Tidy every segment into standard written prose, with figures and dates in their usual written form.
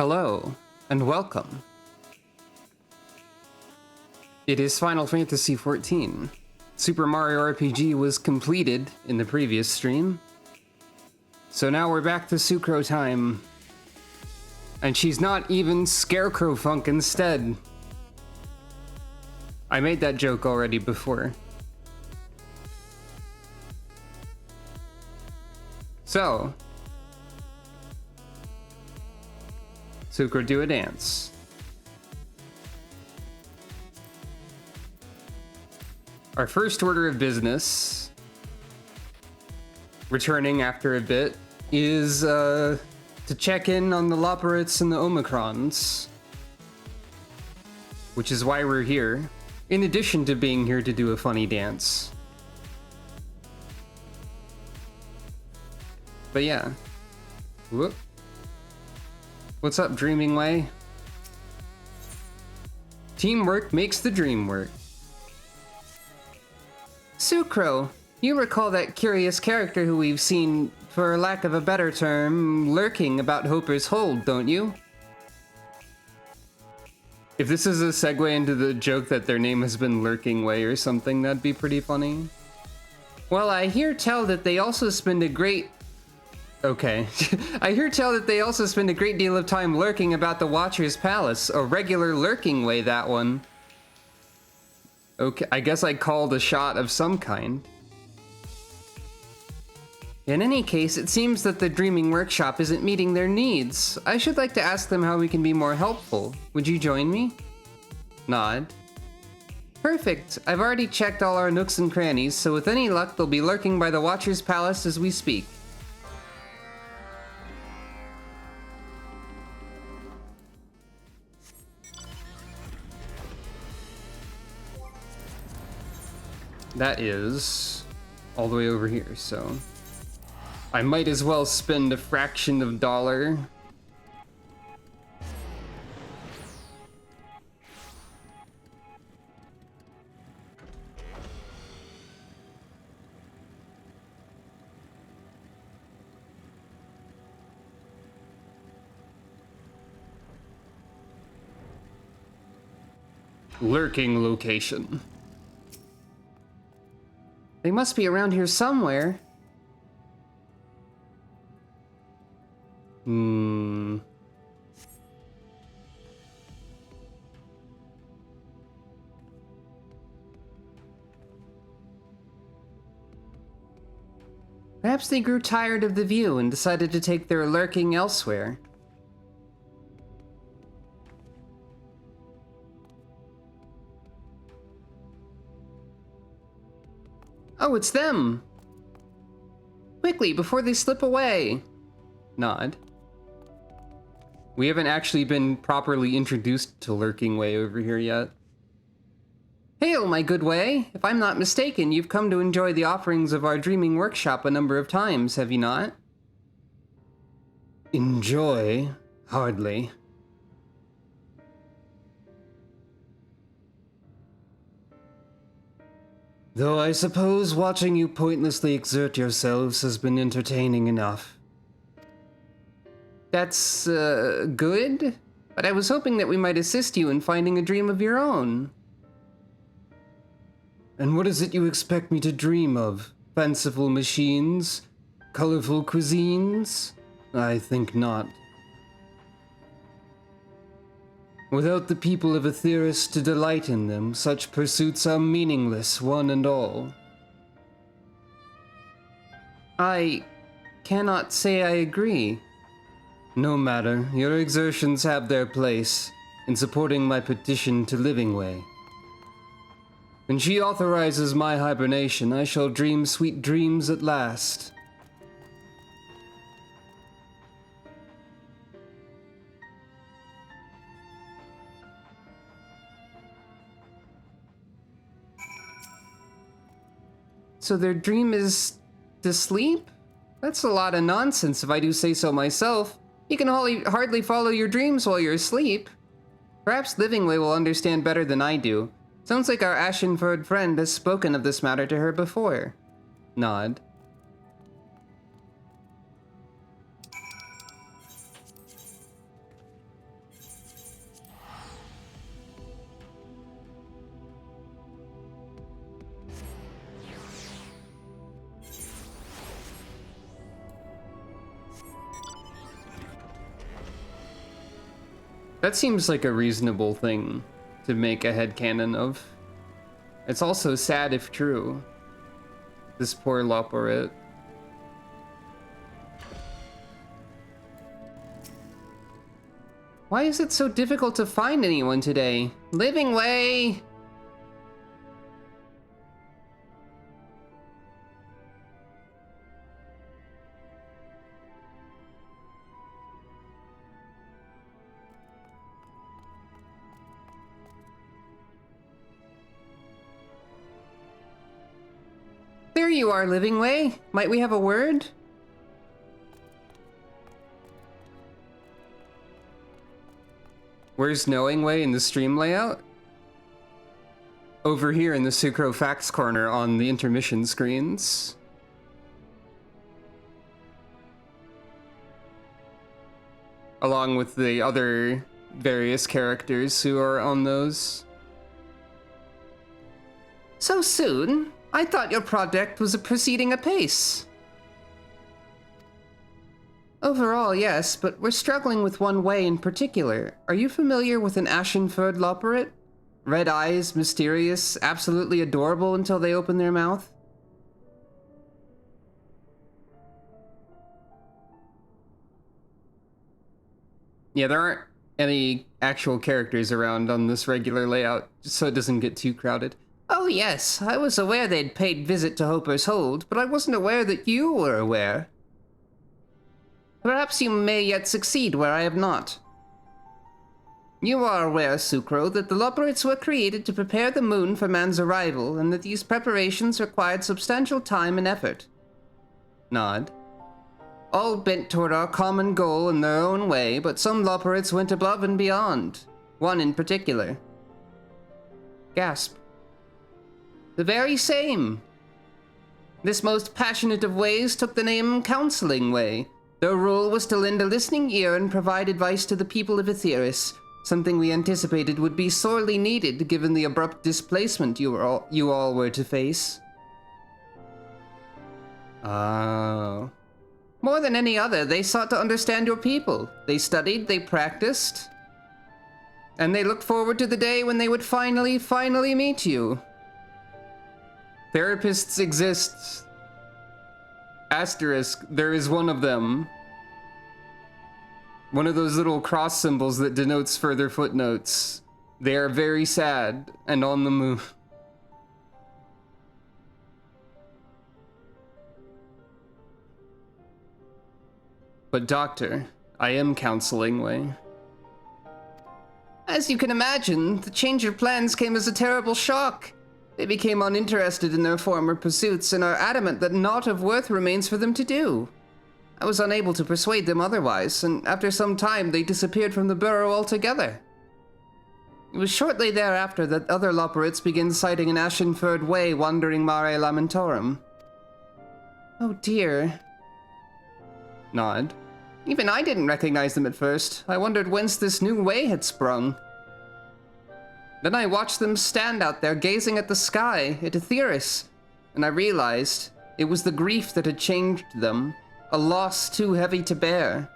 Hello, and welcome. It is Final Fantasy XIV. Super Mario RPG was completed in the previous stream. So now we're back to Sucro time. And she's not even Scarecrow Funk instead. I made that joke already before. So, Sucro, do a dance. Our first order of business, returning after a bit, is to check in on the Loporits and the Omicrons. Which is why we're here, in addition to being here to do a funny dance. But yeah. Whoop. What's up, Dreaming Way? Teamwork makes the dream work. Sucro, you recall that curious character who we've seen, for lack of a better term, lurking about Hopper's Hold, don't you? If this is a segue into the joke that their name has been Lurking Way or something, that'd be pretty funny. Well, I hear tell that they also spend a great... Okay. I hear tell that they also spend a great deal of time lurking about the Watcher's Palace. A regular lurking way, that one. Okay, I guess I called a shot of some kind. In any case, it seems that the Dreaming Workshop isn't meeting their needs. I should like to ask them how we can be more helpful. Would you join me? Nod. Perfect. I've already checked all our nooks and crannies, so with any luck, they'll be lurking by the Watcher's Palace as we speak. That is all the way over here, so I might as well spend a fraction of a dollar. Lurking location. They must be around here somewhere. Perhaps they grew tired of the view and decided to take their lurking elsewhere. Oh, it's them! Quickly, before they slip away! Nod. We haven't actually been properly introduced to Lurking Way over here yet. Hail, my good Way! If I'm not mistaken, you've come to enjoy the offerings of our Dreaming Workshop a number of times, have you not? Enjoy? Hardly. Though I suppose watching you pointlessly exert yourselves has been entertaining enough. That's, good? But I was hoping that we might assist you in finding a dream of your own. And what is it you expect me to dream of? Fanciful machines? Colorful cuisines? I think not. Without the people of Aetheris to delight in them, such pursuits are meaningless, one and all. I cannot say I agree. No matter, your exertions have their place in supporting my petition to Living Way. When she authorizes my hibernation, I shall dream sweet dreams at last. So their dream is to sleep? That's a lot of nonsense if I do say so myself. You can hardly follow your dreams while you're asleep. Perhaps Living Way will understand better than I do. Sounds like our Ashenford friend has spoken of this matter to her before. Nod. That seems like a reasonable thing to make a headcanon of. It's also sad if true. This poor Loporit. Why is it so difficult to find anyone today? Living Way! There you are, Living Way. Might we have a word? Where's Knowing Way in the stream layout? Over here in the Sucro Facts corner on the intermission screens. Along with the other various characters who are on those. So soon? I thought your project was proceeding apace. Overall, yes, but we're struggling with one way in particular. Are you familiar with an ashen-furred Loporit? Red eyes, mysterious, absolutely adorable until they open their mouth? Yeah, there aren't any actual characters around on this regular layout, so it doesn't get too crowded. Oh yes, I was aware they'd paid visit to Hopper's Hold, but I wasn't aware that you were aware. Perhaps you may yet succeed where I have not. You are aware, Sucro, that the Loporits were created to prepare the moon for man's arrival, and that these preparations required substantial time and effort. Nod. All bent toward our common goal in their own way, but some Loporits went above and beyond. One in particular. Gasp. The very same. This most passionate of ways took the name Counseling Way. Their role was to lend a listening ear and provide advice to the people of Etheirys, something we anticipated would be sorely needed given the abrupt displacement you all were to face. Oh. More than any other, they sought to understand your people. They studied, they practiced, and they looked forward to the day when they would finally meet you. Therapists exist. Asterisk, there is one of them. One of those little cross symbols that denotes further footnotes. They are very sad and on the move. But doctor, I am Counseling Way. As you can imagine, the change of plans came as a terrible shock. They became uninterested in their former pursuits and are adamant that naught of worth remains for them to do. I was unable to persuade them otherwise, and after some time they disappeared from the burrow altogether. It was shortly thereafter that other Loporits began sighting an ashen-furred way wandering Mare Lamentorum. Oh dear. Nod. Even I didn't recognize them at first. I wondered whence this new way had sprung. Then I watched them stand out there gazing at the sky, at Etheirys, and I realized it was the grief that had changed them, a loss too heavy to bear.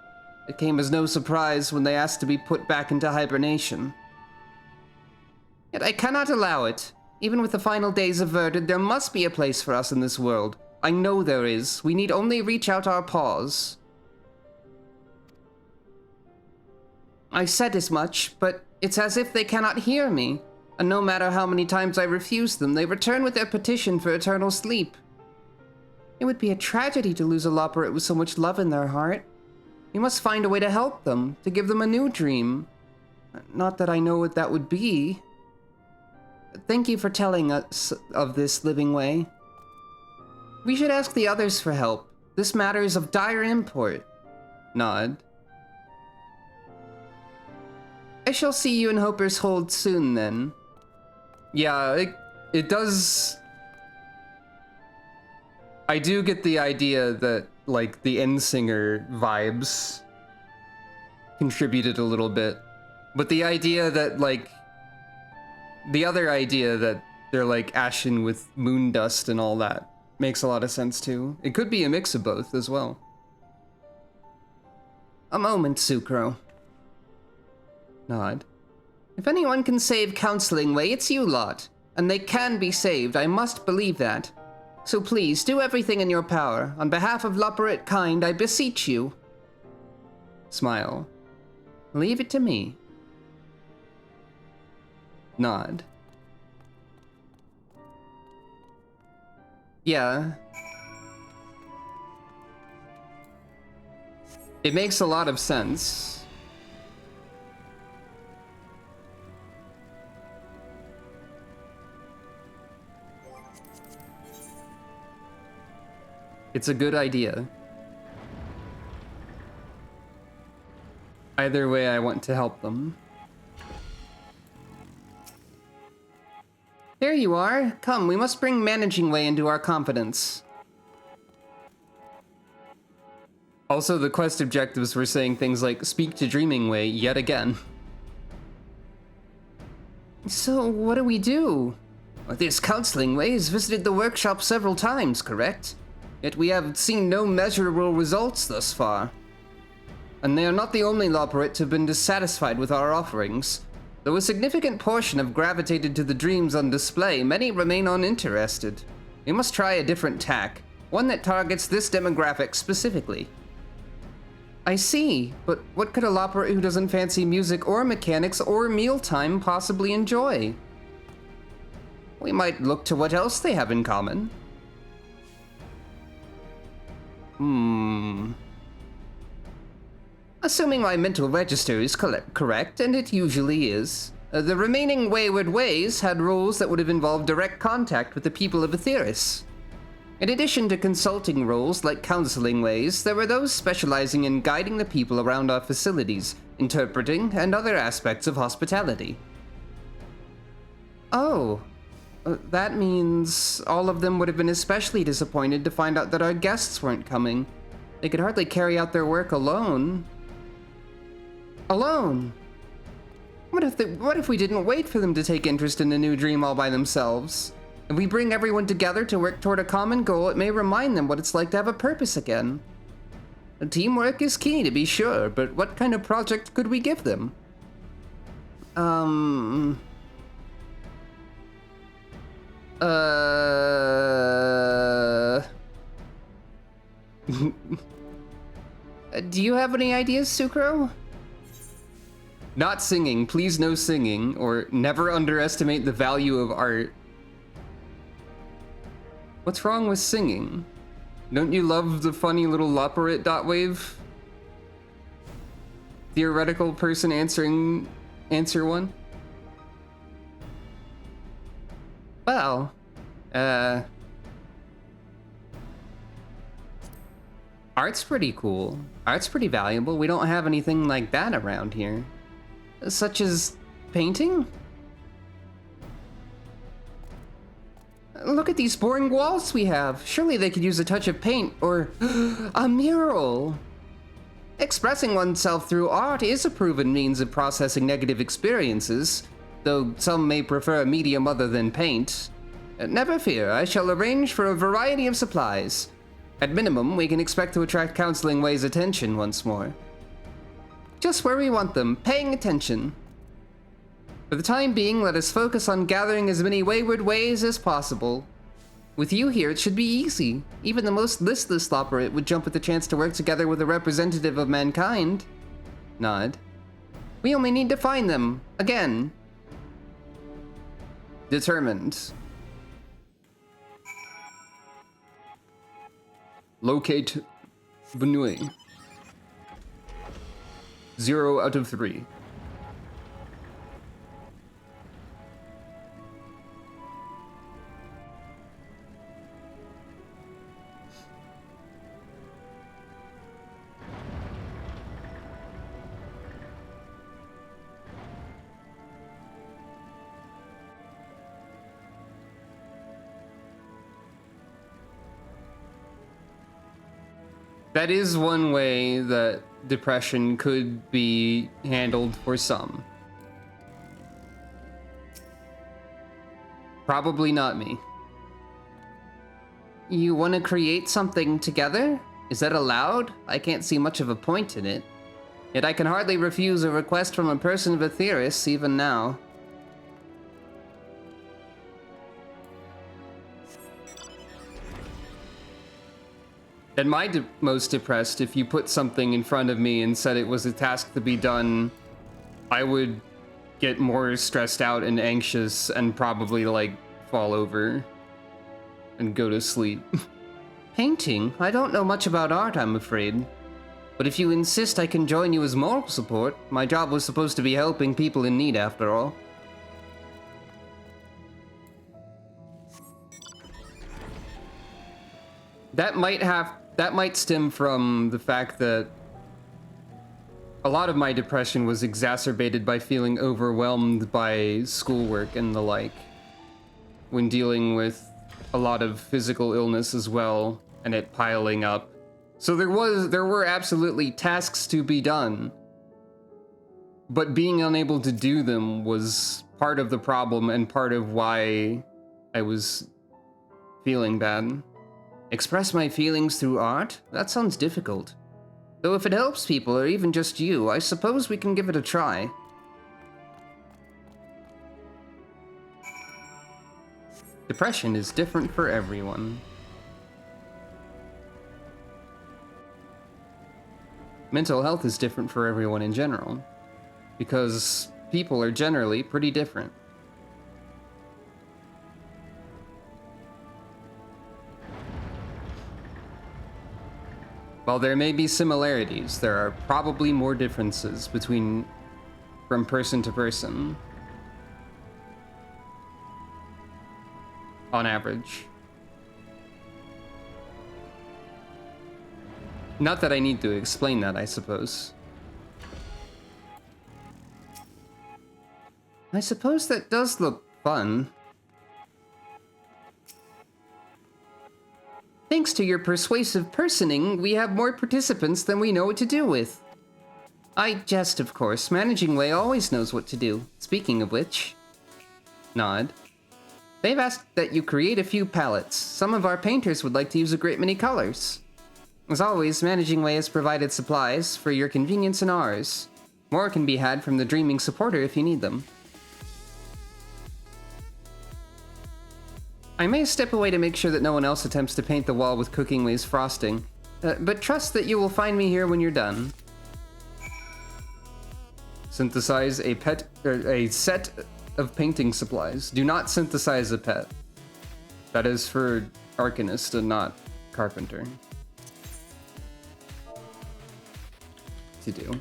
It came as no surprise when they asked to be put back into hibernation. Yet I cannot allow it. Even with the final days averted, there must be a place for us in this world. I know there is. We need only reach out our paws. I said as much, but it's as if they cannot hear me, and no matter how many times I refuse them, they return with their petition for eternal sleep. It would be a tragedy to lose a Loporit with so much love in their heart. We must find a way to help them, to give them a new dream. Not that I know what that would be. Thank you for telling us of this, Living Way. We should ask the others for help. This matter is of dire import. Nod. I shall see you in Hopper's Hold soon, then. Yeah, it does... I do get the idea that, like, the Endsinger vibes contributed a little bit. But the idea that, like... The other idea that they're, like, ashen with moon dust and all that makes a lot of sense, too. It could be a mix of both, as well. A moment, Sucro. Nod. If anyone can save Counseling Way, it's you lot. And they can be saved, I must believe that. So please, do everything in your power. On behalf of Loporate kind, I beseech you. Smile. Leave it to me. Nod. Yeah. It makes a lot of sense. It's a good idea. Either way, I want to help them. There you are. Come, we must bring Managing Way into our confidence. Also, the quest objectives were saying things like, speak to Dreaming Way yet again. So, what do we do? This Counseling Way has visited the workshop several times, correct? Yet we have seen no measurable results thus far. And they are not the only Loporate to have been dissatisfied with our offerings. Though a significant portion have gravitated to the dreams on display, many remain uninterested. We must try a different tack, one that targets this demographic specifically. I see, but what could a Loporate who doesn't fancy music or mechanics or mealtime possibly enjoy? We might look to what else they have in common. Assuming my mental register is correct, and it usually is, the remaining Wayward Ways had roles that would have involved direct contact with the people of Aetheris. In addition to consulting roles like Counseling Ways, there were those specializing in guiding the people around our facilities, interpreting, and other aspects of hospitality. Oh, that means all of them would have been especially disappointed to find out that our guests weren't coming. They could hardly carry out their work alone. Alone? What if we didn't wait for them to take interest in a new dream all by themselves? If we bring everyone together to work toward a common goal, it may remind them what it's like to have a purpose again. Teamwork is key, to be sure, but what kind of project could we give them? Do you have any ideas, Sucro? Not singing, please no singing, or never underestimate the value of art. What's wrong with singing? Don't you love the funny little Loporate dot wave? Theoretical person answer one? Well, art's pretty cool. Art's pretty valuable. We don't have anything like that around here. Such as painting? Look at these boring walls we have. Surely they could use a touch of paint or a mural. Expressing oneself through art is a proven means of processing negative experiences, though some may prefer a medium other than paint. Never fear, I shall arrange for a variety of supplies. At minimum, we can expect to attract Counseling Way's attention once more. Just where we want them, paying attention. For the time being, let us focus on gathering as many Wayward Ways as possible. With you here, it should be easy. Even the most listless Loporate would jump at the chance to work together with a representative of mankind. Nod. We only need to find them. Again. Determined. Locate Benui. 0 out of 3. That is one way that depression could be handled for some. Probably not me. You want to create something together? Is that allowed? I can't see much of a point in it. Yet I can hardly refuse a request from a person of Aetheris, even now. At my most depressed, if you put something in front of me and said it was a task to be done, I would get more stressed out and anxious and probably, like, fall over and go to sleep. Painting? I don't know much about art, I'm afraid. But if you insist, I can join you as moral support. My job was supposed to be helping people in need, after all. That might stem from the fact that a lot of my depression was exacerbated by feeling overwhelmed by schoolwork and the like, when dealing with a lot of physical illness as well, and it piling up. So there were absolutely tasks to be done, but being unable to do them was part of the problem and part of why I was feeling bad. Express my feelings through art? That sounds difficult. Though if it helps people, or even just you, I suppose we can give it a try. Depression is different for everyone. Mental health is different for everyone in general, because people are generally pretty different. While there may be similarities, there are probably more differences from person to person. On average. Not that I need to explain that, I suppose. I suppose that does look fun. Thanks to your persuasive personing, we have more participants than we know what to do with. I jest, of course. Managing Way always knows what to do. Speaking of which... Nod. They've asked that you create a few palettes. Some of our painters would like to use a great many colors. As always, Managing Way has provided supplies for your convenience and ours. More can be had from the Dreaming Supporter if you need them. I may step away to make sure that no one else attempts to paint the wall with Cooking Way's frosting, but trust that you will find me here when you're done. Synthesize a set of painting supplies. Do not synthesize a pet. That is for Arcanist and not Carpenter to do.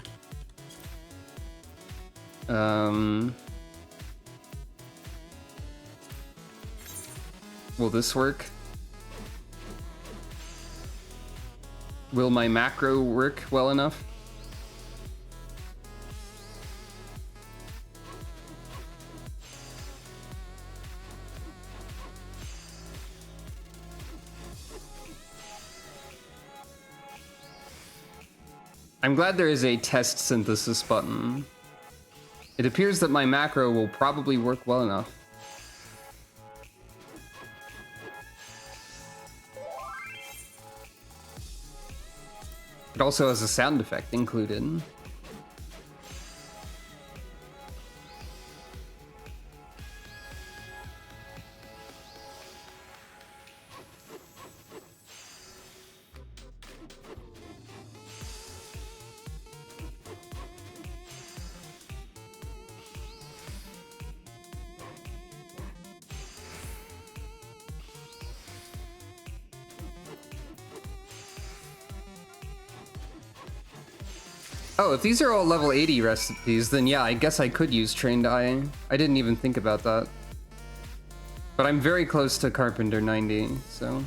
Will this work? Will my macro work well enough? I'm glad there is a test synthesis button. It appears that my macro will probably work well enough. It also has a sound effect included. Oh, if these are all level 80 recipes, then yeah, I guess I could use Trained Eye. I didn't even think about that. But I'm very close to Carpenter 90, so...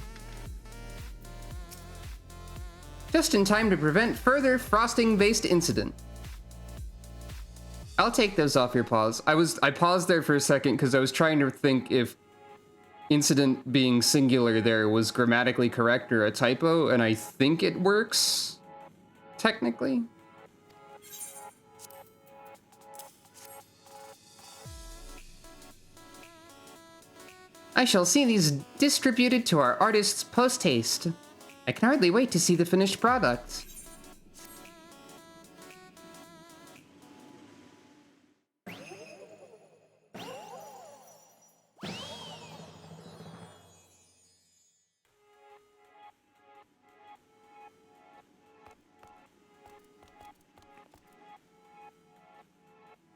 Just in time to prevent further frosting-based incident. I'll take those off your pause. I paused there for a second because I was trying to think if incident being singular there was grammatically correct or a typo, and I think it works, technically. I shall see these distributed to our artists post-haste. I can hardly wait to see the finished product.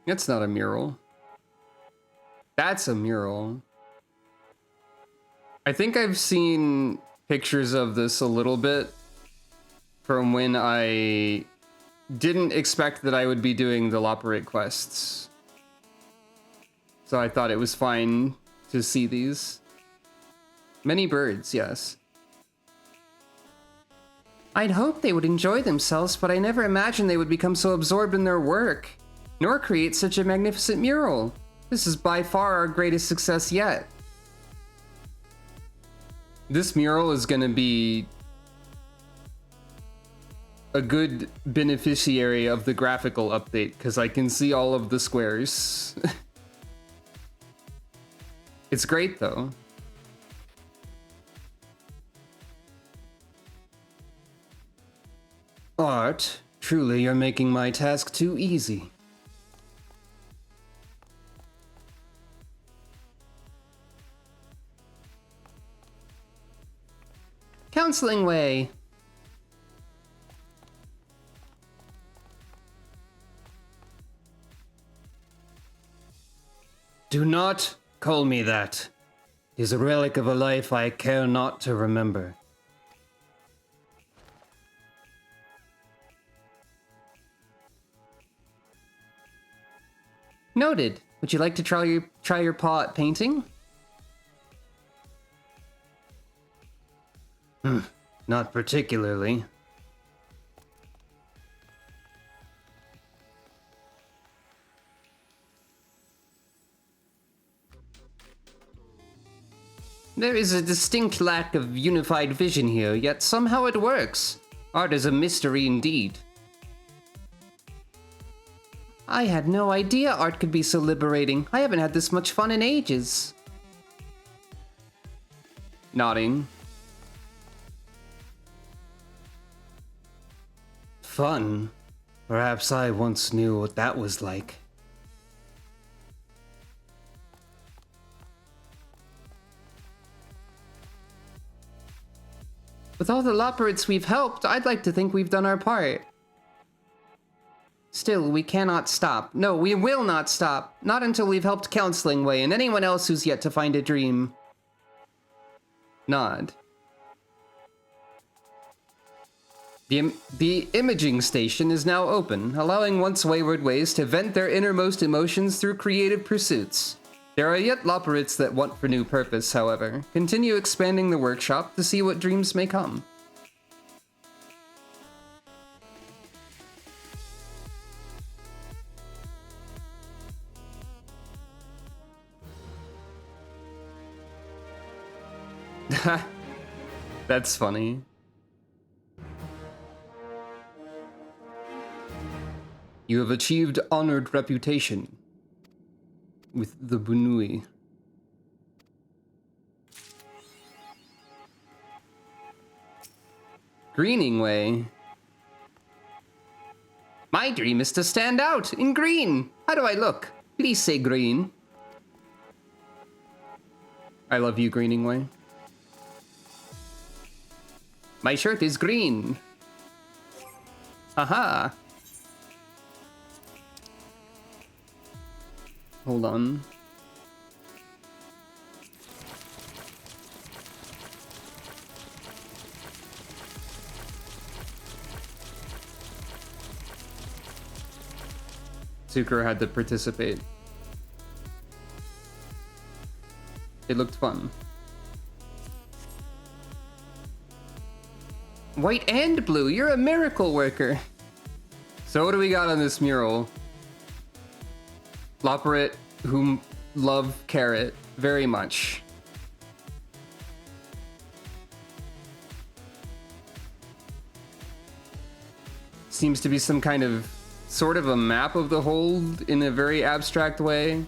That's not a mural. That's a mural. I think I've seen pictures of this a little bit from when I didn't expect that I would be doing the Loperate quests. So I thought it was fine to see these. Many birds, yes. I'd hoped they would enjoy themselves, but I never imagined they would become so absorbed in their work, nor create such a magnificent mural. This is by far our greatest success yet. This mural is gonna be a good beneficiary of the graphical update, because I can see all of the squares. It's great, though. Art, truly you're making my task too easy. Counseling way. Do not call me that. It is a relic of a life I care not to remember. Noted. Would you like to try your paw at painting? Not particularly. There is a distinct lack of unified vision here, yet somehow it works. Art is a mystery indeed. I had no idea art could be so liberating. I haven't had this much fun in ages. Nodding. Fun? Perhaps I once knew what that was like. With all the Loperates we've helped, I'd like to think we've done our part. Still, we cannot stop. No, we will not stop. Not until we've helped Counseling Way and anyone else who's yet to find a dream. Nod. The imaging station is now open, allowing once wayward ways to vent their innermost emotions through creative pursuits. There are yet Loperates that want for new purpose, however. Continue expanding the workshop to see what dreams may come. That's funny. You have achieved honored reputation with the Bunui. Greening Way. My dream is to stand out in green. How do I look? Please say green. I love you, Greening Way. My shirt is green. Haha. Hold on. Zucker had to participate. It looked fun. White and blue, you're a miracle worker. So what do we got on this mural? Loperate, whom love Carrot very much. Seems to be some kind of sort of a map of the hold in a very abstract way.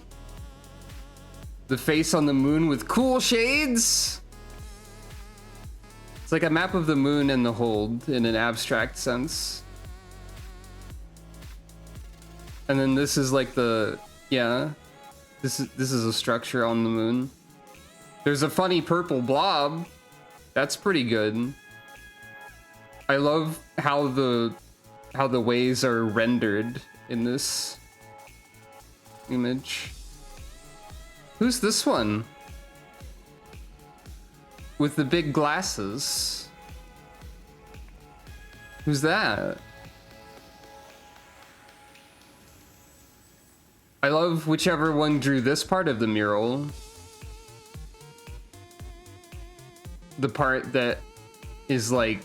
The face on the moon with cool shades. It's like a map of the moon and the hold in an abstract sense. And then this is like the, yeah, this is a structure on the moon. There's a funny purple blob. That's pretty good. I love how the ways are rendered in this. image. Who's this one? With the big glasses. Who's that? I love whichever one drew this part of the mural. The part that is like,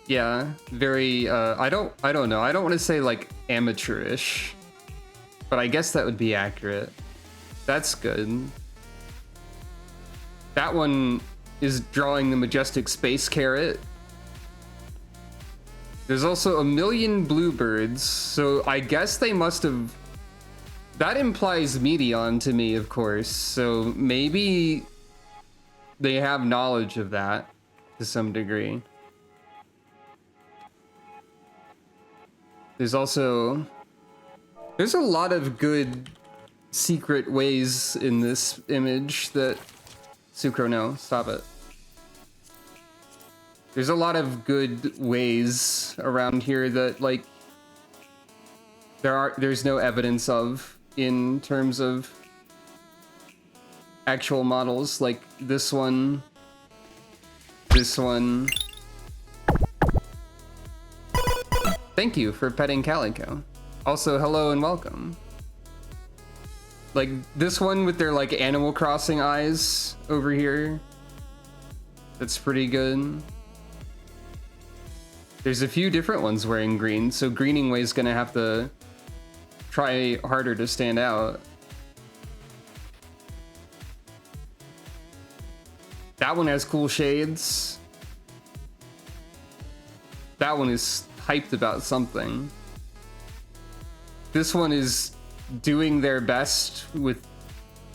yeah, very, I don't know. I don't want to say like amateurish, but I guess that would be accurate. That's good. That one is drawing the majestic space carrot. There's also a million bluebirds, so I guess they must have... That implies Medion to me, of course, so maybe they have knowledge of that to some degree. There's also... There's a lot of good secret ways in this image that... Sucro, no, stop it. There's a lot of good ways around here that, like, there's no evidence of in terms of actual models, like this one, this one. Thank you for petting Calico. Also, hello and welcome. Like, this one with their, like, Animal Crossing eyes over here. That's pretty good. There's a few different ones wearing green, so Greeningway's gonna have to try harder to stand out. That one has cool shades. That one is hyped about something. This one is doing their best with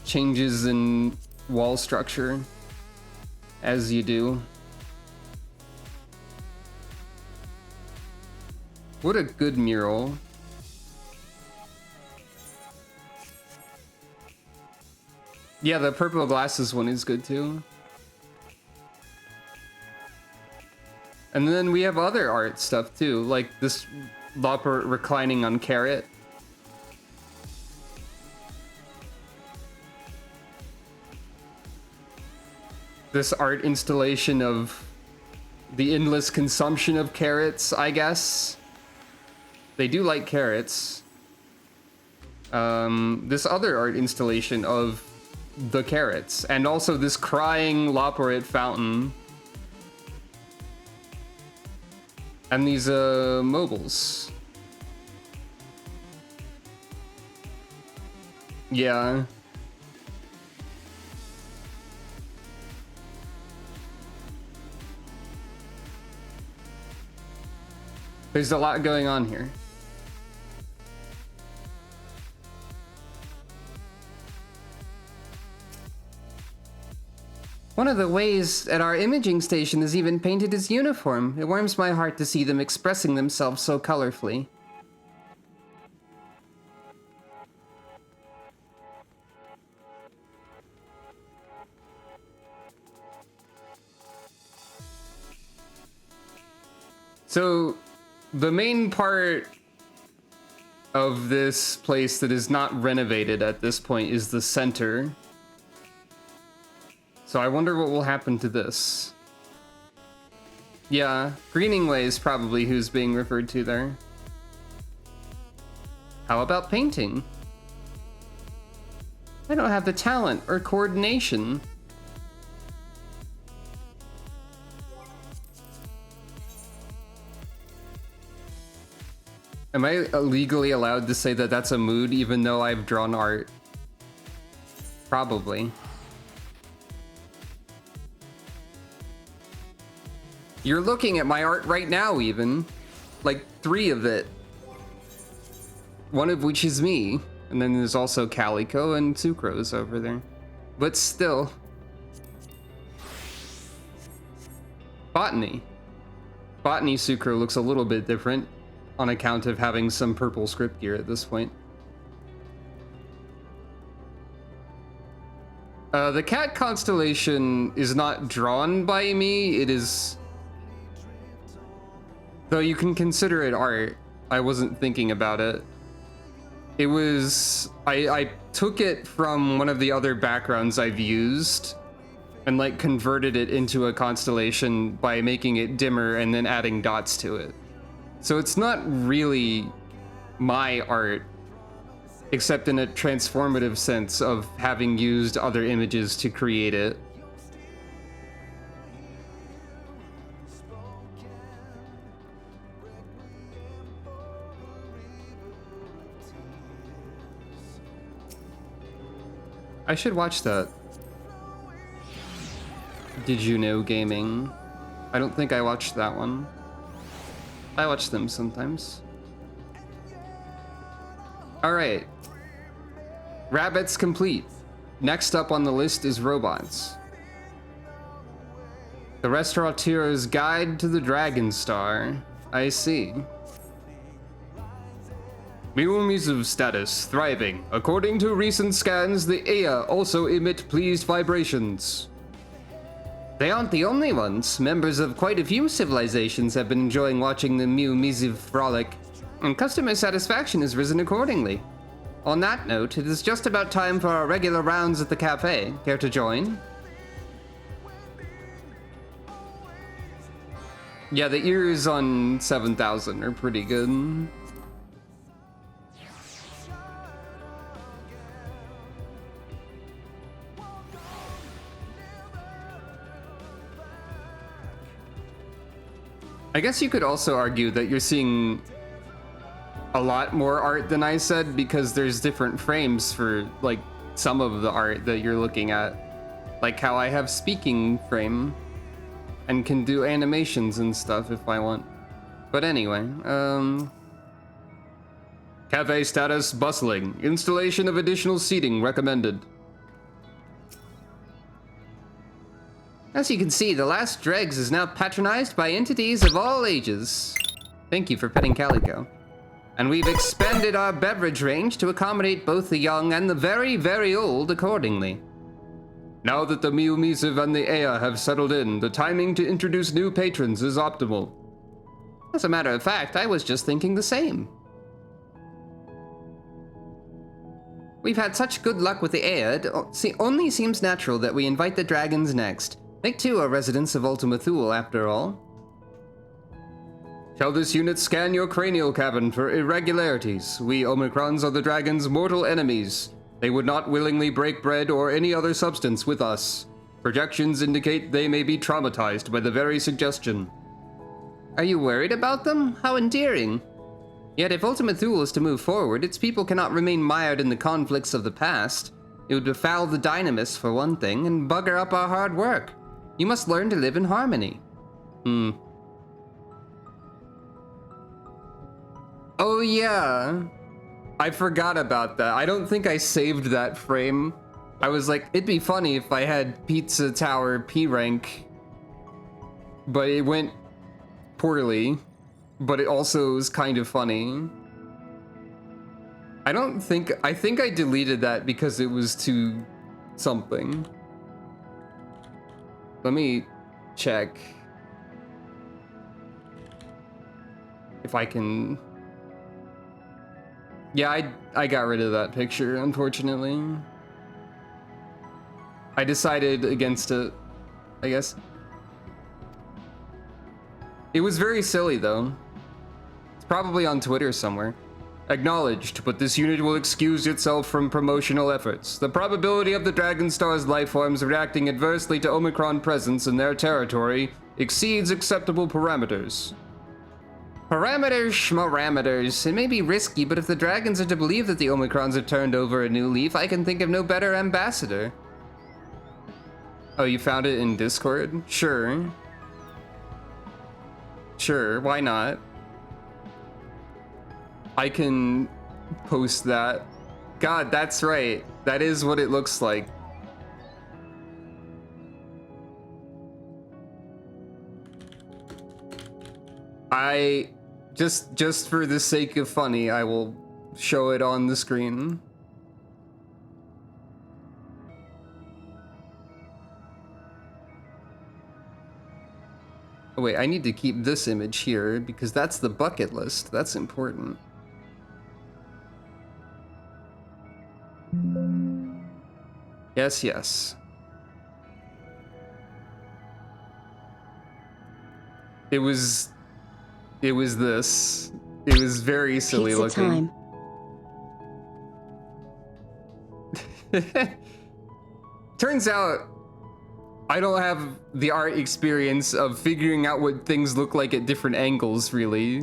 changes in wall structure, as you do. What a good mural. Yeah, the purple glasses one is good too. And then we have other art stuff too, like this Lopper reclining on Carrot. This art installation of the endless consumption of carrots, I guess. They do like carrots. This other art installation of the carrots, and also this crying Loporrit fountain. And these mobiles. Yeah. There's a lot going on here. One of the ways at our imaging station is even painted his uniform. It warms my heart to see them expressing themselves so colorfully. So, the main part of this place that is not renovated at this point is the center. So I wonder what will happen to this. Yeah, Greeningway is probably who's being referred to there. How about painting? I don't have the talent or coordination. Am I legally allowed to say that that's a mood even though I've drawn art? Probably. You're looking at my art right now even. Like 3 of it. One of which is me. And then there's also Calico and Sucrose over there. But still. Botany. Botany Sucro looks a little bit different on account of having some purple script gear at this point. The cat constellation is not drawn by me, it is... Though you can consider it art. I wasn't thinking about it. It was... I took it from one of the other backgrounds I've used and like converted it into a constellation by making it dimmer and then adding dots to it. So it's not really my art, except in a transformative sense of having used other images to create it. I should watch that. Did You Know Gaming? I don't think I watched that one. I watch them sometimes. Alright. Rabbits complete. Next up on the list is robots. The Restaurateur's Guide to the Dragon Star. I see. Miumizu status, thriving. According to recent scans, the Aya also emit pleased vibrations. They aren't the only ones. Members of quite a few civilizations have been enjoying watching the Miumizu frolic, and customer satisfaction has risen accordingly. On that note, it is just about time for our regular rounds at the cafe. Care to join? Yeah, the ears on 7000 are pretty good. I guess you could also argue that you're seeing a lot more art than I said, because there's different frames for like some of the art that you're looking at. Like how I have speaking frame and can do animations and stuff if I want. But anyway, cafe status bustling. Installation of additional seating recommended. As you can see, the last dregs is now patronized by entities of all ages. Thank you for petting Calico. And we've expanded our beverage range to accommodate both the young and the very, very old accordingly. Now that the Miumizu and the Aya have settled in, the timing to introduce new patrons is optimal. As a matter of fact, I was just thinking the same. We've had such good luck with the Aya, it only seems natural that we invite the dragons next. They too are residents of Ultima Thule, after all. Shall this unit scan your cranial cavern for irregularities? We Omicrons are the dragon's mortal enemies. They would not willingly break bread or any other substance with us. Projections indicate they may be traumatized by the very suggestion. Are you worried about them? How endearing. Yet if Ultima Thule is to move forward, its people cannot remain mired in the conflicts of the past. It would befoul the dynamis, for one thing, and bugger up our hard work. You must learn to live in harmony. Oh yeah. I forgot about that. I don't think I saved that frame. I was like, it'd be funny if I had Pizza Tower P rank. But it went poorly. But it also was kind of funny. I think I deleted that because it was too something. Let me check if I can. Yeah, I got rid of that picture, unfortunately. I decided against it, I guess. It was very silly, though. It's probably on Twitter somewhere. Acknowledged, but this unit will excuse itself from promotional efforts. The probability of the Dragon Star's lifeforms reacting adversely to Omicron presence in their territory exceeds acceptable parameters. Parameters, schmarameters. It may be risky, but if the dragons are to believe that the Omicrons have turned over a new leaf, I can think of no better ambassador. Oh, you found it in Discord? Sure. Sure, why not? I can post that. God, that's right. That is what it looks like. Just for the sake of funny, I will show it on the screen. Oh wait, I need to keep this image here because that's the bucket list. That's important. Yes, yes. It was this. It was very silly Pizza looking. time. Turns out I don't have the art experience of figuring out what things look like at different angles, really.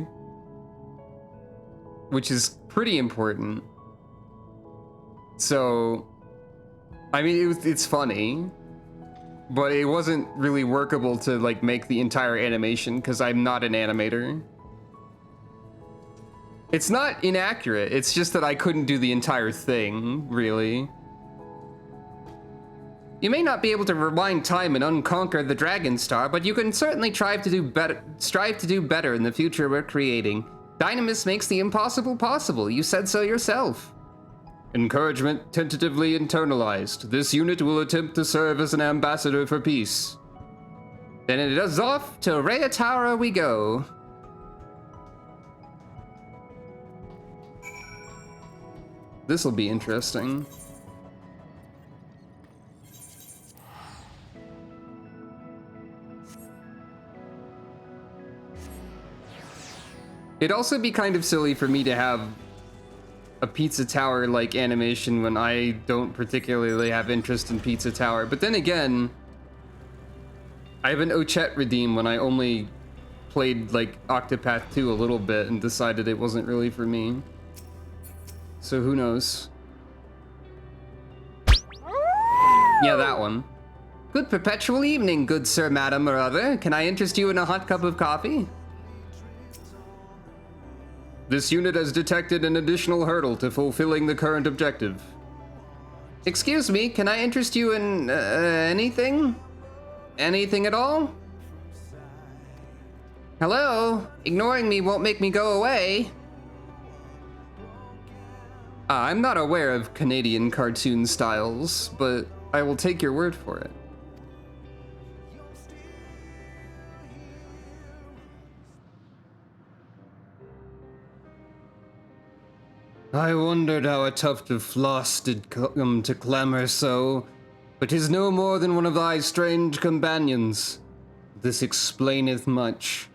Which is pretty important. So, I mean, it's funny, but it wasn't really workable to like make the entire animation because I'm not an animator. It's not inaccurate, it's just that I couldn't do the entire thing, really. You may not be able to rewind time and unconquer the Dragon Star, but you can certainly strive to do better in the future we're creating. Dynamis makes the impossible possible. You said so yourself. Encouragement tentatively internalized. This unit will attempt to serve as an ambassador for peace. Then it is off to Rhea Tower we go. This'll be interesting. It'd also be kind of silly for me to have a Pizza Tower-like animation when I don't particularly have interest in Pizza Tower. But then again, I have an Ochette redeem when I only played like Octopath 2 a little bit and decided it wasn't really for me. So who knows? Yeah, that one. Good perpetual evening, good sir, madam, or other. Can I interest you in a hot cup of coffee? This unit has detected an additional hurdle to fulfilling the current objective. Excuse me, can I interest you in anything? Anything at all? Hello? Ignoring me won't make me go away. I'm not aware of Canadian cartoon styles, but I will take your word for it. I wondered how a tuft of floss did come to clamor so, but 'tis no more than one of thy strange companions. This explaineth much.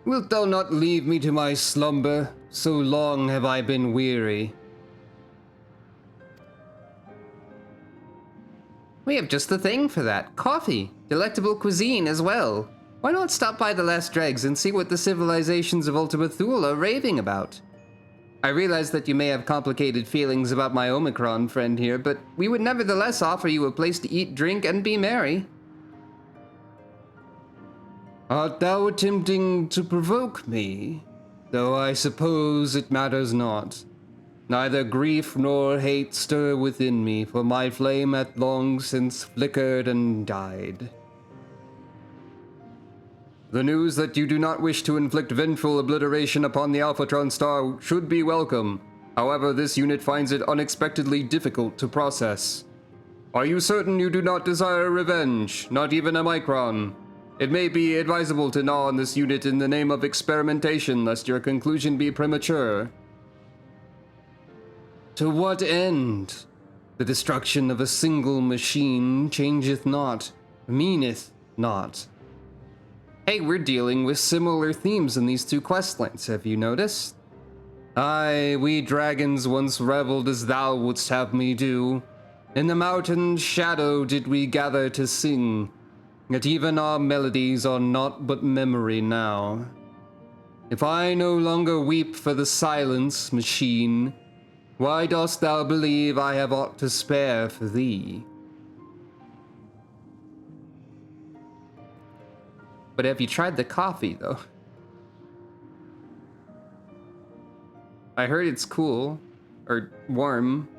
Wilt thou not leave me to my slumber? So long have I been weary. We have just the thing for that. Coffee. Delectable cuisine as well. Why not stop by the Last Dregs and see what the civilizations of Ultima Thule are raving about? I realize that you may have complicated feelings about my Omicron friend here, but we would nevertheless offer you a place to eat, drink, and be merry. Art thou attempting to provoke me? Though I suppose it matters not. Neither grief nor hate stir within me, for my flame hath long since flickered and died. The news that you do not wish to inflict vengeful obliteration upon the Alphatron Star should be welcome. However, this unit finds it unexpectedly difficult to process. Are you certain you do not desire revenge, not even a micron? It may be advisable to gnaw on this unit in the name of experimentation, lest your conclusion be premature. To what end? The destruction of a single machine changeth not, meaneth not. Hey, we're dealing with similar themes in these two questlines, have you noticed? Aye, we dragons once reveled as thou wouldst have me do. In the mountain's shadow did we gather to sing, yet even our melodies are naught but memory now. If I no longer weep for the silence, machine, why dost thou believe I have aught to spare for thee? But have you tried the coffee, though? I heard it's cool. Or warm.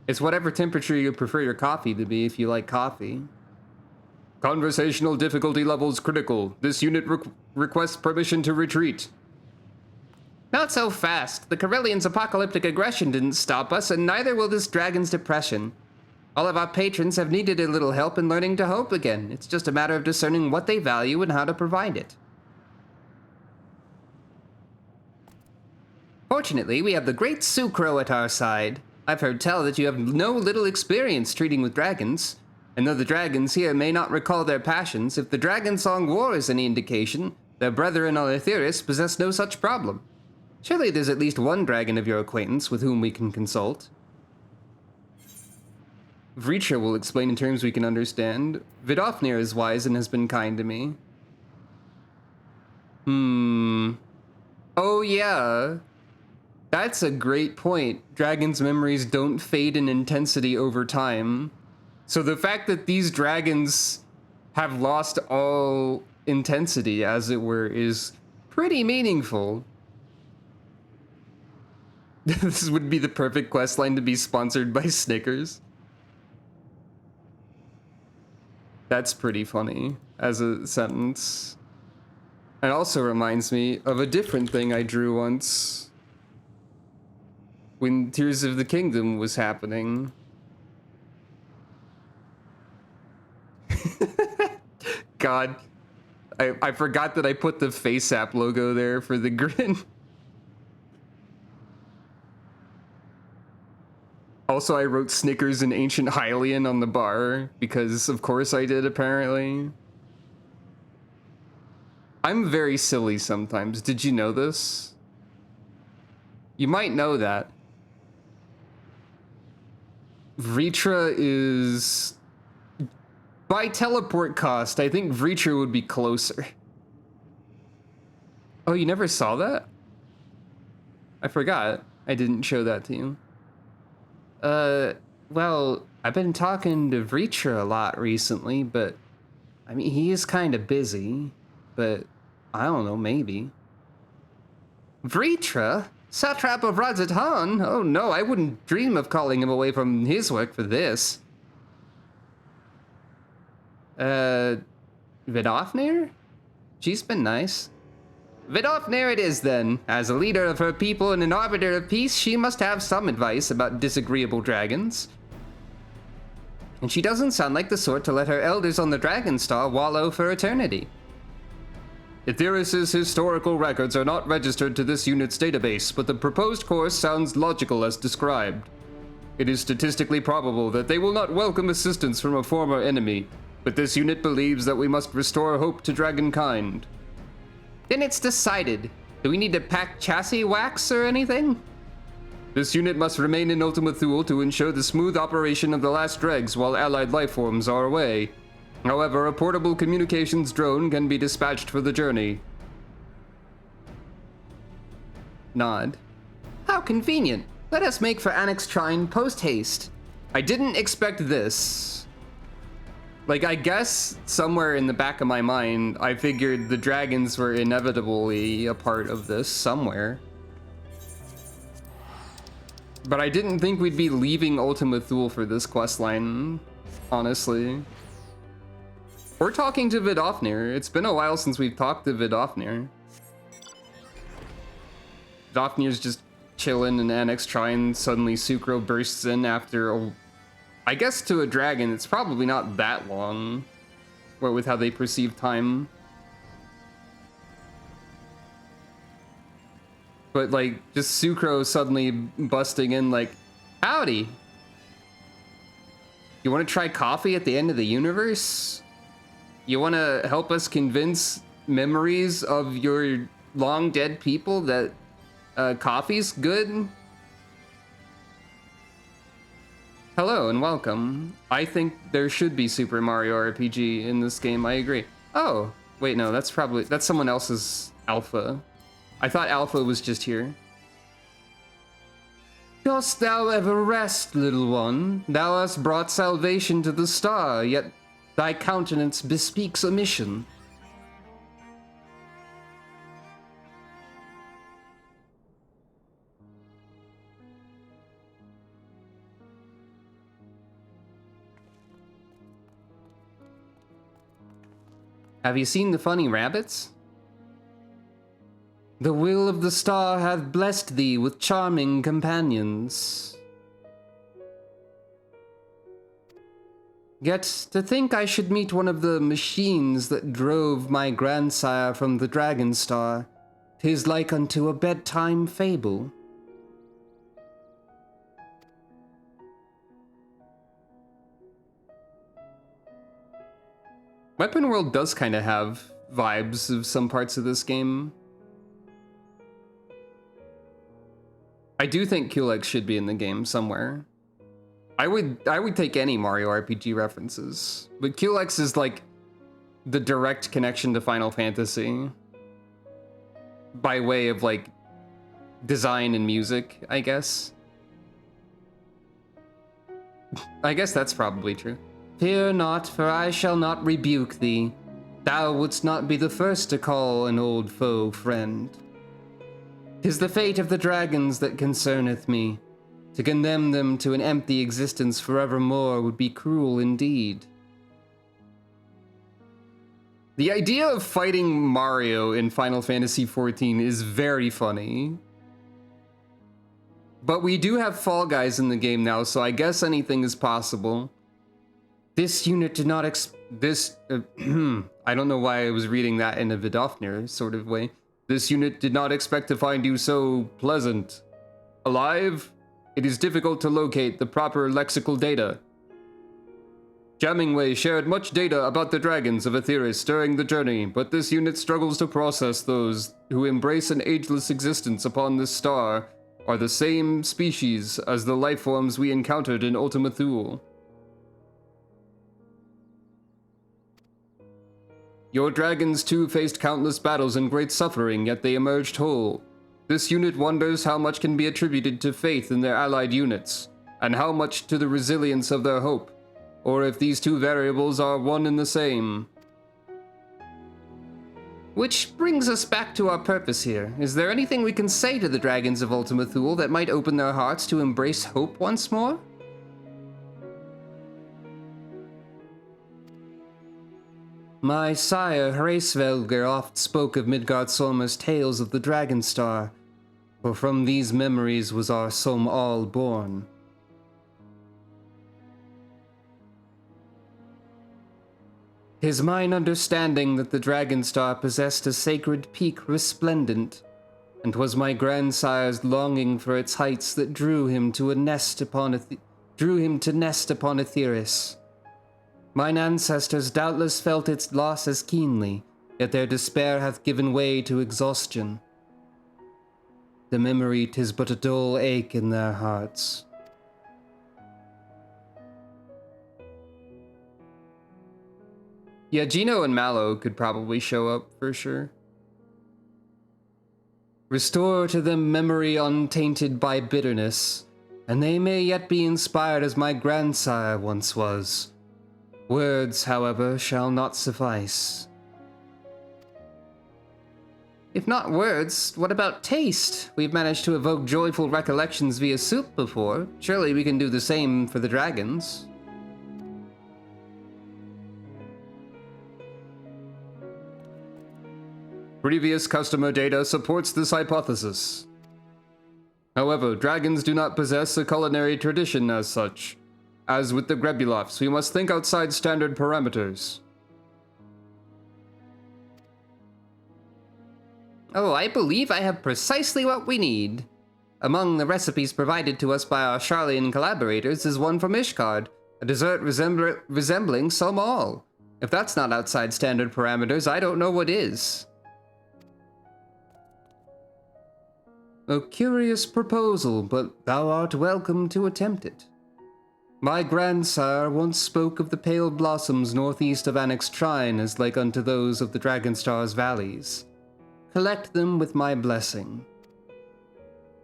It's whatever temperature you prefer your coffee to be if you like coffee. Conversational difficulty levels critical. This unit requests permission to retreat. Not so fast. The Corellians' apocalyptic aggression didn't stop us, and neither will this dragon's depression. All of our patrons have needed a little help in learning to hope again. It's just a matter of discerning what they value and how to provide it. Fortunately, we have the great Sucro at our side. I've heard tell that you have no little experience treating with dragons. And though the dragons here may not recall their passions, if the Dragon Song War is any indication, their brethren on Etheirys possess no such problem. Surely there's at least one dragon of your acquaintance with whom we can consult. Vritra will explain in terms we can understand. Vidofnir is wise and has been kind to me. Oh yeah. That's a great point. Dragons' memories don't fade in intensity over time. So the fact that these dragons have lost all intensity, as it were, is pretty meaningful. This would be the perfect questline to be sponsored by Snickers. That's pretty funny as a sentence. It also reminds me of a different thing I drew once when Tears of the Kingdom was happening. God, I forgot that I put the FaceApp logo there for the grin. Also, I wrote Snickers in Ancient Hylian on the bar, because of course I did, apparently. I'm very silly sometimes. Did you know this? You might know that. Vritra is... By teleport cost, I think Vritra would be closer. Oh, you never saw that? I forgot. I didn't show that to you. Well, I've been talking to Vritra a lot recently, but... I mean, he is kind of busy, but... I don't know, maybe. Vritra? Satrap of Radzatan? Oh no, I wouldn't dream of calling him away from his work for this. Vidofnir? She's been nice. Vidofnir it is then. As a leader of her people and an arbiter of peace, she must have some advice about disagreeable dragons. And she doesn't sound like the sort to let her elders on the Dragon Star wallow for eternity. Etheirys' historical records are not registered to this unit's database, but the proposed course sounds logical as described. It is statistically probable that they will not welcome assistance from a former enemy, but this unit believes that we must restore hope to dragonkind. Then it's decided. Do we need to pack chassis wax or anything? This unit must remain in Ultima Thule to ensure the smooth operation of the last dregs while allied lifeforms are away. However, a portable communications drone can be dispatched for the journey. Nod. How convenient. Let us make for Annex Trine post-haste. I didn't expect this. Like, I guess somewhere in the back of my mind, I figured the dragons were inevitably a part of this somewhere. But I didn't think we'd be leaving Ultima Thule for this questline, honestly. We're talking to Vidofnir. It's been a while since we've talked to Vidofnir. Vidofnir's just chilling in Annex Trine. Suddenly Sucro bursts in after, I guess to a dragon, it's probably not that long. With how they perceive time. But like, just Sucro suddenly busting in like, howdy. You want to try coffee at the end of the universe? You want to help us convince memories of your long dead people that coffee's good? Hello and welcome. I think there should be Super Mario RPG in this game, I agree. Oh, wait, no, that's someone else's alpha. I thought alpha was just here. Dost thou ever rest, little one? Thou hast brought salvation to the star, yet thy countenance bespeaks a mission. Have you seen the funny rabbits? The will of the star hath blessed thee with charming companions. Yet to think I should meet one of the machines that drove my grandsire from the Dragon Star, 'tis like unto a bedtime fable. Weapon World does kind of have vibes of some parts of this game. I do think Culex should be in the game somewhere. I would take any Mario RPG references, but Culex is like the direct connection to Final Fantasy by way of like design and music, I guess. I guess that's probably true. Fear not, for I shall not rebuke thee. Thou wouldst not be the first to call an old foe friend. 'Tis the fate of the dragons that concerneth me. To condemn them to an empty existence forevermore would be cruel indeed. The idea of fighting Mario in Final Fantasy XIV is very funny. But we do have Fall Guys in the game now, so I guess anything is possible. This unit did not I don't know why I was reading that in a Vidofnir sort of way. This unit did not expect to find you so pleasant. Alive? It is difficult to locate the proper lexical data. Jammingway shared much data about the dragons of Aetheris during the journey, but this unit struggles to process those who embrace an ageless existence upon this star are the same species as the life forms we encountered in Ultima Thule. Your dragons too faced countless battles and great suffering, yet they emerged whole. This unit wonders how much can be attributed to faith in their allied units, and how much to the resilience of their hope, or if these two variables are one and the same. Which brings us back to our purpose here. Is there anything we can say to the dragons of Ultima Thule that might open their hearts to embrace hope once more? My sire, Hraesvelgr, oft spoke of Midgard Solmer's tales of the Dragon Star, for from these memories was our Som all born. Tis mine understanding that the Dragon Star possessed a sacred peak resplendent, and 'twas my grandsire's longing for its heights that drew him to nest upon Aetheris. Mine ancestors doubtless felt its loss as keenly, yet their despair hath given way to exhaustion. The memory 'tis but a dull ache in their hearts. Yeah, Gino and Mallow could probably show up for sure. Restore to them memory untainted by bitterness, and they may yet be inspired as my grandsire once was. Words, however, shall not suffice. If not words, what about taste? We've managed to evoke joyful recollections via soup before. Surely we can do the same for the dragons. Previous customer data supports this hypothesis. However, dragons do not possess a culinary tradition as such. As with the Grebuloffs, we must think outside standard parameters. Oh, I believe I have precisely what we need. Among the recipes provided to us by our Charlian collaborators is one from Ishkard, a dessert resembling Somal. If that's not outside standard parameters, I don't know what is. A curious proposal, but thou art welcome to attempt it. My grandsire once spoke of the pale blossoms northeast of Annex Trine as like unto those of the Dragonstar's valleys. Collect them with my blessing.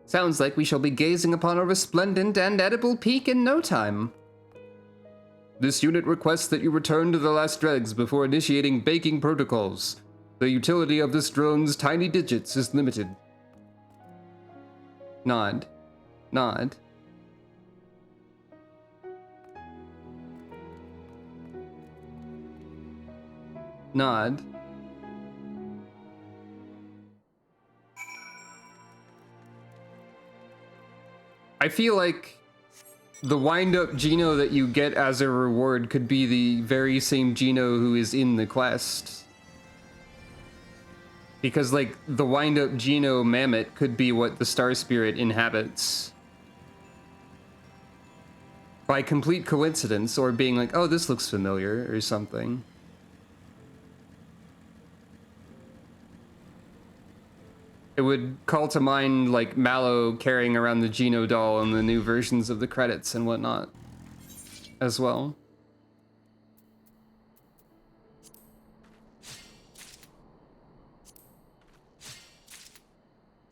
Sounds like we shall be gazing upon a resplendent and edible peak in no time. This unit requests that you return to the last dregs before initiating baking protocols. The utility of this drone's tiny digits is limited. Nod. Nod. Nod. I feel like the wind-up Geno that you get as a reward could be the very same Geno who is in the quest. Because, like, the wind-up Geno mammoth could be what the Star Spirit inhabits. By complete coincidence, or being like, oh, this looks familiar, or something. It would call to mind, like, Mallow carrying around the Geno doll in the new versions of the credits and whatnot, as well.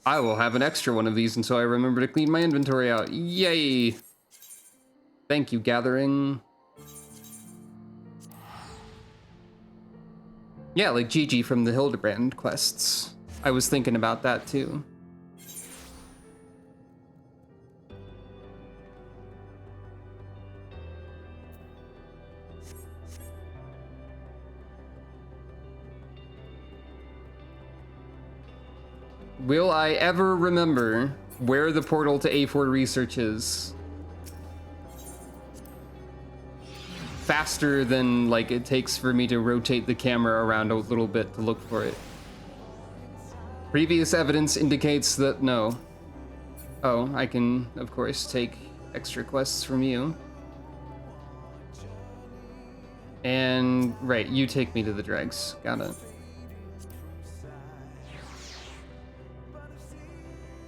I will have an extra one of these until I remember to clean my inventory out. Yay! Thank you, Gathering. Yeah, like Gigi from the Hildebrand quests. I was thinking about that too. Will I ever remember where the portal to A4 research is? Faster than, like, it takes for me to rotate the camera around a little bit to look for it. Previous evidence indicates that no. Oh, I can, of course, take extra quests from you. And, right, you take me to the dregs. Got it.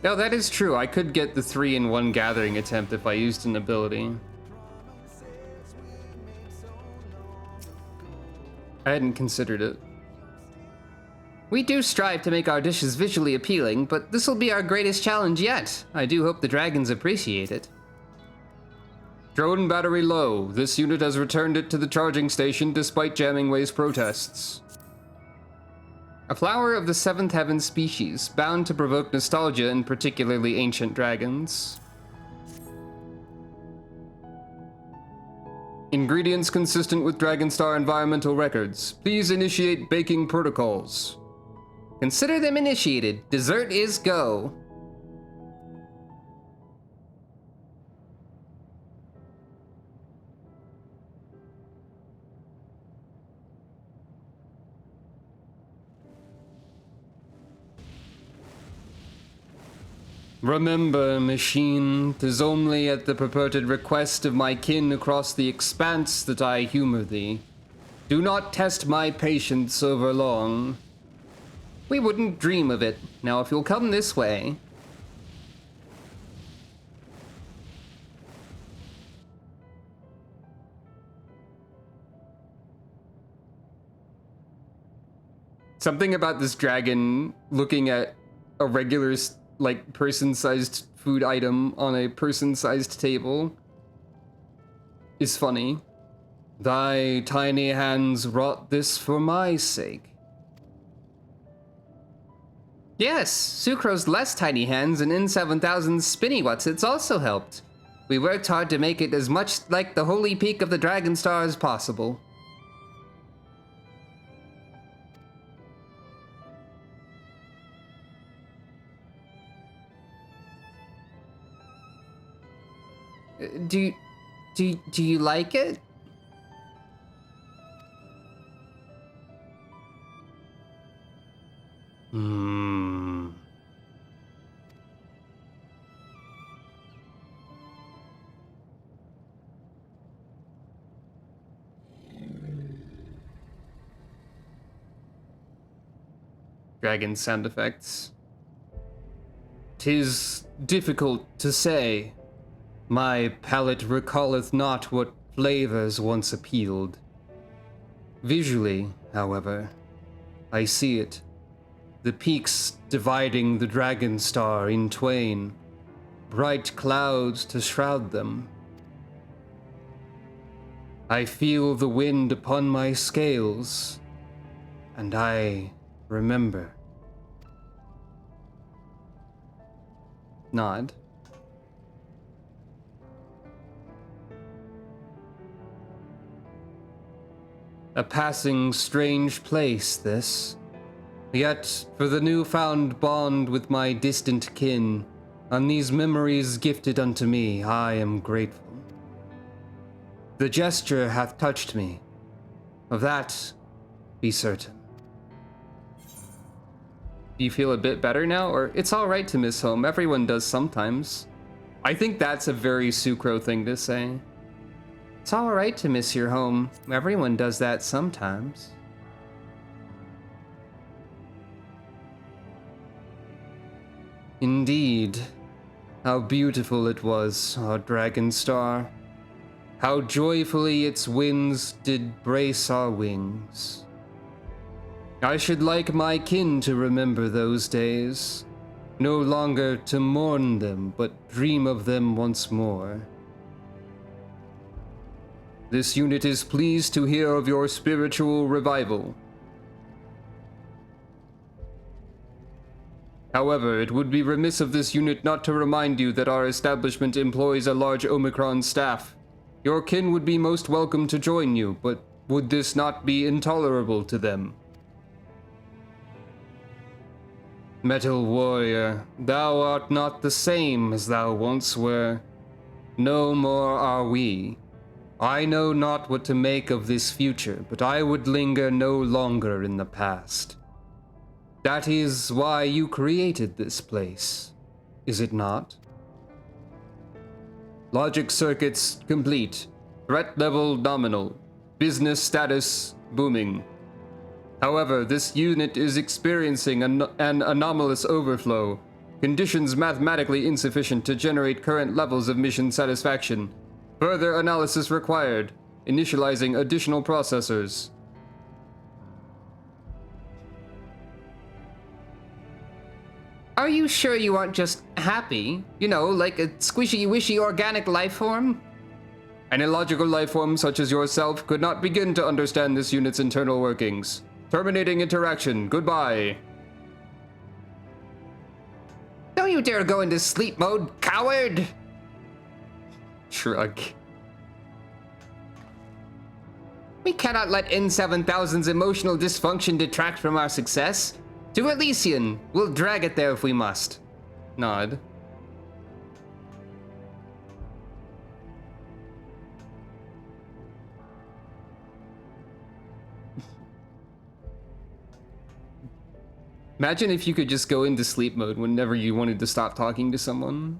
No, that is true. I could get the 3-in-1 gathering attempt if I used an ability. I hadn't considered it. We do strive to make our dishes visually appealing, but this will be our greatest challenge yet. I do hope the dragons appreciate it. Drone battery low. This unit has returned it to the charging station despite Jamming Way's protests. A flower of the seventh heaven species, bound to provoke nostalgia in particularly ancient dragons. Ingredients consistent with Dragonstar environmental records. Please initiate baking protocols. Consider them initiated. Dessert is go. Remember, machine, 'tis only at the purported request of my kin across the expanse that I humor thee. Do not test my patience over long. We wouldn't dream of it. Now, if you'll come this way. Something about this dragon looking at a regular, like, person-sized food item on a person-sized table is funny. Thy tiny hands wrought this for my sake. Yes, Sucro's less tiny hands and N7000's spinny whatsits also helped. We worked hard to make it as much like the holy peak of the Dragonstar as possible. Do you like it? Dragon sound effects. 'Tis difficult to say. My palate recalleth not what flavors once appealed. Visually, however, I see it. The peaks dividing the Dragonstar in twain, bright clouds to shroud them. I feel the wind upon my scales, and I remember. Nod. A passing strange place, this. Yet, for the newfound bond with my distant kin, on these memories gifted unto me, I am grateful. The gesture hath touched me. Of that, be certain. Do you feel a bit better now? Or it's all right to miss home. Everyone does sometimes. I think that's a very Sucro thing to say. It's all right to miss your home. Everyone does that sometimes. Indeed. How beautiful it was, our dragon star. How joyfully its winds did brace our wings. I should like my kin to remember those days, no longer to mourn them, but dream of them once more. This unit is pleased to hear of your spiritual revival. However, it would be remiss of this unit not to remind you that our establishment employs a large Omicron staff. Your kin would be most welcome to join you, but would this not be intolerable to them? Metal warrior, thou art not the same as thou once were. No more are we. I know not what to make of this future, but I would linger no longer in the past. That is why you created this place, is it not? Logic circuits complete. Threat level nominal. Business status booming. However, this unit is experiencing an anomalous overflow. Conditions mathematically insufficient to generate current levels of mission satisfaction. Further analysis required. Initializing additional processors. Are you sure you aren't just happy? You know, like a squishy-wishy organic life form? An illogical life form such as yourself could not begin to understand this unit's internal workings. Terminating interaction. Goodbye. Don't you dare go into sleep mode, coward! Shrug. We cannot let N7000's emotional dysfunction detract from our success. To Elysian, we'll drag it there if we must. Nod. Imagine if you could just go into sleep mode whenever you wanted to stop talking to someone.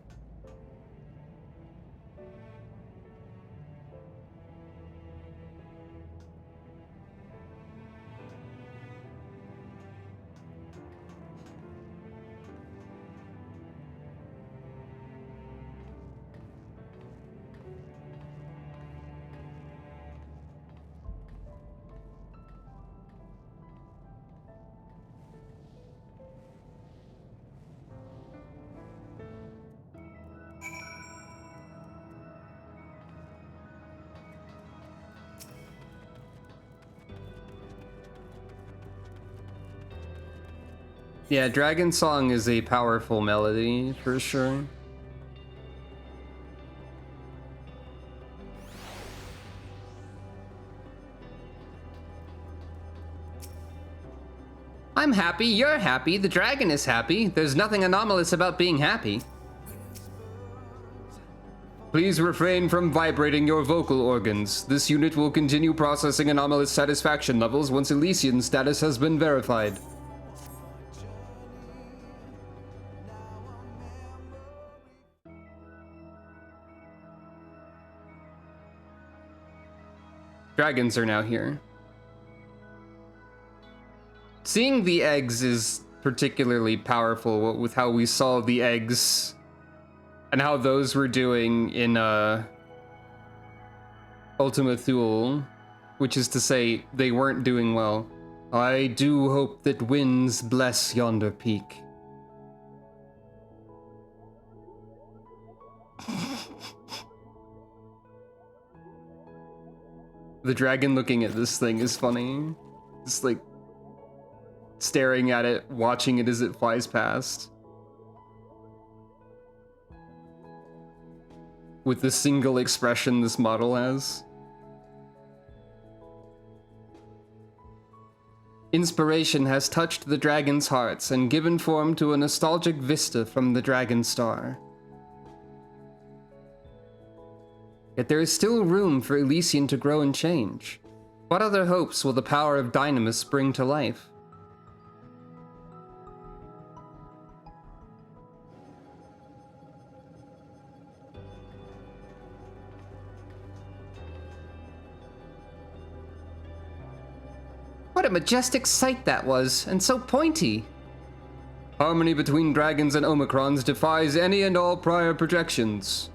Yeah, Dragon Song is a powerful melody, for sure. I'm happy, you're happy, the dragon is happy. There's nothing anomalous about being happy. Please refrain from vibrating your vocal organs. This unit will continue processing anomalous satisfaction levels once Elysian status has been verified. Dragons are now here. Seeing the eggs is particularly powerful with how we saw the eggs and how those were doing in Ultima Thule, which is to say they weren't doing well. I do hope that winds bless yonder peak. The dragon looking at this thing is funny. Just like staring at it, watching it as it flies past. With the single expression this model has. Inspiration has touched the dragon's hearts and given form to a nostalgic vista from the dragon star. Yet there is still room for Elysian to grow and change. What other hopes will the power of Dynamis bring to life? What a majestic sight that was, and so pointy! Harmony between dragons and Omicrons defies any and all prior projections.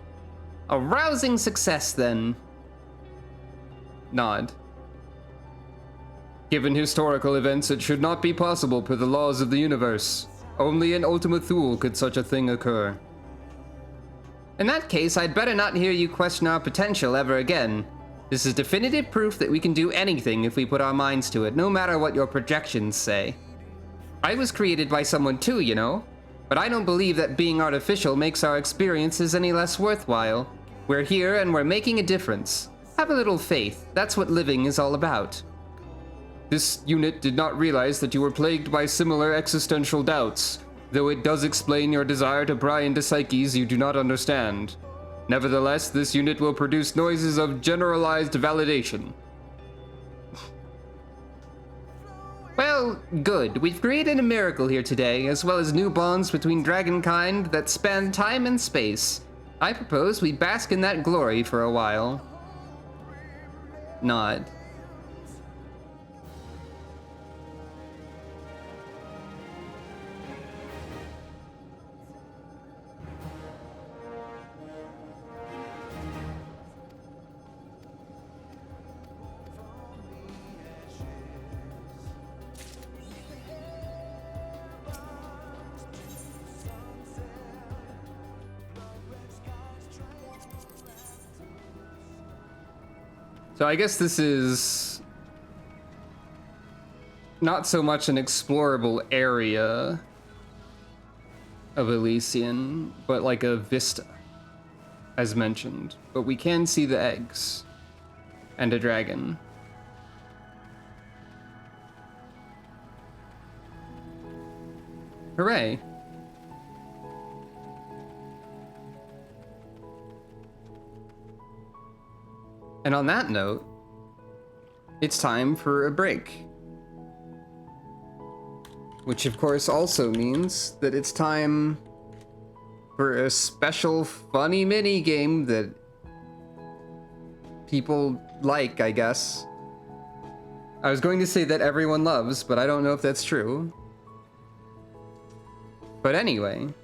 A rousing success, then. Nod. Given historical events, it should not be possible per the laws of the universe. Only in Ultima Thule could such a thing occur. In that case, I'd better not hear you question our potential ever again. This is definitive proof that we can do anything if we put our minds to it, no matter what your projections say. I was created by someone too, you know, but I don't believe that being artificial makes our experiences any less worthwhile. We're here and we're making a difference. Have a little faith, that's what living is all about. This unit did not realize that you were plagued by similar existential doubts, though it does explain your desire to pry into psyches you do not understand. Nevertheless, this unit will produce noises of generalized validation. Well, good. We've created a miracle here today, as well as new bonds between dragonkind that span time and space. I propose we bask in that glory for a while. Nod. So I guess this is not so much an explorable area of Elysian, but like a vista, as mentioned. But we can see the eggs and a dragon. Hooray! And on that note, it's time for a break. Which of course also means that it's time for a special funny mini game that people like, I guess. I was going to say that everyone loves, but I don't know if that's true. But anyway.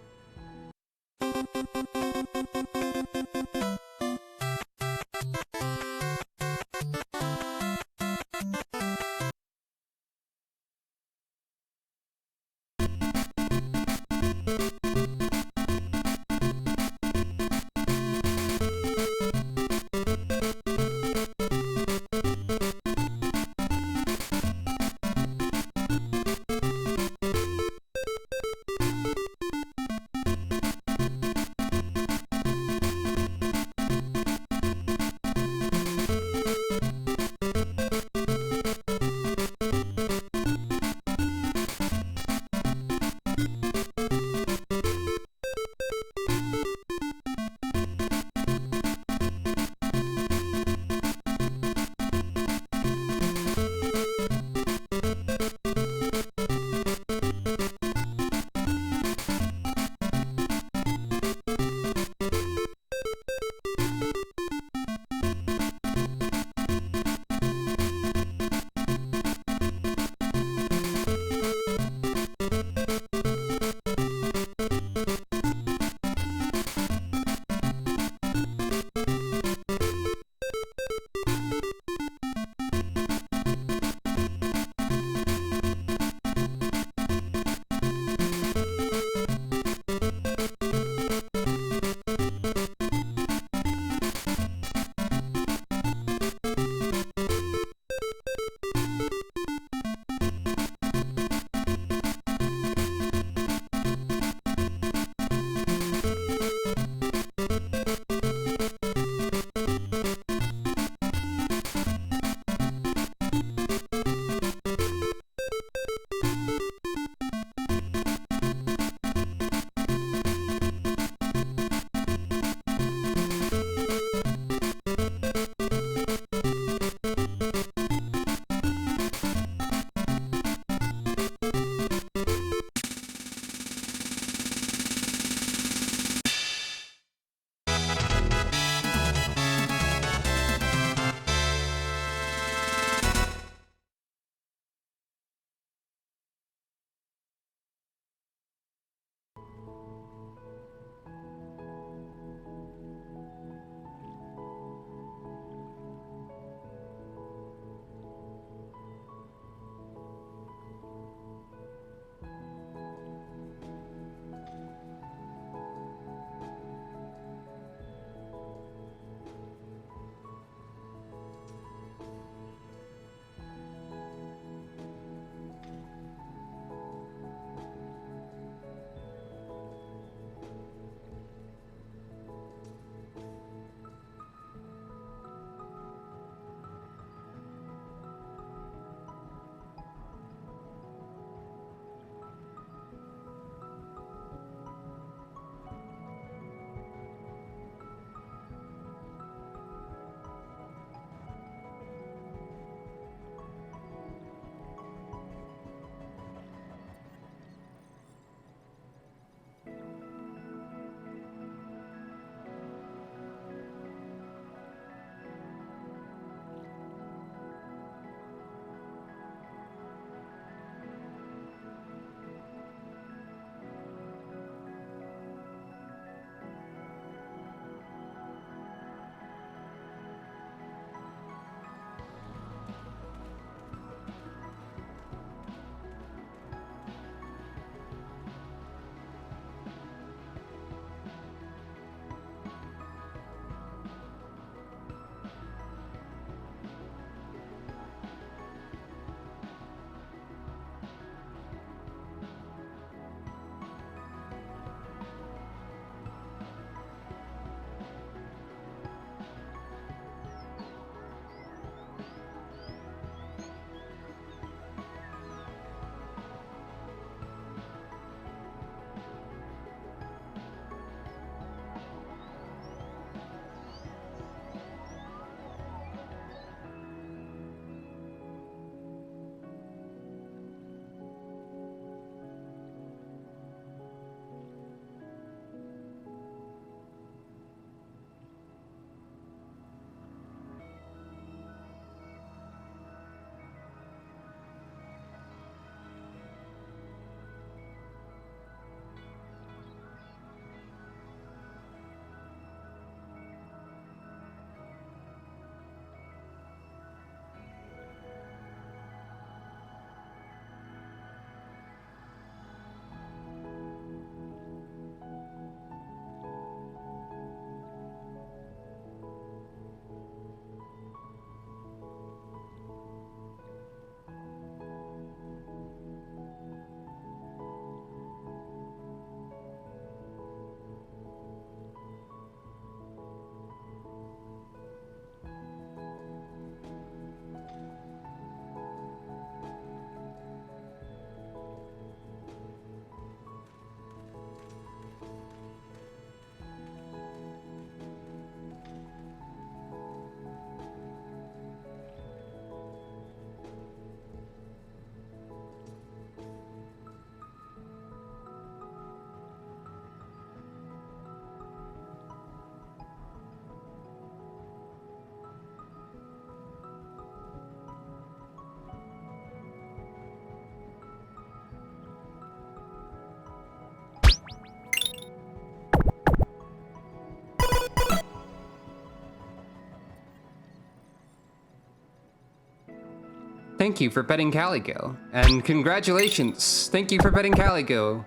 Thank you for petting Calico. And congratulations. Thank you for petting Calico.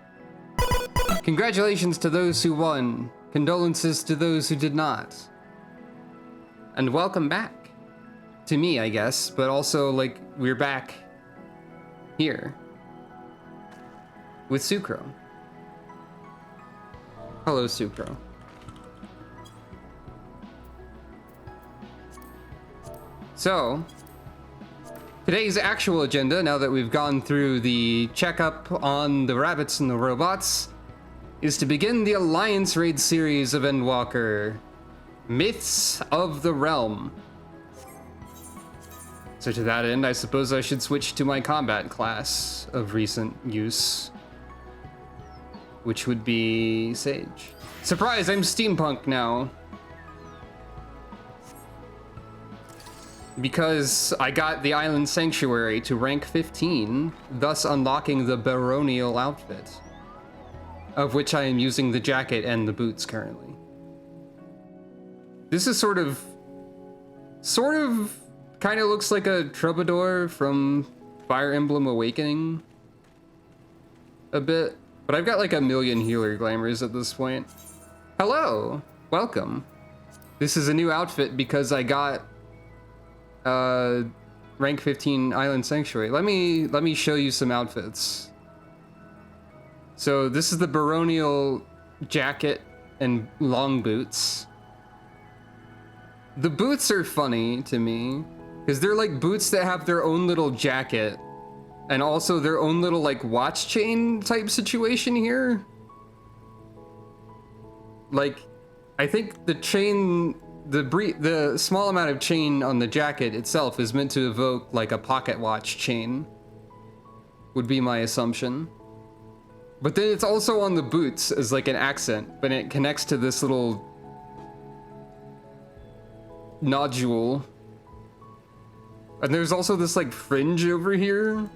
Congratulations to those who won. Condolences to those who did not. And welcome back. To me, I guess, but also, like, we're back here with Sucro. Hello, Sucro. So, today's actual agenda, now that we've gone through the checkup on the rabbits and the robots, is to begin the Alliance Raid series of Endwalker, Myths of the Realm. So to that end, I suppose I should switch to my combat class of recent use, which would be Sage. Surprise, I'm steampunk now. Because I got the Island Sanctuary to rank 15, thus unlocking the baronial outfit, of which I am using the jacket and the boots currently. This is sort of kind of looks like a troubadour from Fire Emblem Awakening a bit, but I've got like a million healer glamours at this point. Hello, welcome. This is a new outfit because I got rank 15 Island Sanctuary. Let me show you some outfits. So this is the baronial jacket and long boots. The boots are funny to me because they're like boots that have their own little jacket and also their own little like watch chain type situation here. Like, I think the chain, the small amount of chain on the jacket itself is meant to evoke like a pocket watch chain, would be my assumption. But then it's also on the boots as like an accent, but it connects to this little nodule. And there's also this like fringe over here.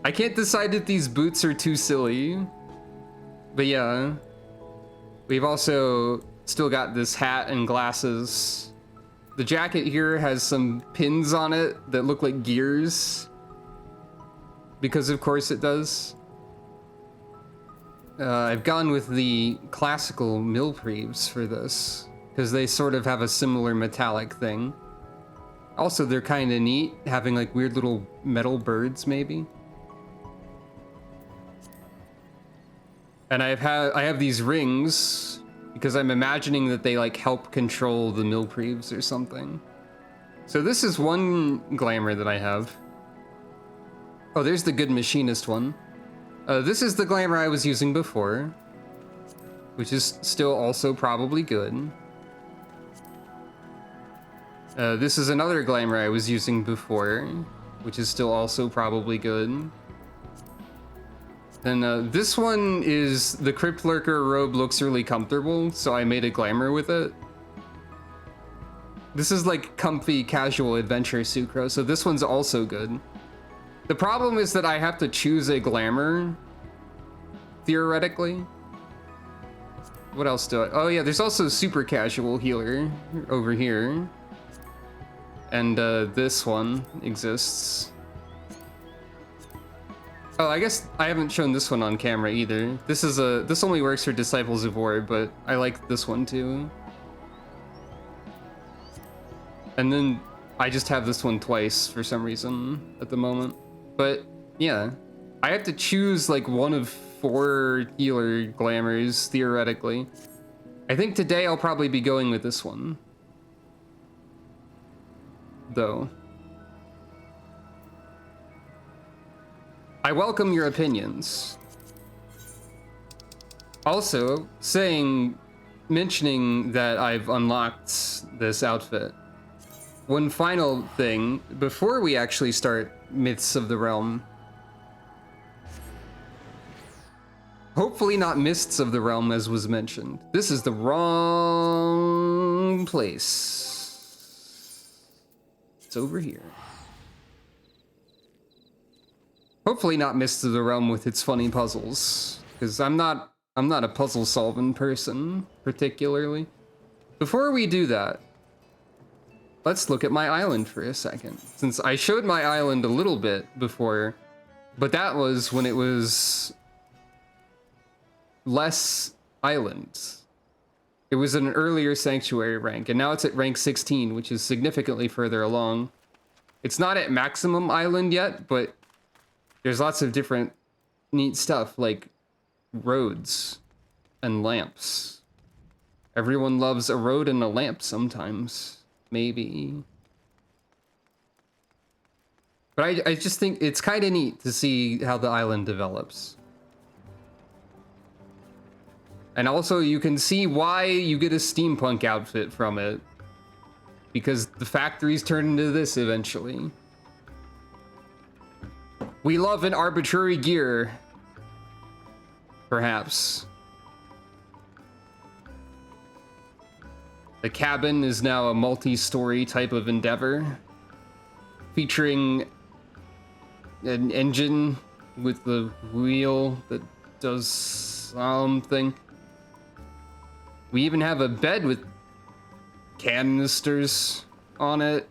I can't decide if these boots are too silly, but yeah. We've also still got this hat and glasses. The jacket here has some pins on it that look like gears, because of course it does. I've gone with the classical Milpreeves for this, because they sort of have a similar metallic thing. Also, they're kind of neat, having like weird little metal birds, maybe. And I have these rings because I'm imagining that they like help control the Milpreeves or something. So this is one glamour that I have. Oh, there's the good machinist one. This is the glamour I was using before, which is still also probably good. This is another glamour I was using before, which is still also probably good. Then this one is the Crypt Lurker robe looks really comfortable, so I made a glamour with it. This is like comfy, casual adventure Sucro, so this one's also good. The problem is that I have to choose a glamour, theoretically. What else do I... Oh yeah, there's also super casual healer over here. And this one exists. Oh, I guess I haven't shown this one on camera either. This only works for Disciples of War, but I like this one too. And then I just have this one twice for some reason at the moment. But yeah, I have to choose like one of 4 healer glamours theoretically. I think today I'll probably be going with this one, though. I welcome your opinions. Also, mentioning that I've unlocked this outfit. One final thing, before we actually start Myths of the Realm. Hopefully not Mists of the Realm, as was mentioned. This is the wrong place. It's over here. Hopefully not Mists of the Realm with its funny puzzles, because I'm not a puzzle-solving person, particularly. Before we do that, let's look at my island for a second. Since I showed my island a little bit before, but that was when it was less islands. It was an earlier sanctuary rank, and now it's at rank 16, which is significantly further along. It's not at maximum island yet, but there's lots of different neat stuff, like roads and lamps. Everyone loves a road and a lamp sometimes, maybe. But I just think it's kind of neat to see how the island develops. And also you can see why you get a steampunk outfit from it. Because the factories turn into this eventually. We love an arbitrary gear. Perhaps. The cabin is now a multi-story type of endeavor. Featuring an engine with the wheel that does something. We even have a bed with canisters on it.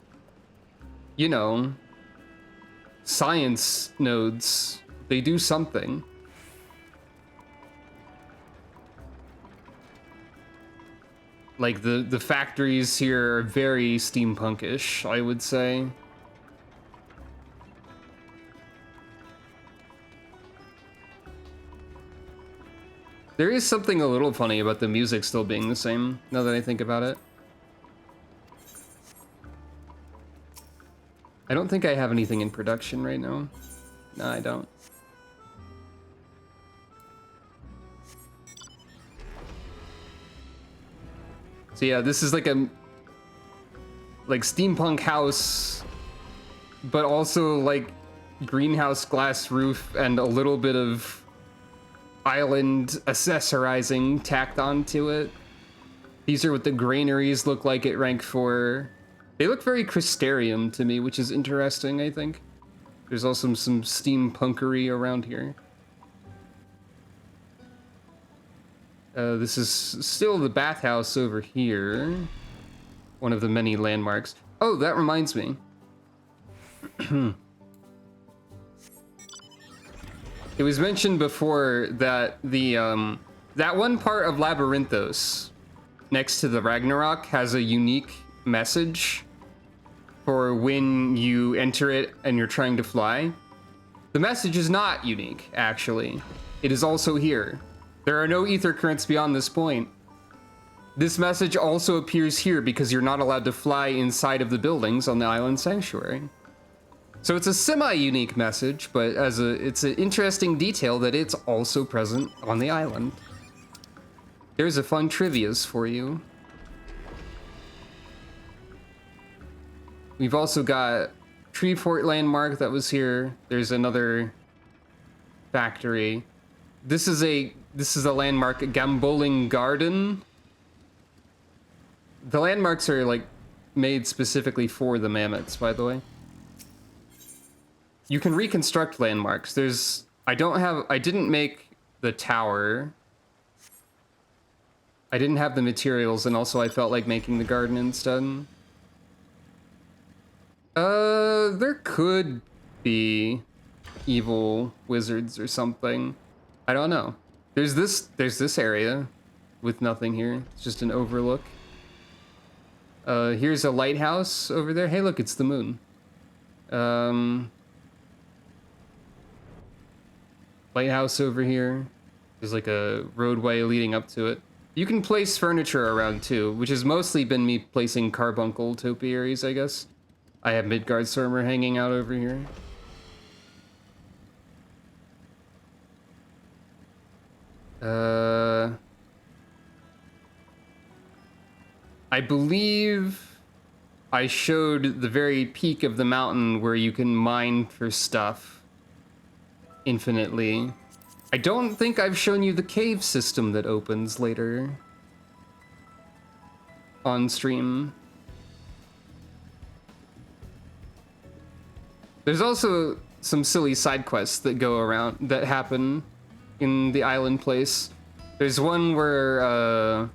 You know, science nodes. They do something. Like the factories here are very steampunkish, I would say. There is something a little funny about the music still being the same, now that I think about it. I don't think I have anything in production right now. No, I don't. So yeah, this is like a steampunk house, but also like greenhouse glass roof and a little bit of island accessorizing tacked onto it. These are what the granaries look like at rank 4. They look very Crystarium to me, which is interesting, I think. There's also some steampunkery around here. This is still the bathhouse over here. One of the many landmarks. Oh, that reminds me. It was mentioned before that the that one part of Labyrinthos next to the Ragnarok has a unique message for when you enter it and you're trying to fly. The message is not unique, actually. It is also here. There are no ether currents beyond this point. This message also appears here because you're not allowed to fly inside of the buildings on the island sanctuary. So it's a semi-unique message, but it's an interesting detail that it's also present on the island. There's a fun trivias for you. We've also got Treefort landmark that was here. There's another factory. This is a landmark, Gamboling Garden. The landmarks are like made specifically for the mammoths, by the way. You can reconstruct landmarks. I didn't make the tower. I didn't have the materials, and also I felt like making the garden instead. There could be evil wizards or something. I don't know. There's this area with nothing here. It's just an overlook. Here's a lighthouse over there. Hey, look, it's the moon. Lighthouse over here. There's like a roadway leading up to it. You can place furniture around too, which has mostly been me placing carbuncle topiaries, I guess. I have Midgard Stormer hanging out over here. I believe I showed the very peak of the mountain where you can mine for stuff infinitely. I don't think I've shown you the cave system that opens later on stream. There's also some silly side quests that go around, that happen in the island place. There's one where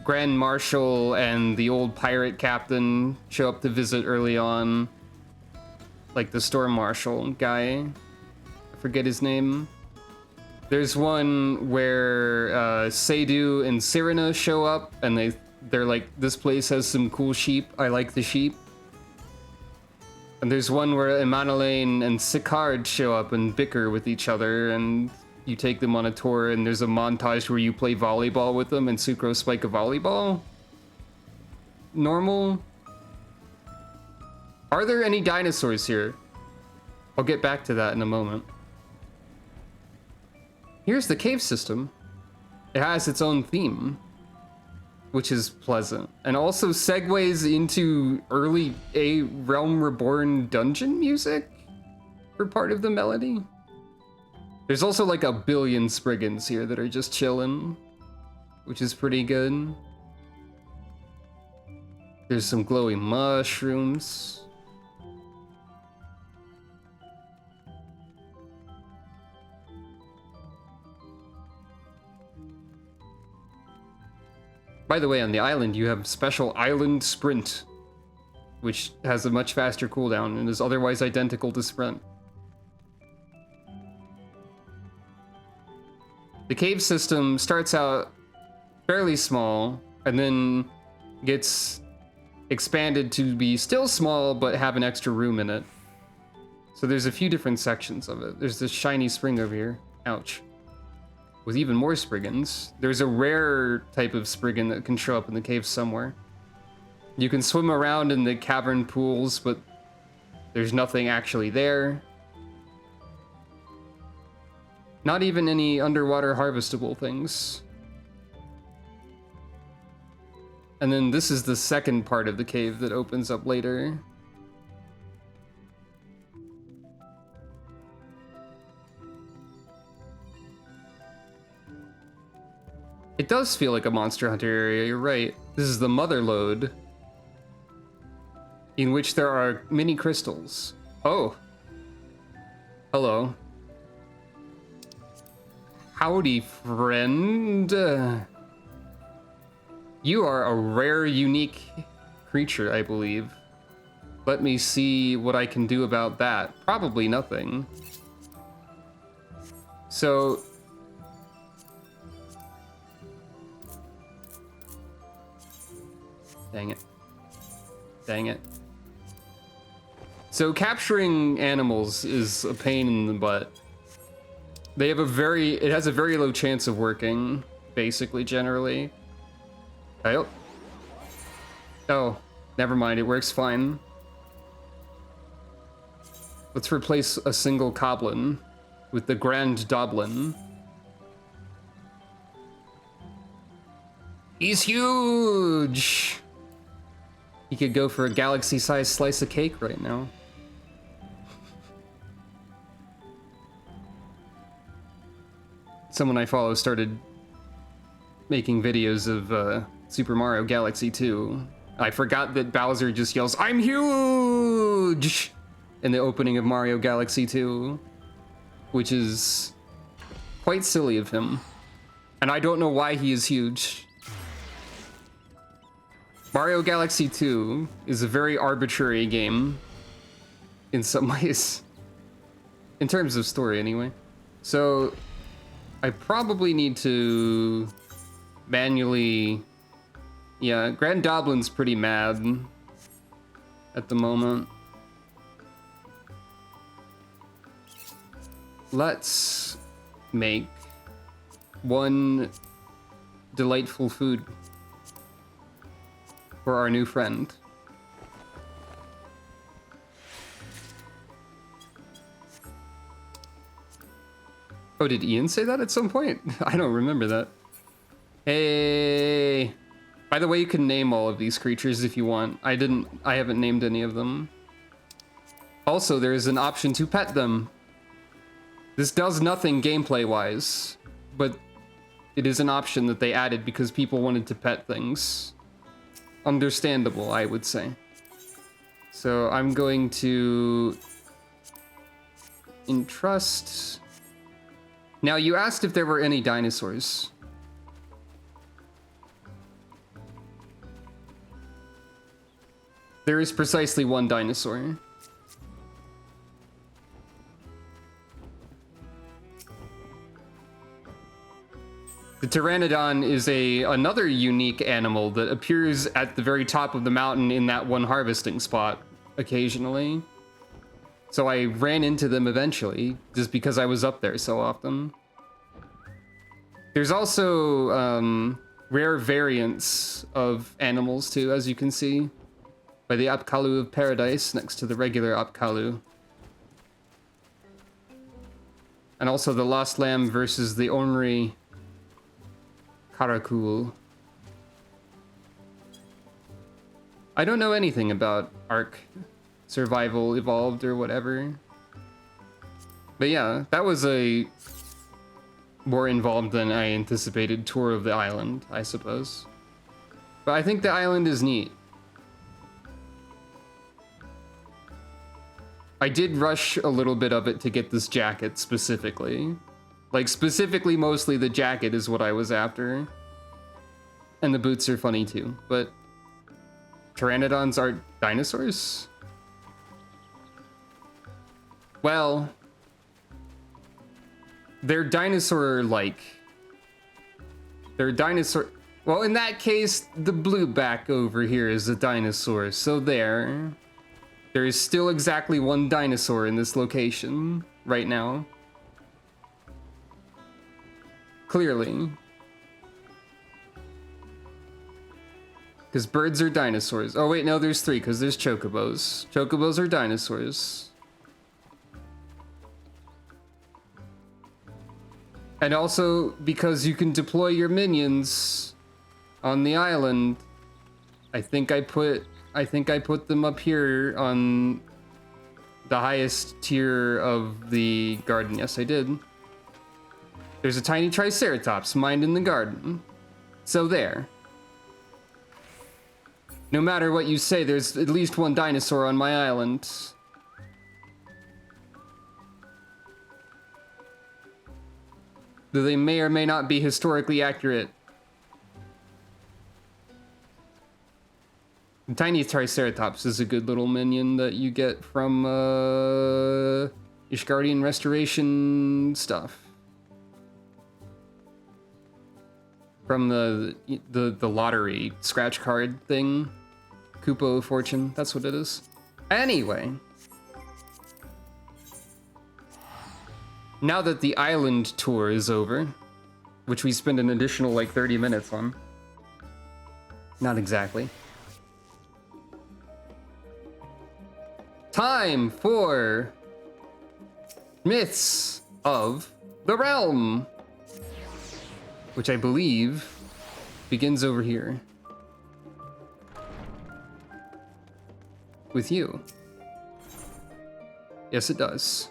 Grand Marshal and the old pirate captain show up to visit early on. Like the Storm Marshal guy. I forget his name. There's one where Seydu and Cyrano show up, and they're like, this place has some cool sheep. I like the sheep. And there's one where Emmanuelaine and Sicard show up and bicker with each other, and you take them on a tour, and there's a montage where you play volleyball with them and Sucrose spike a volleyball. Normal. Are there any dinosaurs here? I'll get back to that in a moment. Here's the cave system. It has its own theme, which is pleasant, and also segues into early A Realm Reborn dungeon music for part of the melody. There's also like a billion Spriggans here that are just chilling, which is pretty good. There's some glowing mushrooms. By the way, on the island, you have special Island Sprint, which has a much faster cooldown and is otherwise identical to Sprint. The cave system starts out fairly small and then gets expanded to be still small but have an extra room in it. So there's a few different sections of it. There's this shiny spring over here. Ouch. With even more Spriggans. There's a rare type of Spriggan that can show up in the cave somewhere. You can swim around in the cavern pools, but there's nothing actually there. Not even any underwater harvestable things. And then this is the second part of the cave that opens up later. It does feel like a Monster Hunter area, you're right. This is the Mother Lode, in which there are mini crystals. Oh. Hello. Howdy, friend. You are a rare, unique creature, I believe. Let me see what I can do about that. Probably nothing. So... Dang it. Dang it. So capturing animals is a pain in the butt. They have it has a very low chance of working, basically, generally. Oh, never mind, it works fine. Let's replace a single Coblin with the Grand Doblin. He's huge! He could go for a galaxy-sized slice of cake right now. Someone I follow started making videos of Super Mario Galaxy 2. I forgot that Bowser just yells, "I'm huge!" in the opening of Mario Galaxy 2, which is quite silly of him. And I don't know why he is huge. Mario Galaxy 2 is a very arbitrary game in some ways. In terms of story, anyway. So, I probably need to manually... Yeah, Grand Doblin's pretty mad at the moment. Let's make one delightful food for our new friend. Oh, did Ian say that at some point? I don't remember that. Hey. By the way, you can name all of these creatures if you want. I haven't named any of them. Also, there is an option to pet them. This does nothing gameplay-wise, but it is an option that they added because people wanted to pet things. Understandable, I would say. So I'm going to entrust... Now, you asked if there were any dinosaurs. There is precisely one dinosaur. The pteranodon is another unique animal that appears at the very top of the mountain in that one harvesting spot occasionally. So I ran into them eventually, just because I was up there so often. There's also rare variants of animals too, as you can see, by the Apkallu of Paradise next to the regular Apkallu. And also the Lost Lamb versus the Ornery Karakul. I don't know anything about Ark Survival Evolved or whatever. But yeah, that was a more involved than I anticipated tour of the island, I suppose. But I think the island is neat. I did rush a little bit of it to get this jacket specifically. Like, specifically, mostly the jacket is what I was after. And the boots are funny too, but pteranodons are dinosaurs? Well, they're dinosaur-like. They're dinosaur... Well, in that case, the blue back over here is a dinosaur, so there. There is still exactly one dinosaur in this location right now. Clearly. Because birds are dinosaurs. Oh wait, no, there's three, because there's chocobos. Chocobos are dinosaurs. And also, because you can deploy your minions on the island, I think I put them up here on the highest tier of the garden. Yes, I did. There's a tiny Triceratops mined in the garden. So there. No matter what you say, there's at least one dinosaur on my island. Though they may or may not be historically accurate. The tiny Triceratops is a good little minion that you get from Ishgardian Restoration stuff. From the lottery scratch card thing. Kupo Fortune, that's what it is. Anyway. Now that the island tour is over, which we spend an additional like 30 minutes on. Not exactly. Time for Myths of the Realm, which I believe begins over here with you. Yes, it does.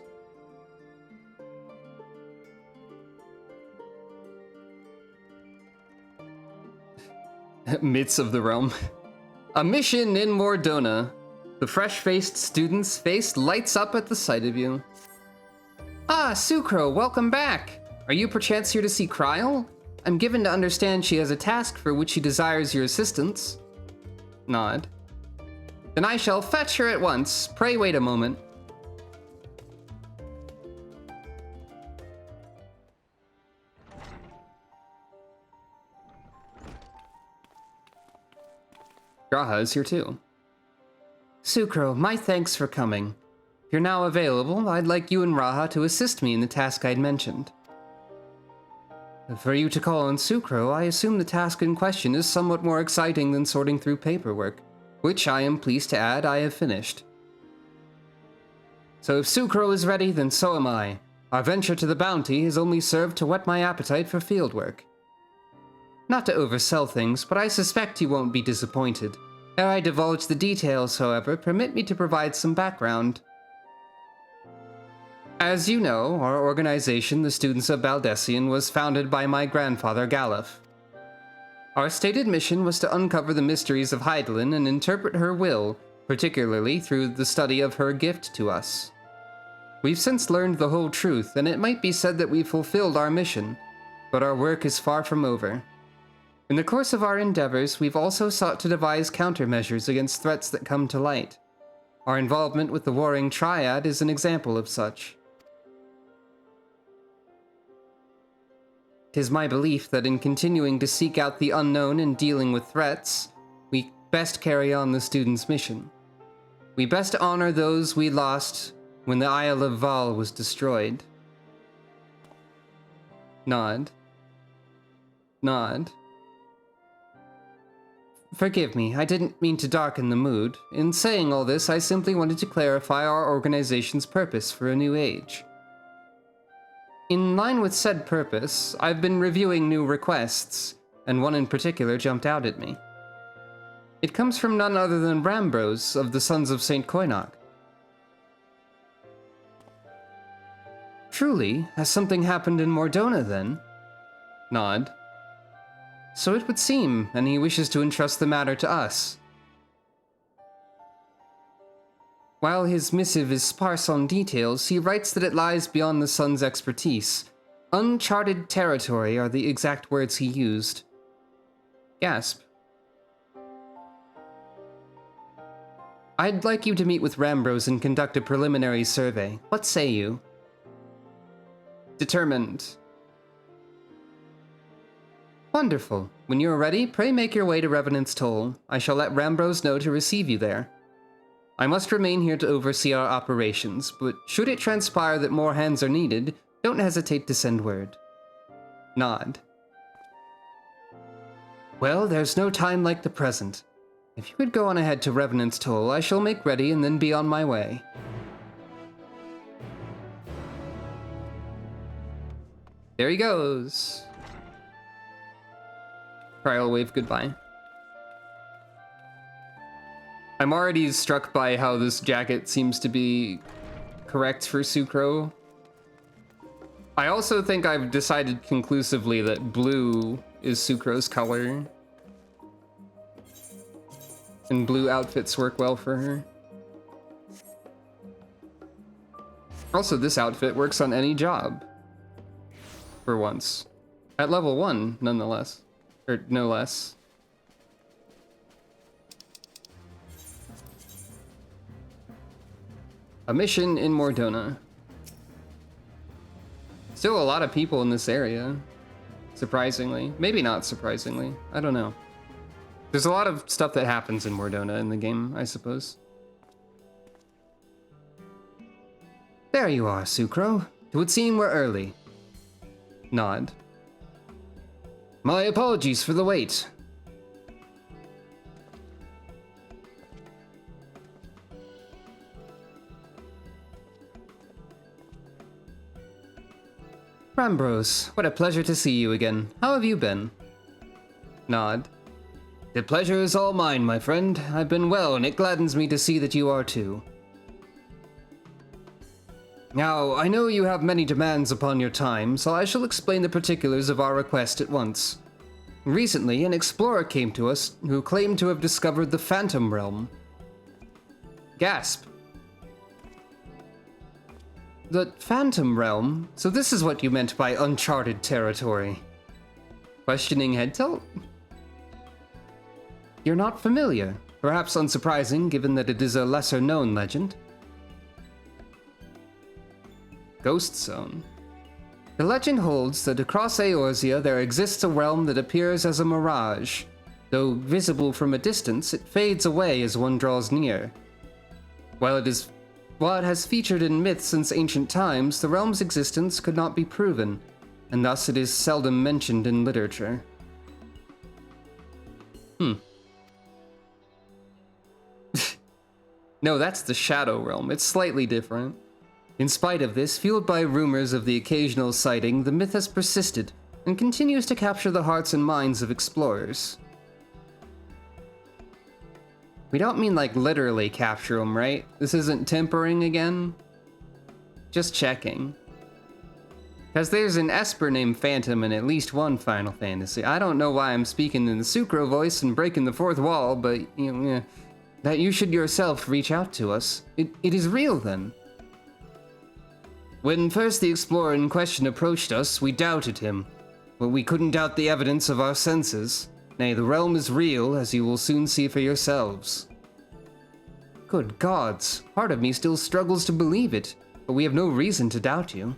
Myths of the Realm. A mission in Mordona. The fresh-faced student's face lights up at the sight of you. Ah, Sucro, welcome back. Are you perchance here to see Kryl? I'm given to understand she has a task for which she desires your assistance. Nod. Then I shall fetch her at once. Pray wait a moment. Graha is here too. Sucro, my thanks for coming. If you're now available, I'd like you and Raha to assist me in the task I'd mentioned. For you to call on Sucro, I assume the task in question is somewhat more exciting than sorting through paperwork, which I am pleased to add I have finished. So if Sucro is ready, then so am I. Our venture to the bounty has only served to whet my appetite for fieldwork. Not to oversell things, but I suspect you won't be disappointed. Ere I divulge the details, however, permit me to provide some background. As you know, our organization, the Students of Baldessian, was founded by my grandfather, Galuf. Our stated mission was to uncover the mysteries of Hydaelyn and interpret her will, particularly through the study of her gift to us. We've since learned the whole truth, and it might be said that we've fulfilled our mission, but our work is far from over. In the course of our endeavors, we've also sought to devise countermeasures against threats that come to light. Our involvement with the Warring Triad is an example of such. 'Tis my belief that in continuing to seek out the unknown and dealing with threats, we best carry on the student's mission. We best honor those we lost when the Isle of Val was destroyed. Nod. Nod. Forgive me, I didn't mean to darken the mood. In saying all this, I simply wanted to clarify our organization's purpose for a new age. In line with said purpose, I've been reviewing new requests, and one in particular jumped out at me. It comes from none other than Rambros of the Sons of St. Koinok. Truly, has something happened in Mordona then? Nod. So it would seem, and he wishes to entrust the matter to us. While his missive is sparse on details, he writes that it lies beyond the Sun's expertise. Uncharted territory are the exact words he used. Gasp. I'd like you to meet with Rambros and conduct a preliminary survey. What say you? Determined. Wonderful. When you are ready, pray make your way to Revenant's Toll. I shall let Rambros know to receive you there. I must remain here to oversee our operations, but should it transpire that more hands are needed, don't hesitate to send word. Nod. Well, there's no time like the present. If you could go on ahead to Revenant's Toll, I shall make ready and then be on my way. There he goes. I'll wave goodbye. I'm already struck by how this jacket seems to be correct for Sucro. I also think I've decided conclusively that blue is Sucro's color. And blue outfits work well for her. Also, this outfit works on any job. For once. At level 1, nonetheless. Or no less. A mission in Mordona. Still a lot of people in this area. Surprisingly. Maybe not surprisingly. I don't know. There's a lot of stuff that happens in Mordona in the game, I suppose. There you are, Sucro. It would seem we're early. Nod. My apologies for the wait. Rambros, what a pleasure to see you again. How have you been? Nod. The pleasure is all mine, my friend. I've been well, and it gladdens me to see that you are too. Now, I know you have many demands upon your time, so I shall explain the particulars of our request at once. Recently, an explorer came to us who claimed to have discovered the Phantom Realm. Gasp. The Phantom Realm? So this is what you meant by uncharted territory. Questioning head tilt? You're not familiar. Perhaps unsurprising, given that it is a lesser-known legend. Ghost Zone. The legend holds that across Eorzea there exists a realm that appears as a mirage. Though visible from a distance, it fades away as one draws near. While it has featured in myths since ancient times, the realm's existence could not be proven, and thus it is seldom mentioned in literature. No, that's the Shadow Realm. It's slightly different. In spite of this, fueled by rumors of the occasional sighting, the myth has persisted and continues to capture the hearts and minds of explorers. We don't mean like literally capture them, right? This isn't tempering again? Just checking. Because there's an Esper named Phantom in at least one Final Fantasy. I don't know why I'm speaking in the Sucro voice and breaking the fourth wall, but, you know, that you should yourself reach out to us. It is real then. When first the explorer in question approached us, we doubted him, but we couldn't doubt the evidence of our senses. Nay, the realm is real, as you will soon see for yourselves. Good gods, part of me still struggles to believe it, but we have no reason to doubt you.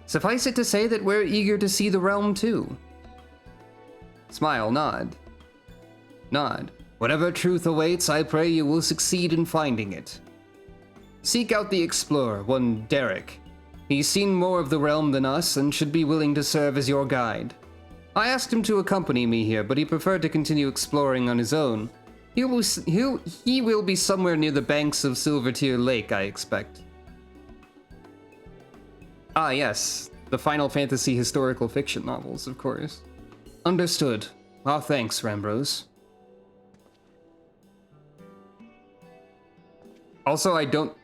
Suffice it to say that we're eager to see the realm too. Smile, nod. Nod. Whatever truth awaits, I pray you will succeed in finding it. Seek out the explorer, one Derek. He's seen more of the realm than us and should be willing to serve as your guide. I asked him to accompany me here, but he preferred to continue exploring on his own. He will be somewhere near the banks of Silvertear Lake, I expect. Ah, yes. The Final Fantasy historical fiction novels, of course. Understood. Our thanks, Rambrose. Also, I don't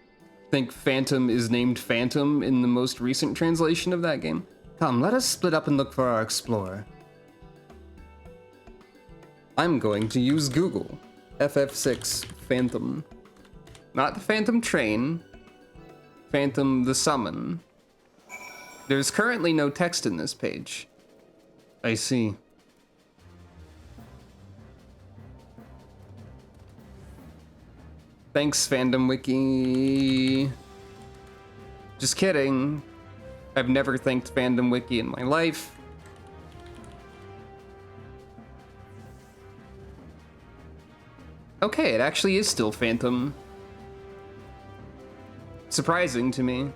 think Phantom is named Phantom in the most recent translation of that game. Come, let us split up and look for our explorer. I'm going to use Google. FF6 Phantom. Not the Phantom Train. Phantom the Summon. There's currently no text in this page. I see. Thanks, Fandom Wiki. Just kidding. I've never thanked Fandom Wiki in my life. Okay, it actually is still Phantom. Surprising to me.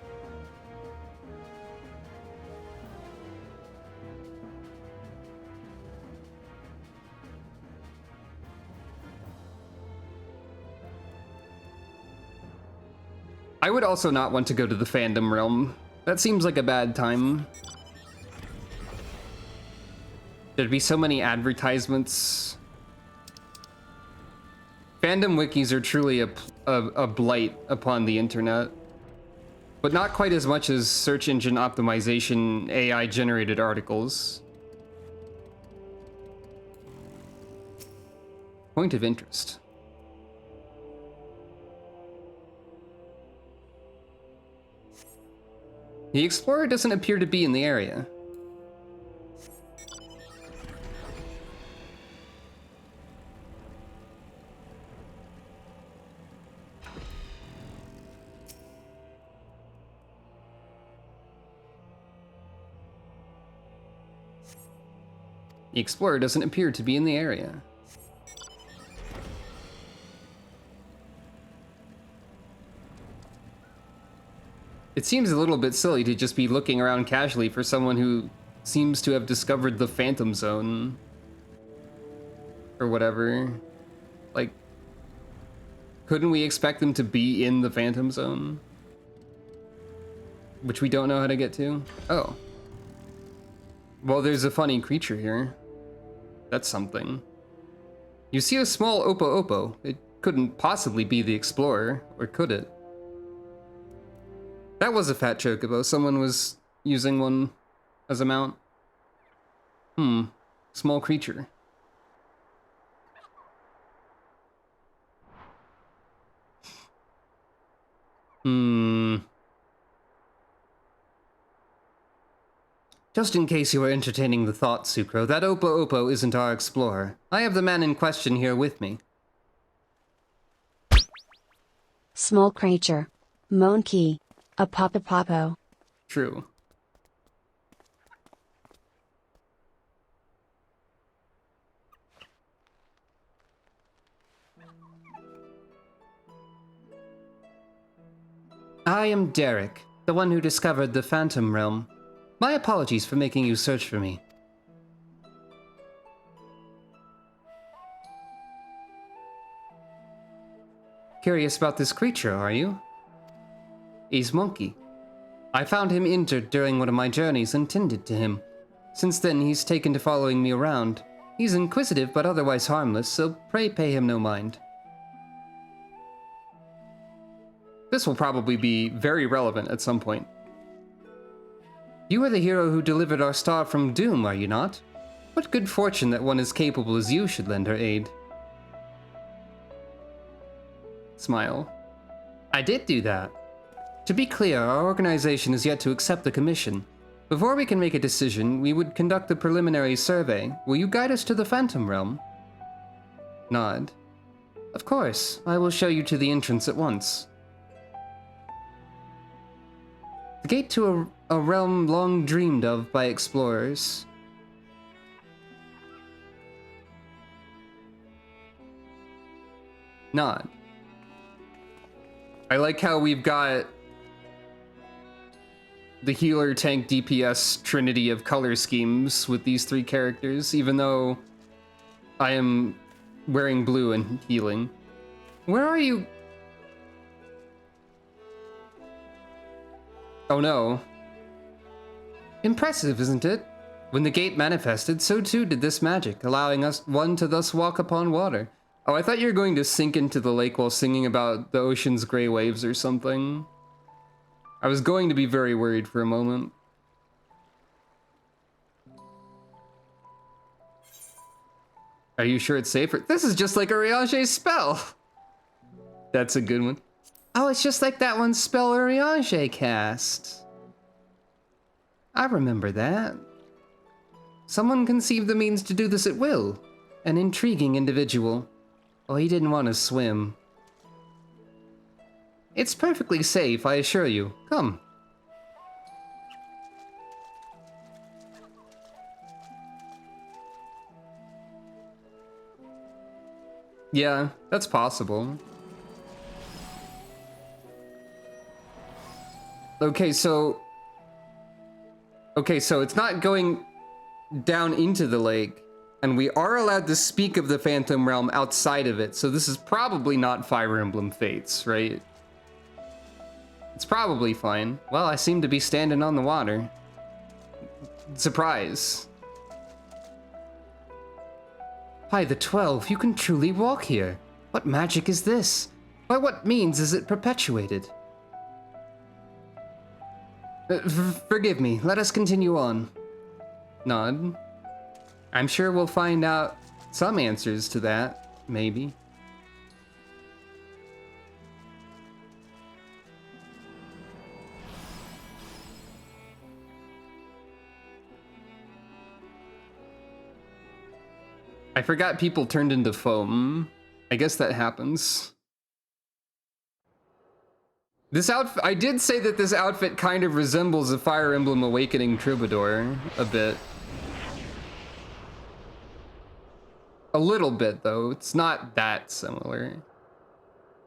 I would also not want to go to the fandom realm. That seems like a bad time. There'd be so many advertisements. Fandom wikis are truly a blight upon the internet. But not quite as much as search engine optimization AI-generated articles. Point of interest. The explorer doesn't appear to be in the area. The explorer doesn't appear to be in the area. It seems a little bit silly to just be looking around casually for someone who seems to have discovered the Phantom Zone. Or whatever. Like, couldn't we expect them to be in the Phantom Zone? Which we don't know how to get to? Oh. Well, there's a funny creature here. That's something. You see a small Opo. It couldn't possibly be the explorer, or could it? That was a fat chocobo. Someone was using one as a mount. Small creature. Just in case you were entertaining the thought, Sucro, that Opo isn't our explorer. I have the man in question here with me. Small creature. Monkey. A papapapo. True. I am Derek, the one who discovered the Phantom Realm. My apologies for making you search for me. Curious about this creature, are you? He's Monkey. I found him injured during one of my journeys and tended to him. Since then, he's taken to following me around. He's inquisitive but otherwise harmless, so pray pay him no mind. This will probably be very relevant at some point. You are the hero who delivered our star from doom, are you not? What good fortune that one as capable as you should lend her aid. Smile. I did do that. To be clear, our organization is yet to accept the commission. Before we can make a decision, we would conduct a preliminary survey. Will you guide us to the Phantom Realm? Nod. Of course, I will show you to the entrance at once. The gate to a realm long dreamed of by explorers. Nod. I like how we've got the healer, tank, DPS trinity of color schemes with these three characters, even though I am wearing blue and healing. Where are you? Oh no. Impressive, isn't it? When the gate manifested, so too did this magic, allowing one to thus walk upon water. Oh, I thought you were going to sink into the lake while singing about the ocean's gray waves or something. I was going to be very worried for a moment. Are you sure it's safer? This is just like a Riage's spell. That's a good one. Oh, it's just like that one spell Riage cast. I remember that. Someone conceived the means to do this at will. An intriguing individual. Oh, he didn't want to swim. It's perfectly safe, I assure you. Come. Yeah, that's possible. Okay, so it's not going down into the lake, and we are allowed to speak of the Phantom Realm outside of it, so this is probably not Fire Emblem Fates, right? It's probably fine. Well, I seem to be standing on the water. Surprise. By the 12, you can truly walk here. What magic is this? By what means is it perpetuated? Forgive me, let us continue on. Nod. I'm sure we'll find out some answers to that, maybe. I forgot people turned into foam. I guess that happens. This outfit, I did say that this outfit kind of resembles a Fire Emblem Awakening Troubadour a bit. A little bit though, it's not that similar.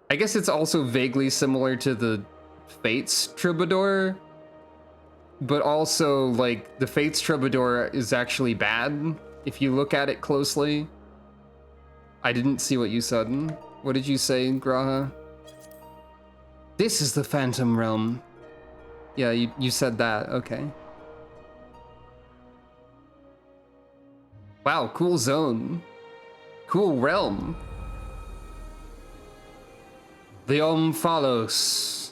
I guess it's also vaguely similar to the Fates Troubadour, but also like the Fates Troubadour is actually bad if you look at it closely. I didn't see what you said. What did you say, Graha? This is the Phantom Realm. Yeah, you said that, okay. Wow, cool zone. Cool realm. The Omphalos.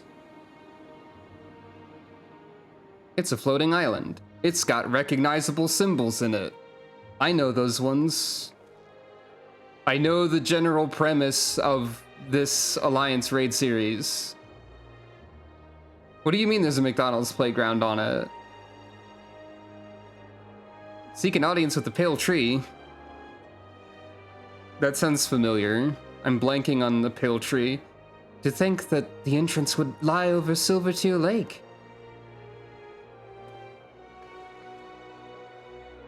It's a floating island. It's got recognizable symbols in it. I know those ones. I know the general premise of this Alliance Raid series. What do you mean there's a McDonald's playground on it? Seek an audience with the pale tree. That sounds familiar. I'm blanking on the pale tree. To think that the entrance would lie over Silvertear Lake.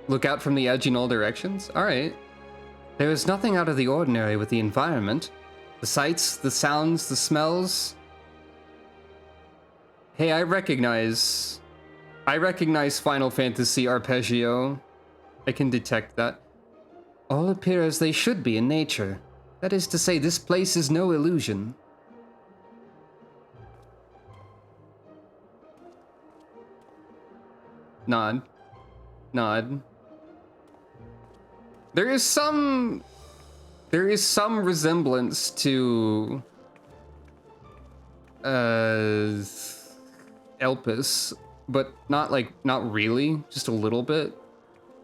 Look out from the edge in all directions? Alright. There is nothing out of the ordinary with the environment. The sights, the sounds, the smells. Hey, I recognize Final Fantasy Arpeggio. I can detect that. All appear as they should be in nature. That is to say, this place is no illusion. Nod. Nod. There is some resemblance to Elpis, but not really, just a little bit.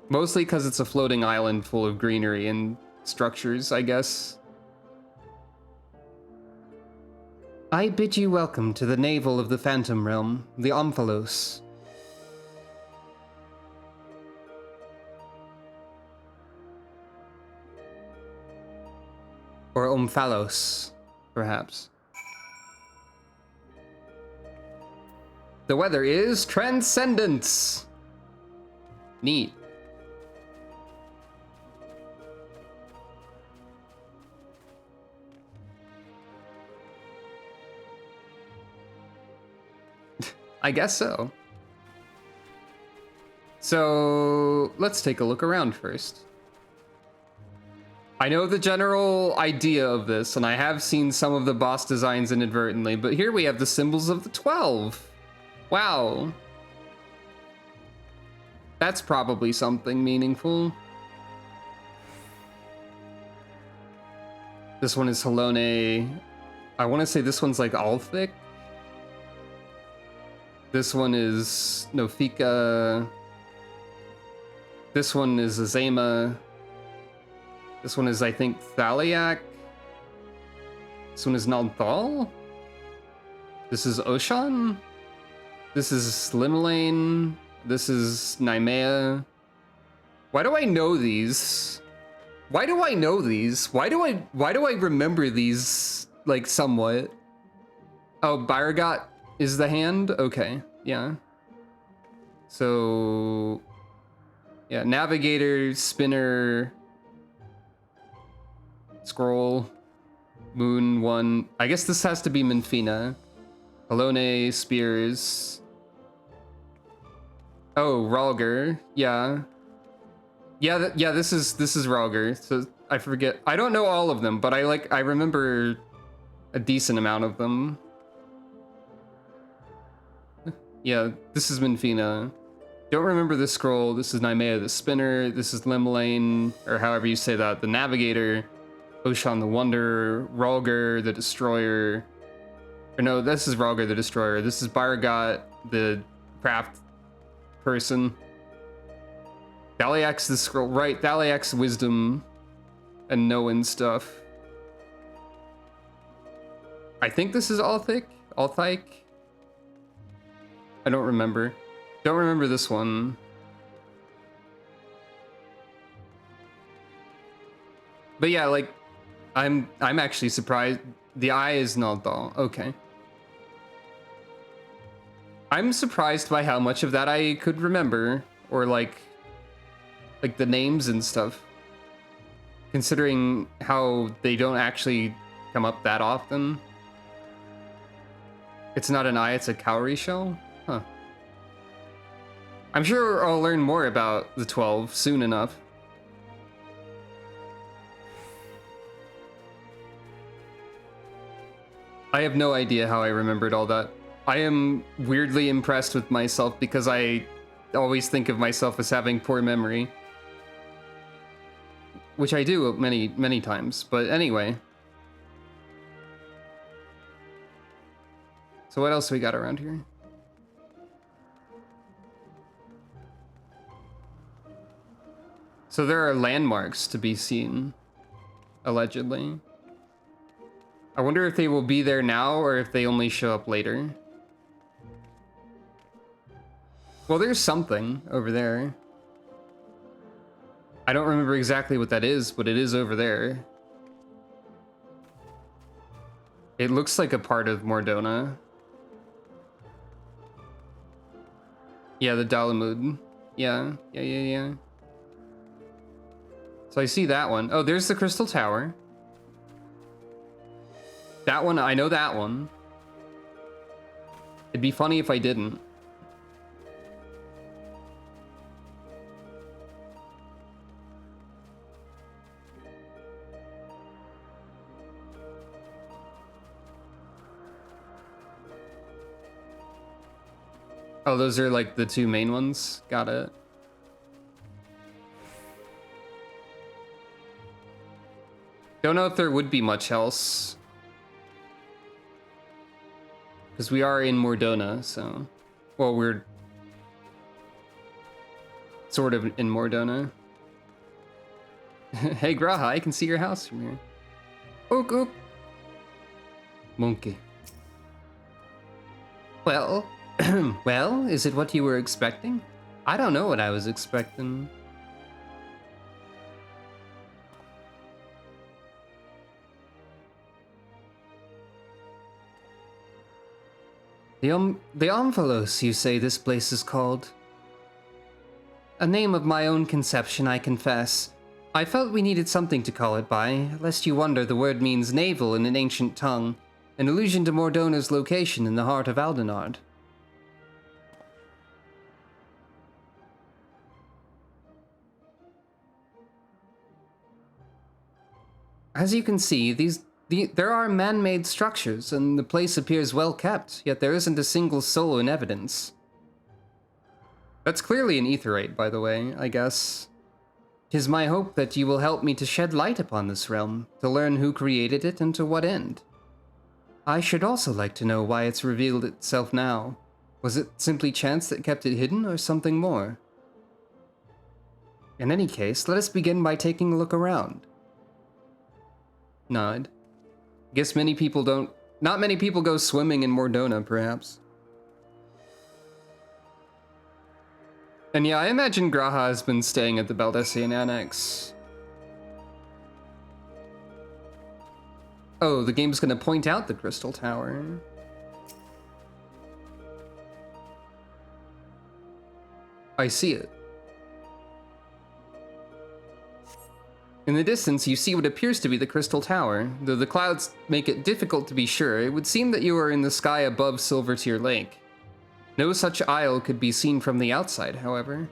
Mostly because it's a floating island full of greenery and structures, I guess. I bid you welcome to the navel of the Phantom Realm, the Omphalos. Or Omphalos, perhaps. The weather is transcendence. Neat. I guess so. So let's take a look around first. I know the general idea of this, and I have seen some of the boss designs inadvertently, but here we have the symbols of the 12. Wow. That's probably something meaningful. This one is Halone. I want to say this one's like Althik. This one is Nofika. This one is Azema. This one is, I think, Thaliak. This one is Nalthal. This is Oshan. This is Slimlane. This is Naimea. Why do I know these? Why do I know these? Why do I remember these, like, somewhat? Oh, Byragot is the hand? Okay, yeah. So, yeah, Navigator, Spinner, Scroll, Moon 1. I guess this has to be Minfina. Halone, Spears. Oh, Ralger, yeah. Yeah, this is Ralger. So I forget. I don't know all of them, but I remember a decent amount of them. Yeah, this is Minfina. Don't remember the scroll. This is Naimea the Spinner. This is Limlane, or however you say that, the Navigator. Oshan the Wanderer. Ralger the Destroyer. Or no, this is Ralger the Destroyer. This is Byragot the craft person. Thaliak's the scroll, right? Thaliak's wisdom and knowing stuff. I think this is Althik? I don't remember. Don't remember this one. But yeah, like, I'm actually surprised. The eye is Naldal. Okay. I'm surprised by how much of that I could remember, or like the names and stuff, considering how they don't actually come up that often. It's not an eye, it's a cowrie shell? Huh. I'm sure I'll learn more about the 12 soon enough. I have no idea how I remembered all that. I am weirdly impressed with myself because I always think of myself as having poor memory. Which I do many, many times, but anyway. So what else we got around here? So there are landmarks to be seen, allegedly. I wonder if they will be there now or if they only show up later. Well, there's something over there. I don't remember exactly what that is, but it is over there. It looks like a part of Mordona. Yeah, the Dalamud. Yeah. So I see that one. Oh, there's the Crystal Tower. That one, I know that one. It'd be funny if I didn't. Oh, those are like the two main ones. Got it. Don't know if there would be much else. Because we are in Mordona, so... Well, we're... sort of in Mordona. Hey, Graha, I can see your house from here. Ook, ook. Monkey. Well... well, is it what you were expecting? I don't know what I was expecting. The Omphalos, you say this place is called? A name of my own conception, I confess. I felt we needed something to call it by, lest you wonder the word means navel in an ancient tongue, an allusion to Mordona's location in the heart of Aldenard. As you can see, there are man-made structures, and the place appears well kept, yet there isn't a single soul in evidence. That's clearly an aetheryte, by the way, I guess. 'Tis my hope that you will help me to shed light upon this realm, to learn who created it and to what end. I should also like to know why it's revealed itself now. Was it simply chance that kept it hidden, or something more? In any case, let us begin by taking a look around. Nod. Guess many people don't... Not many people go swimming in Mordona, perhaps. And yeah, I imagine Graha has been staying at the Baldessian Annex. Oh, the game's gonna point out the Crystal Tower. I see it. In the distance, you see what appears to be the Crystal Tower. Though the clouds make it difficult to be sure, it would seem that you are in the sky above Silvertear Lake. No such isle could be seen from the outside, however.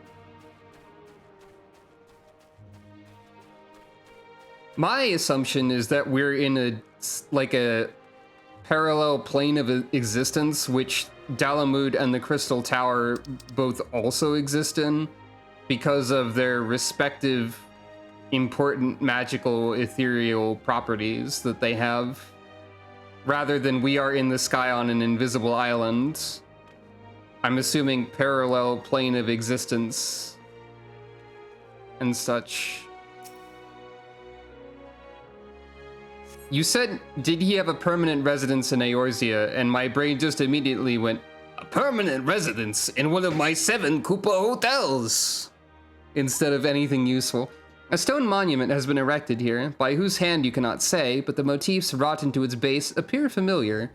My assumption is that we're in a parallel plane of existence, which Dalamud and the Crystal Tower both also exist in, because of their respective important magical ethereal properties that they have, rather than we are in the sky on an invisible island. I'm assuming parallel plane of existence and such. You said, did he have a permanent residence in Eorzea? And my brain just immediately went, a permanent residence in one of my 7 Koopa hotels, instead of anything useful. A stone monument has been erected here, by whose hand you cannot say, but the motifs wrought into its base appear familiar,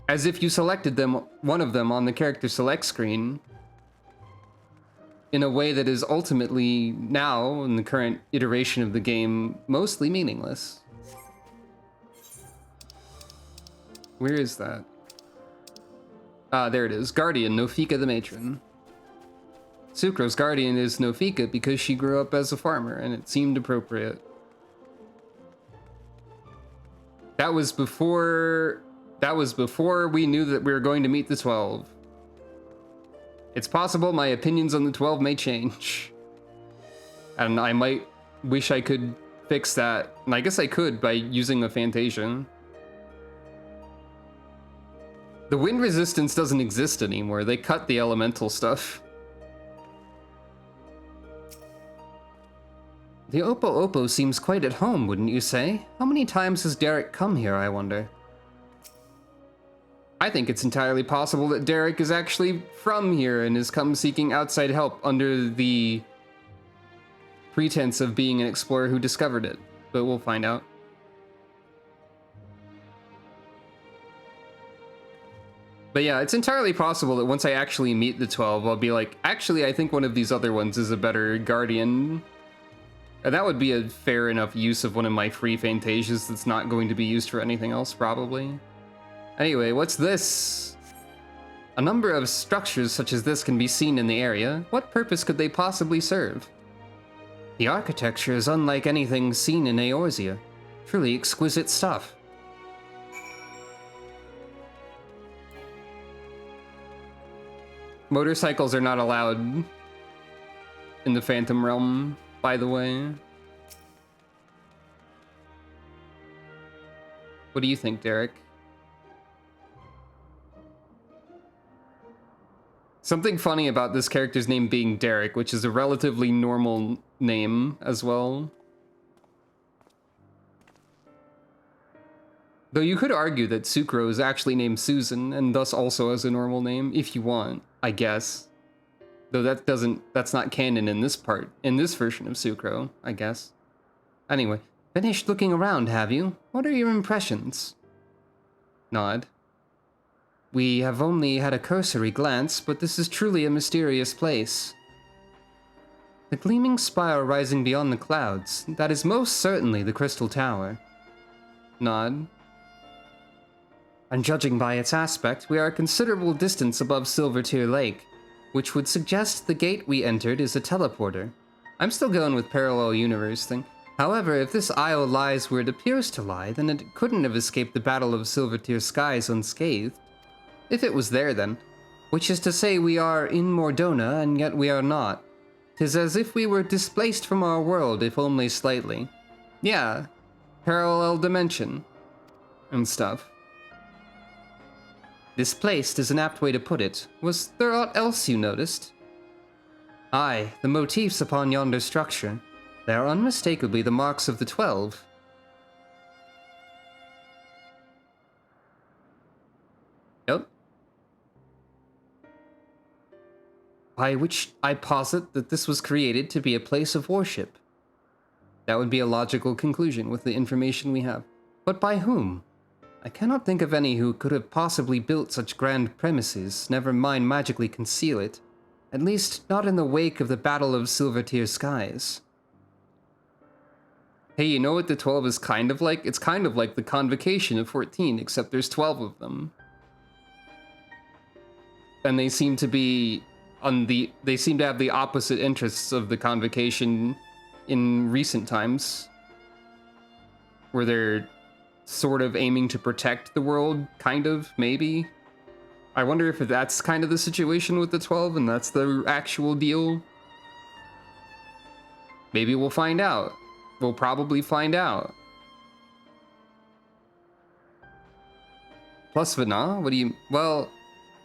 as if you selected one of them on the character select screen, in a way that is ultimately, now, in the current iteration of the game, mostly meaningless. Where is that? Ah, there it is. Guardian, Nofika the Matron. Sucro's guardian is Nofika because she grew up as a farmer, and it seemed appropriate. That was before we knew that we were going to meet the 12. It's possible my opinions on the 12 may change. And I might wish I could fix that. And I guess I could by using a Fantasia. The wind resistance doesn't exist anymore. They cut the elemental stuff. The Opo Opo seems quite at home, wouldn't you say? How many times has Derek come here, I wonder? I think it's entirely possible that Derek is actually from here and has come seeking outside help under the pretense of being an explorer who discovered it. But we'll find out. But yeah, it's entirely possible that once I actually meet the 12, I'll be like, actually, I think one of these other ones is a better guardian. And that would be a fair enough use of one of my free Fantasias that's not going to be used for anything else, probably. Anyway, what's this? A number of structures such as this can be seen in the area. What purpose could they possibly serve? The architecture is unlike anything seen in Eorzea. Truly exquisite stuff. Motorcycles are not allowed in the Phantom Realm, by the way. What do you think, Derek? Something funny about this character's name being Derek, which is a relatively normal name as well. Though you could argue that Sucro is actually named Susan, and thus also has a normal name, if you want, I guess. Though that's not canon in this version of Sucro, I guess. Anyway, finished looking around, have you? What are your impressions? Nod. We have only had a cursory glance, but this is truly a mysterious place. The gleaming spire rising beyond the clouds, that is most certainly the Crystal Tower. Nod. And judging by its aspect, we are a considerable distance above Silvertear Lake, which would suggest the gate we entered is a teleporter. I'm still going with parallel universe thing. However, if this isle lies where it appears to lie, then it couldn't have escaped the Battle of Silvertear Skies unscathed. If it was there, then. Which is to say we are in Mordona, and yet we are not. 'Tis as if we were displaced from our world, if only slightly. Yeah, parallel dimension. And stuff. Displaced is an apt way to put it. Was there aught else you noticed? Aye, the motifs upon yonder structure. They are unmistakably the marks of the 12. Yep. By which I posit that this was created to be a place of worship. That would be a logical conclusion with the information we have. But by whom? I cannot think of any who could have possibly built such grand premises, never mind magically conceal it. At least, not in the wake of the Battle of Silvertear Skies. Hey, you know what the 12 is kind of like? It's kind of like the Convocation of 14, except there's 12 of them. And they seem to be they seem to have the opposite interests of the Convocation in recent times. Where they're sort of aiming to protect the world, kind of, maybe. I wonder if that's kind of the situation with the 12 and that's the actual deal. Maybe we'll find out. We'll probably find out. Plus Vana? What do you... Well,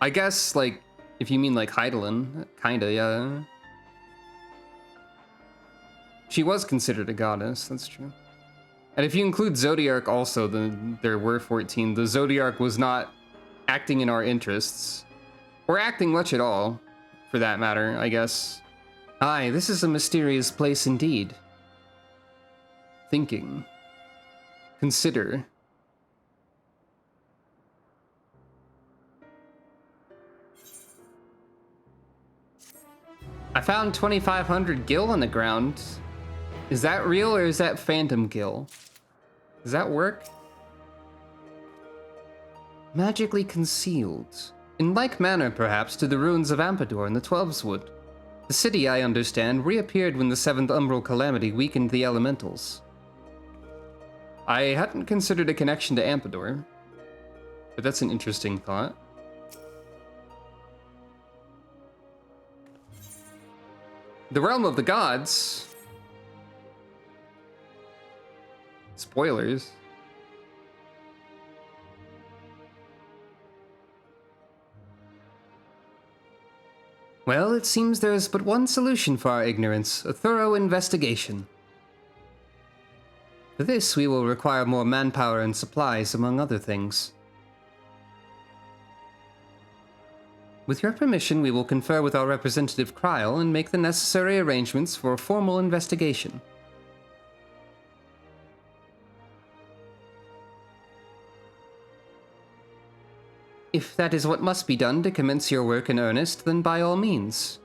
I guess, like, if you mean, like, Heidelin, kinda, yeah. She was considered a goddess, that's true. And if you include Zodiark also, then there were 14. The Zodiark was not acting in our interests. Or acting much at all, for that matter, I guess. Aye, this is a mysterious place indeed. Thinking. Consider. I found 2,500 gil on the ground. Is that real or is that phantom gil? Does that work? Magically concealed. In like manner, perhaps, to the ruins of Ampador in the Twelves Wood. The city, I understand, reappeared when the Seventh Umbral Calamity weakened the elementals. I hadn't considered a connection to Ampador, but that's an interesting thought. The Realm of the Gods... Spoilers. Well, it seems there is but one solution for our ignorance, a thorough investigation. For this, we will require more manpower and supplies, among other things. With your permission, we will confer with our representative Kryl and make the necessary arrangements for a formal investigation. If that is what must be done to commence your work in earnest, then by all means.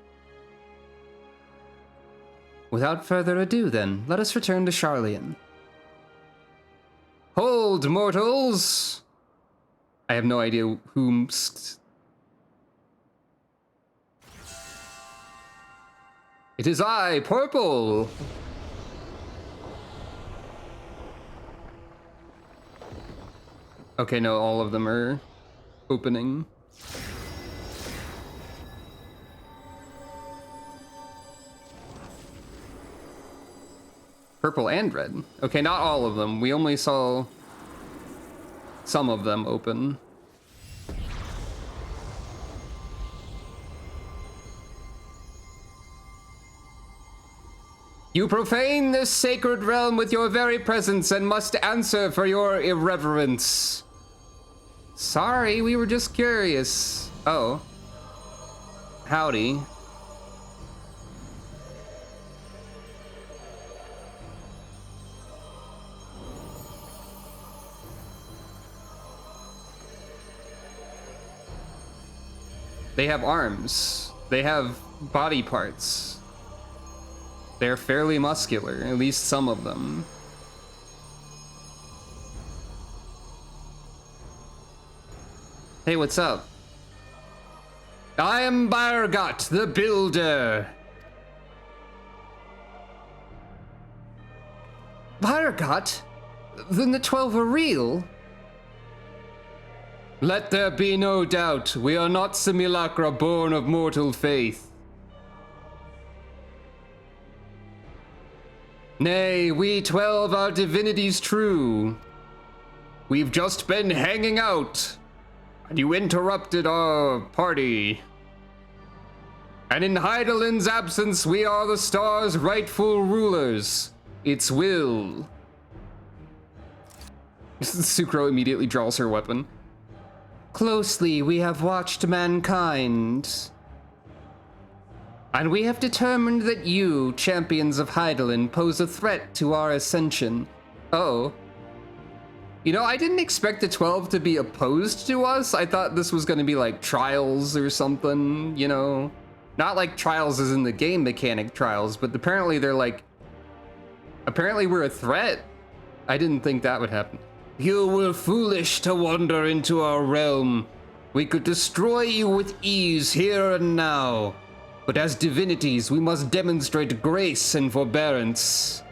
Without further ado, then, let us return to Charlian. Hold, mortals! I have no idea whom... It is I, Purple! Okay, no, all of them are... opening. Purple and red. Okay, not all of them. We only saw some of them open. You profane this sacred realm with your very presence and must answer for your irreverence. Sorry, we were just curious. Oh. Howdy. They have arms. They have body parts. They're fairly muscular, at least some of them. Hey, what's up? I am Bargot, the Builder. Bargot? Then the 12 are real? Let there be no doubt, we are not simulacra born of mortal faith. Nay, we 12 are divinities true. We've just been hanging out, and you interrupted our party. And in Heidelin's absence, we are the star's rightful rulers. Its will. Sucro immediately draws her weapon. Closely we have watched mankind. And we have determined that you, champions of Heidelin, pose a threat to our ascension. Oh. You know, I didn't expect the 12 to be opposed to us. I thought this was going to be like Trials or something, you know? Not like Trials as in the game mechanic Trials, but apparently they're like... Apparently we're a threat? I didn't think that would happen. You were foolish to wander into our realm. We could destroy you with ease here and now. But as divinities, we must demonstrate grace and forbearance.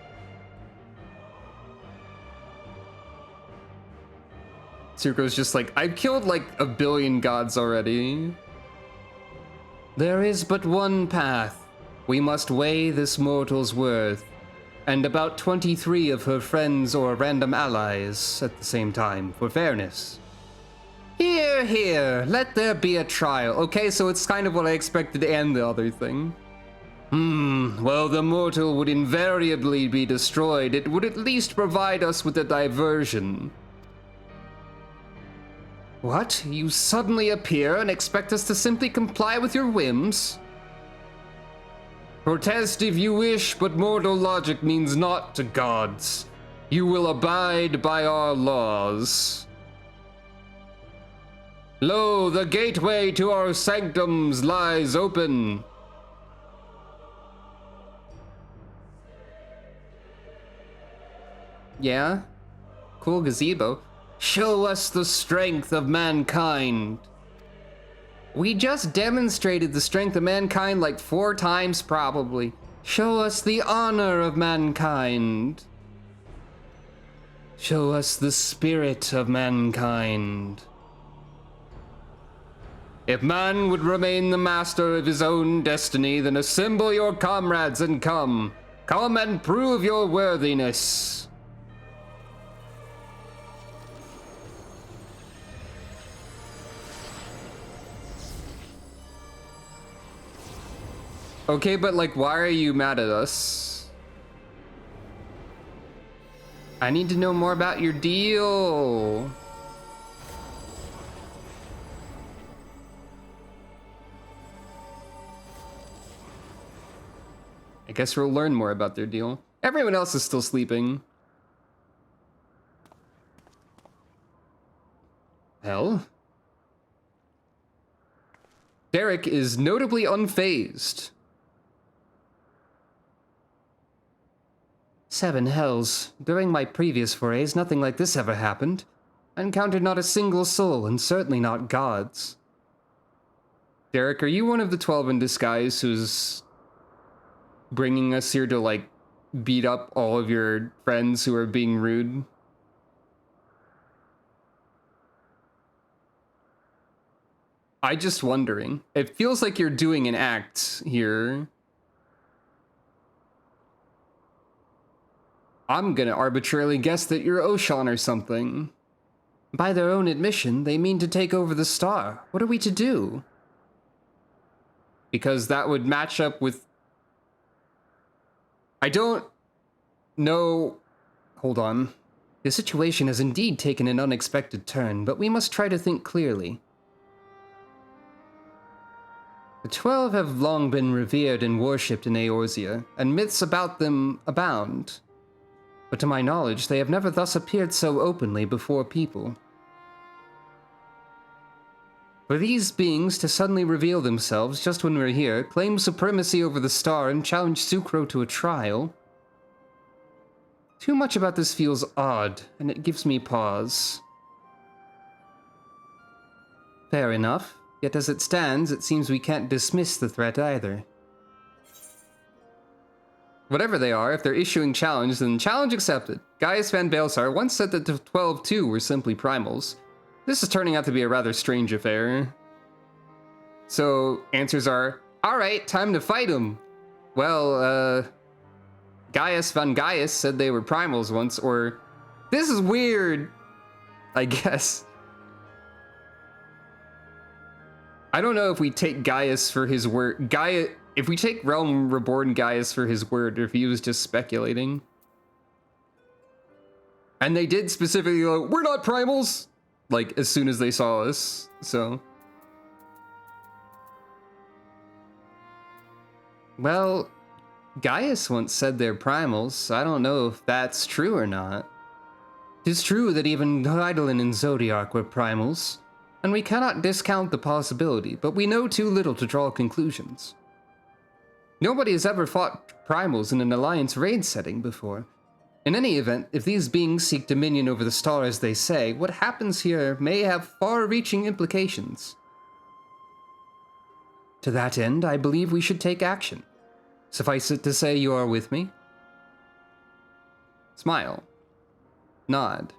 Tsuruko's just like, I've killed like 1 billion gods already. There is but one path. We must weigh this mortal's worth. And about 23 of her friends or random allies at the same time, for fairness. Here, here, let there be a trial. Okay, so it's kind of what I expected and the other thing. Well, the mortal would invariably be destroyed. It would at least provide us with a diversion. What? You suddenly appear and expect us to simply comply with your whims? Protest if you wish, but mortal logic means naught to gods. You will abide by our laws. Lo, the gateway to our sanctums lies open. Yeah? Cool gazebo. Show us the strength of mankind. We just demonstrated the strength of mankind like 4 times, probably. Show us the honor of mankind. Show us the spirit of mankind. If man would remain the master of his own destiny, then assemble your comrades and come. Come and prove your worthiness. Okay, but like, why are you mad at us? I need to know more about your deal. I guess we'll learn more about their deal. Everyone else is still sleeping. Hell? Derek is notably unfazed. 7 hells. During my previous forays, nothing like this ever happened. I encountered not a single soul, and certainly not gods. Derek, are you one of the 12 in disguise who's bringing us here to, like, beat up all of your friends who are being rude? I'm just wondering. It feels like you're doing an act here. I'm gonna arbitrarily guess that you're Oshan or something. By their own admission, they mean to take over the star. What are we to do? Because that would match up with... I don't know... Hold on. The situation has indeed taken an unexpected turn, but we must try to think clearly. The 12 have long been revered and worshipped in Eorzea, and myths about them abound. But to my knowledge, they have never thus appeared so openly before people. For these beings to suddenly reveal themselves just when we're here, claim supremacy over the star, and challenge Sucro to a trial. Too much about this feels odd, and it gives me pause. Fair enough, yet as it stands, it seems we can't dismiss the threat either. Whatever they are, if they're issuing challenge, then challenge accepted. Gaius Van Baelsar once said that the 12 too were simply primals. This is turning out to be a rather strange affair. So, answers are, alright, time to fight them. Well, Gaius Van Gaius said they were primals once, or, this is weird, I guess. I don't know if we take Gaius for his word, if we take Realm Reborn Gaius for his word, or if he was just speculating. And they did specifically go, we're not primals! Like, as soon as they saw us, so. Well, Gaius once said they're primals, so I don't know if that's true or not. 'Tis true that even Hydaelyn and Zodiac were primals, and we cannot discount the possibility, but we know too little to draw conclusions. Nobody has ever fought primals in an Alliance raid setting before. In any event, if these beings seek dominion over the star as they say, what happens here may have far-reaching implications. To that end, I believe we should take action. Suffice it to say you are with me? Smile. Nod.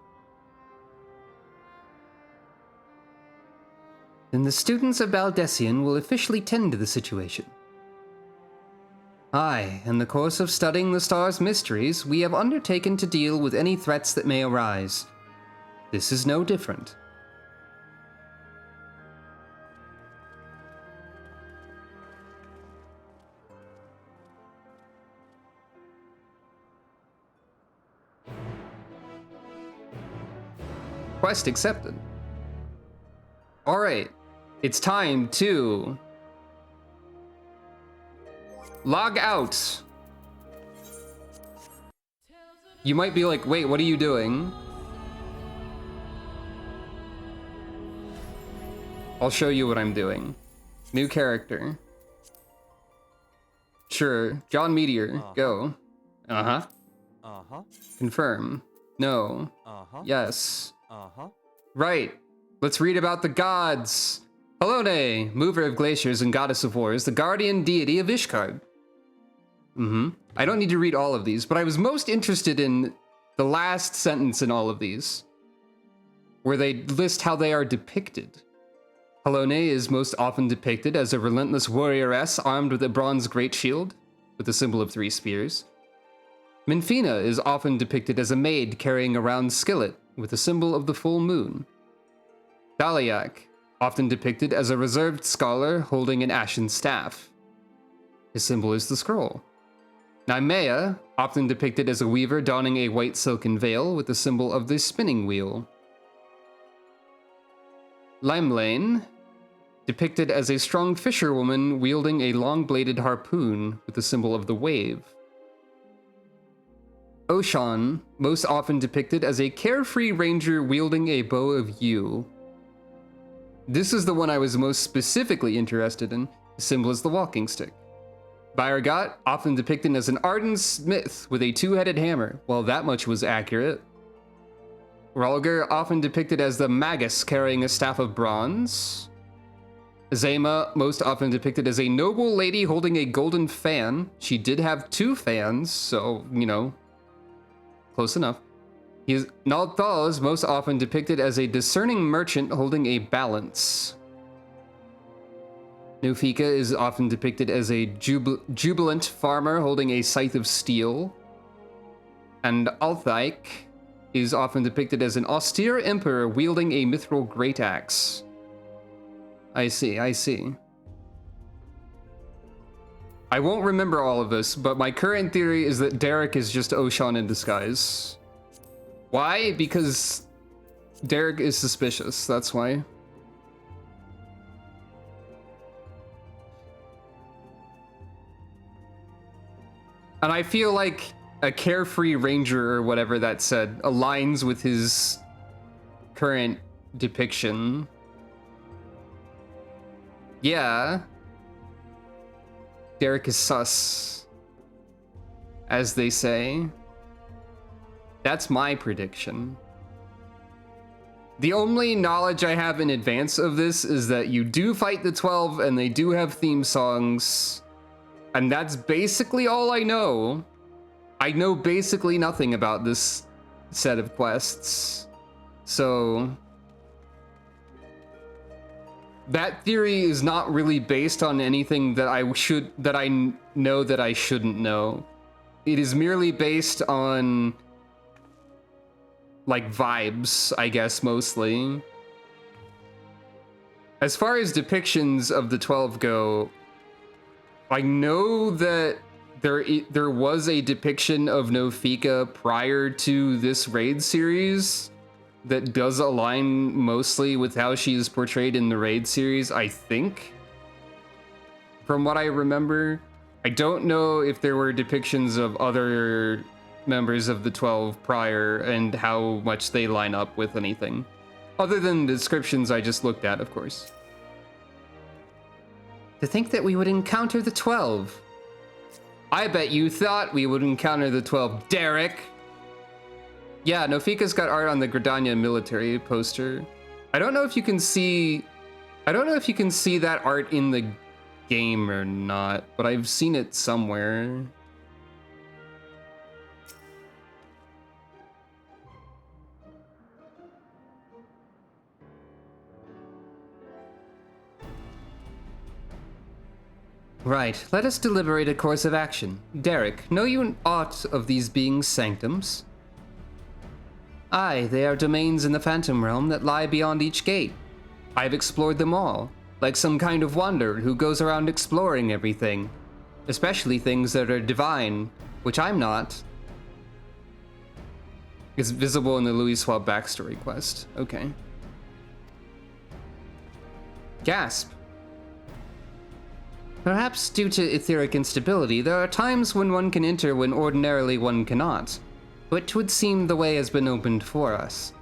Then the students of Baldessian will officially tend to the situation. Aye, in the course of studying the star's mysteries, we have undertaken to deal with any threats that may arise. This is no different. Quest accepted. Alright, it's time to log out. You might be like, wait, what are you doing? I'll show you what I'm doing. New character. Sure, John Meteor, go. Uh-huh. Uh-huh. Confirm. No. Uh-huh. Yes. Uh-huh. Right. Let's read about the gods. Halone, mover of glaciers and goddess of wars, the guardian deity of Ishkard. I don't need to read all of these, but I was most interested in the last sentence in all of these, where they list how they are depicted. Halone is most often depicted as a relentless warrioress armed with a bronze great shield, with the symbol of 3 spears. Minfina is often depicted as a maid carrying a round skillet, with the symbol of the full moon. Daliak, often depicted as a reserved scholar holding an ashen staff. His symbol is the scroll. Naimea, often depicted as a weaver donning a white silken veil with the symbol of the spinning wheel. Limelane, depicted as a strong fisherwoman wielding a long-bladed harpoon with the symbol of the wave. Oshan, most often depicted as a carefree ranger wielding a bow of yew. This is the one I was most specifically interested in. The symbol is the walking stick. Byergot, often depicted as an ardent smith with a 2-headed hammer. Well, that much was accurate. Ralger, often depicted as the magus carrying a staff of bronze. Zema, most often depicted as a noble lady holding a golden fan. She did have 2 fans, so, you know, close enough. Nalthal is most often depicted as a discerning merchant holding a balance. Nufika is often depicted as a jubilant farmer holding a scythe of steel. And Althaik is often depicted as an austere emperor wielding a mithril great axe. I see. I won't remember all of this, but my current theory is that Derek is just Oshan in disguise. Why? Because Derek is suspicious, that's why. And I feel like a carefree ranger or whatever that said aligns with his current depiction. Yeah. Derek is sus, as they say. That's my prediction. The only knowledge I have in advance of this is that you do fight the 12 and they do have theme songs. And that's basically all I know. I know basically nothing about this set of quests. So that theory is not really based on anything that I know that I shouldn't know. It is merely based on like vibes, I guess, mostly. As far as depictions of the 12 go, I know that there was a depiction of Nofika prior to this raid series that does align mostly with how she is portrayed in the raid series, I think. From what I remember, I don't know if there were depictions of other members of the 12 prior and how much they line up with anything. Other than the descriptions I just looked at, of course. To think that we would encounter the 12. I bet you thought we would encounter the 12, Derek. Yeah, Nofika's got art on the Gridania military poster. I don't know if you can see that art in the game or not, but I've seen it somewhere. Right, let us deliberate a course of action. Derek, know you aught of these beings' sanctums? Aye, they are domains in the Phantom Realm that lie beyond each gate. I've explored them all, like some kind of wanderer who goes around exploring everything, especially things that are divine, which I'm not. It's visible in the Louis Schwab backstory quest. Okay. Gasp. Perhaps due to etheric instability, there are times when one can enter when ordinarily one cannot. But 'twould seem the way has been opened for us.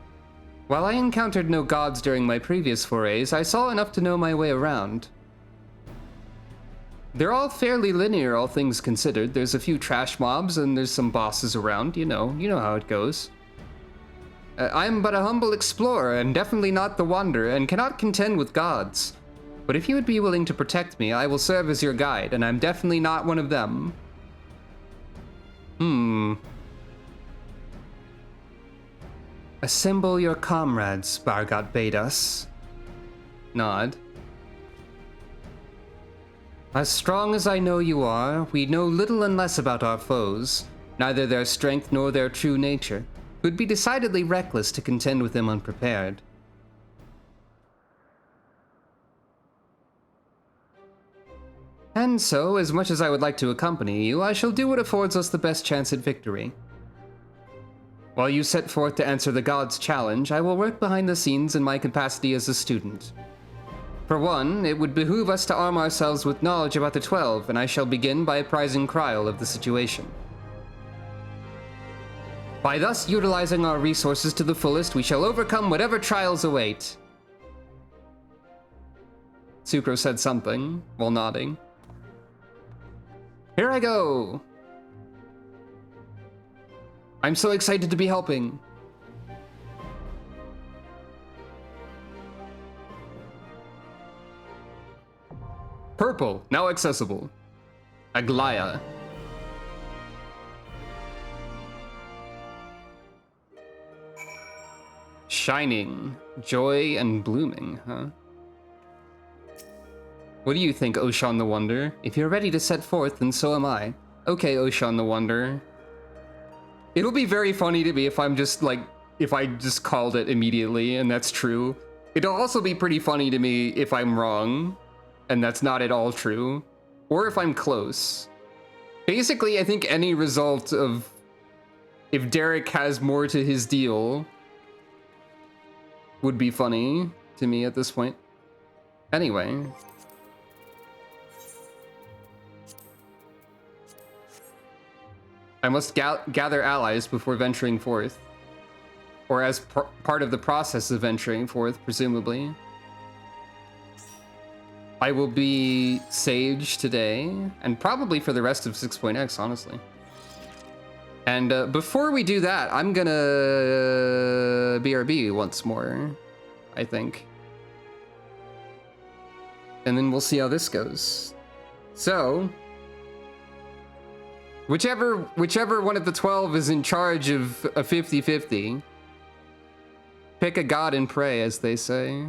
While I encountered no gods during my previous forays, I saw enough to know my way around. They're all fairly linear, all things considered. There's a few trash mobs and there's some bosses around, you know how it goes. I'm but a humble explorer and definitely not the wanderer and cannot contend with gods. But if you would be willing to protect me, I will serve as your guide, and I'm definitely not one of them. Assemble your comrades, Bargot bade us. Nod. As strong as I know you are, we know little and less about our foes, neither their strength nor their true nature. It would be decidedly reckless to contend with them unprepared. And so, as much as I would like to accompany you, I shall do what affords us the best chance at victory. While you set forth to answer the gods' challenge, I will work behind the scenes in my capacity as a student. For one, it would behoove us to arm ourselves with knowledge about the 12, and I shall begin by apprising Kryl of the situation. By thus utilizing our resources to the fullest, we shall overcome whatever trials await. Sucro said something, while nodding. Here I go! I'm so excited to be helping. Purple, now accessible. Aglaya. Shining, joy, and blooming, huh? What do you think, Oshan the Wonder? If you're ready to set forth, then so am I. Okay, Oshan the Wonder. It'll be very funny to me if I'm just like, if I just called it immediately and that's true. It'll also be pretty funny to me if I'm wrong and that's not at all true. Or if I'm close. Basically, I think any result of if Derek has more to his deal would be funny to me at this point. Anyway. I must gather allies before venturing forth. Or as part of the process of venturing forth, presumably. I will be Sage today, and probably for the rest of 6.x, honestly. And before we do that, I'm gonna BRB once more, I think. And then we'll see how this goes. So, whichever one of the 12 is in charge of a 50-50, pick a god and pray, as they say.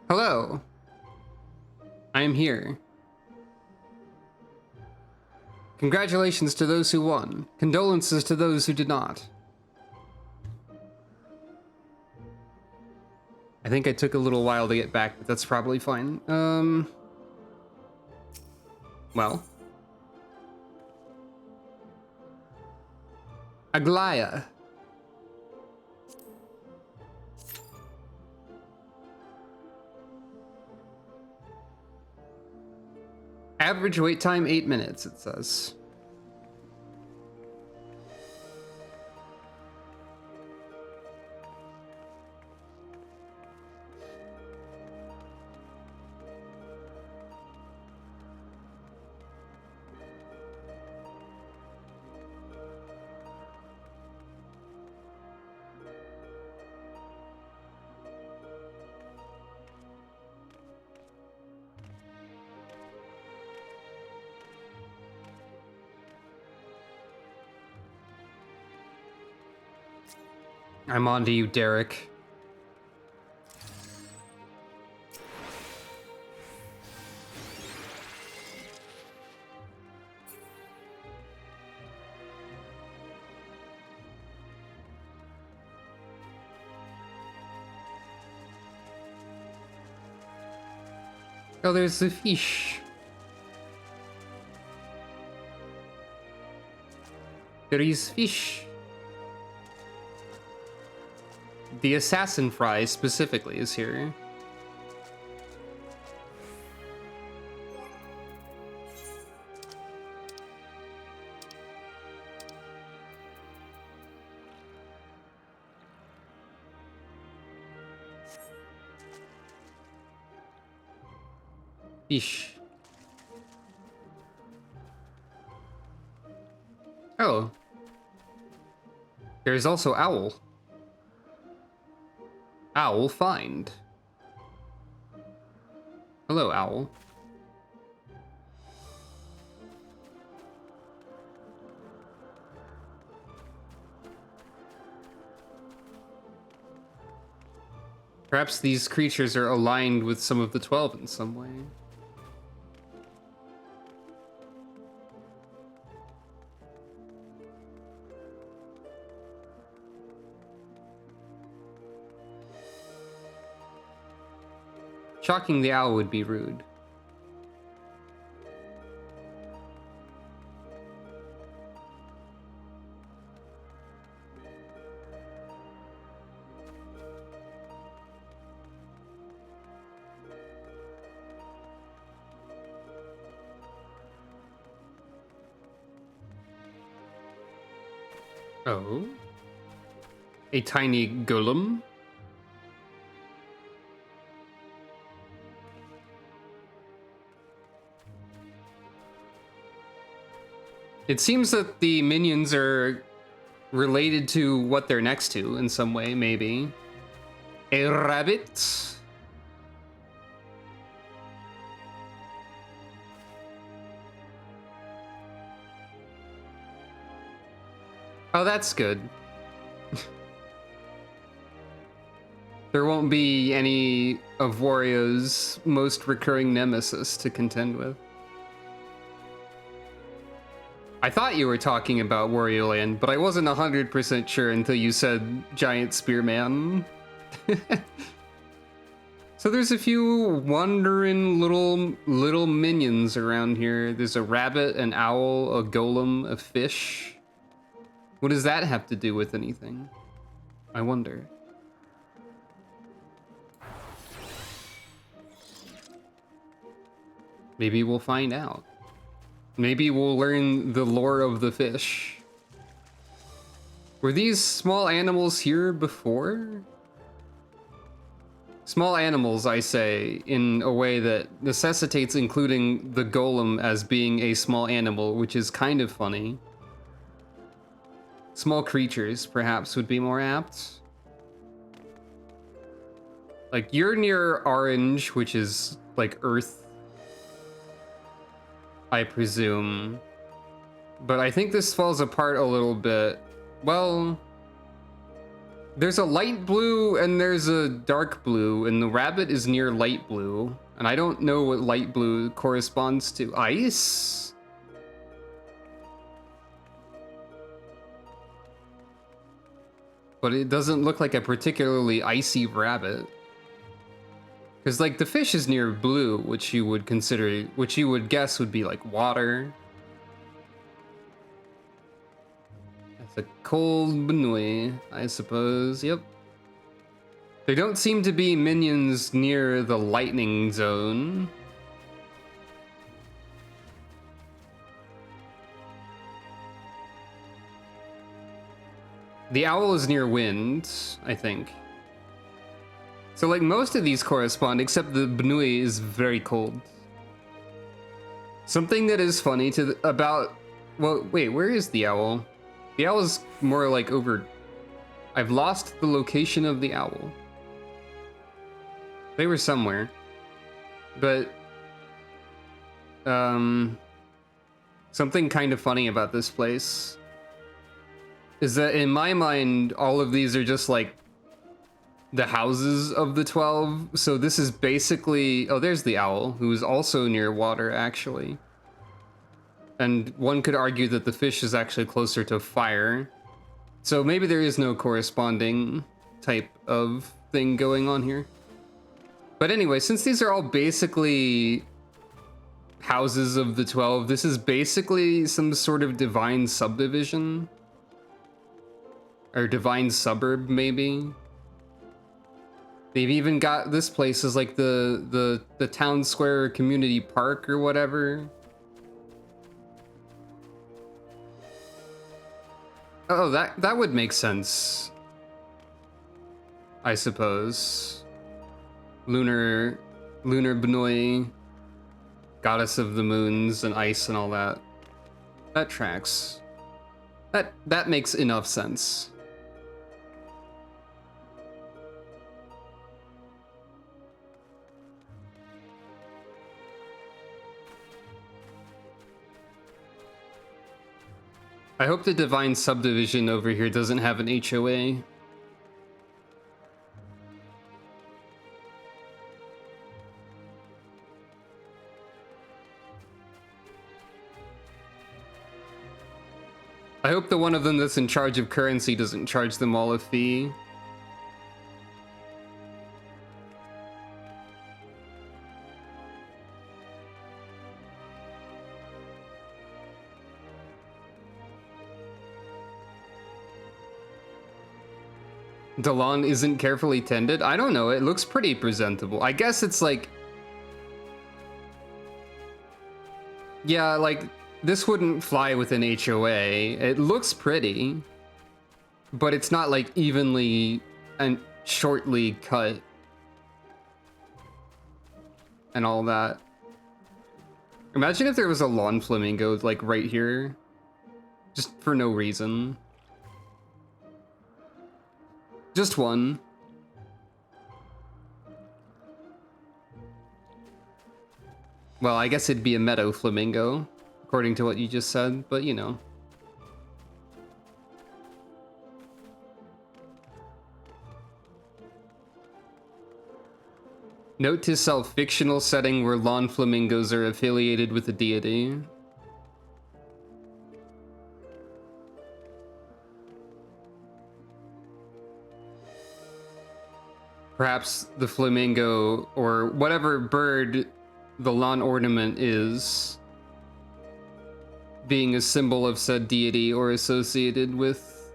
Hello. I am here. Congratulations to those who won. Condolences to those who did not. I think I took a little while to get back, but that's probably fine. Well. Aglaya. Average wait time 8 minutes, it says. I'm on to you, Derek. Oh, there's the fish. There is fish. The assassin fry specifically is here. Fish. Oh. There's also owl. Owl find. Hello, owl. Perhaps these creatures are aligned with some of the 12 in some way. Shocking the owl would be rude. Oh. A tiny golem? It seems that the minions are related to what they're next to in some way, maybe. A rabbit? Oh, that's good. There won't be any of Wario's most recurring nemesis to contend with. I thought you were talking about Wario Land, but I wasn't 100% sure until you said Giant Spearman. So there's a few wandering little minions around here. There's a rabbit, an owl, a golem, a fish. What does that have to do with anything? I wonder. Maybe we'll find out. Maybe we'll learn the lore of the fish. Were these small animals here before? Small animals, I say, in a way that necessitates including the golem as being a small animal, which is kind of funny. Small creatures, perhaps, would be more apt. Like, you're near orange, which is, like, earth, I presume. But I think this falls apart a little bit. Well, There's a light blue and there's a dark blue, and the rabbit is near light blue. And I don't know what light blue corresponds to. Ice? But it doesn't look like a particularly icy rabbit. Because, like, the fish is near blue, which you would consider, which you would guess would be like water. That's a cold Benui, I suppose. Yep. There don't seem to be minions near the lightning zone. The owl is near wind, I think. So, like, most of these correspond, except the Benui is very cold. Something that is funny about... Well, wait, where is the owl? The owl is more like over... I've lost the location of the owl. They were somewhere. But... something kind of funny about this place is that in my mind, all of these are just like the houses of the 12. So this is basically... Oh, there's the owl, who is also near water, actually. And one could argue that the fish is actually closer to fire. So maybe there is no corresponding type of thing going on here. But anyway, since these are all basically houses of the 12, this is basically some sort of divine subdivision. Or divine suburb, maybe. They've even got this place as like the town square or community park or whatever. Oh, that would make sense, I suppose. Lunar Benoi, goddess of the moons and ice and all that. That tracks. That makes enough sense. I hope the divine subdivision over here doesn't have an HOA. I hope the one of them that's in charge of currency doesn't charge them all a fee. The lawn isn't carefully tended? I don't know, it looks pretty presentable. I guess it's like... Yeah, like, this wouldn't fly with an HOA. It looks pretty, but it's not like evenly and shortly cut and all that. Imagine if there was a lawn flamingo like right here, just for no reason. Just one. Well, I guess it'd be a meadow flamingo, according to what you just said, but you know. Note to self, fictional setting where lawn flamingos are affiliated with a deity. Perhaps the flamingo, or whatever bird the lawn ornament is, being a symbol of said deity or associated with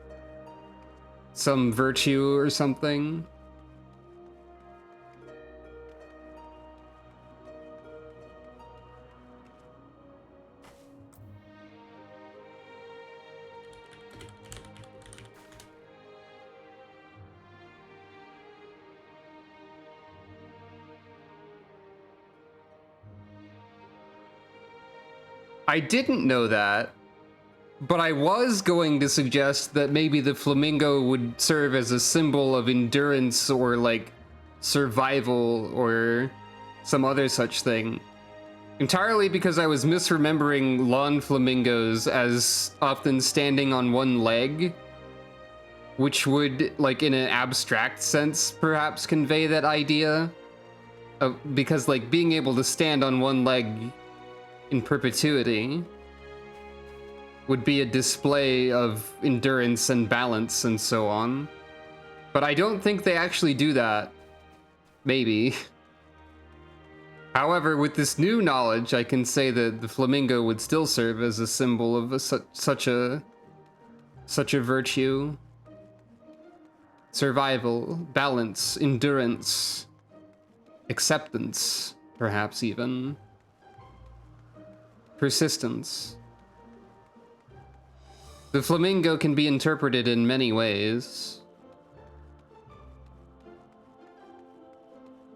some virtue or something. I didn't know that, but I was going to suggest that maybe the flamingo would serve as a symbol of endurance or like survival or some other such thing. Entirely because I was misremembering lawn flamingos as often standing on one leg which would, like, in an abstract sense, perhaps convey that idea. Because, like, being able to stand on one leg in perpetuity would be a display of endurance and balance and so on. But I don't think they actually do that. Maybe. However, with this new knowledge, I can say that the flamingo would still serve as a symbol of such a virtue. Survival, balance, endurance, acceptance, perhaps even. Persistence. The flamingo can be interpreted in many ways.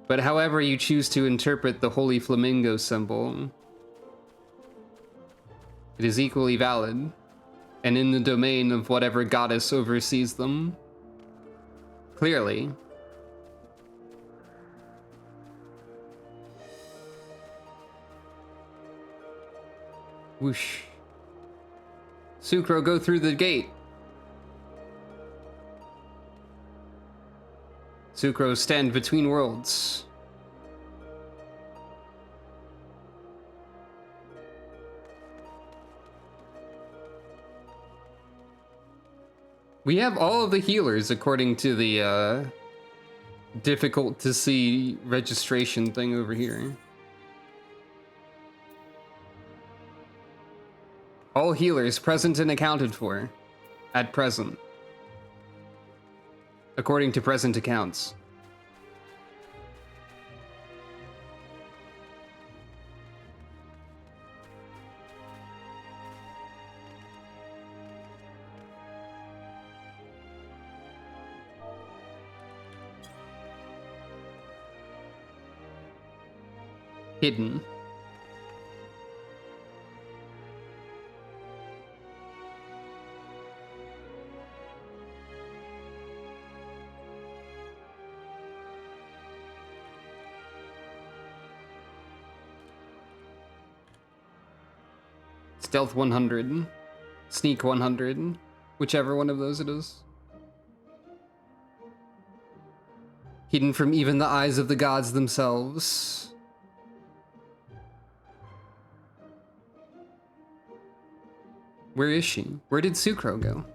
But however you choose to interpret the holy flamingo symbol, it is equally valid, and in the domain of whatever goddess oversees them. Clearly. Whoosh. Sucro, go through the gate. Sucro, stand between worlds. We have all of the healers according to the difficult to see registration thing over here. All healers present and accounted for at present. According to present accounts. Hidden. Stealth 100, Sneak 100, whichever one of those it is. Hidden from even the eyes of the gods themselves. Where is she? Where did Sucro go?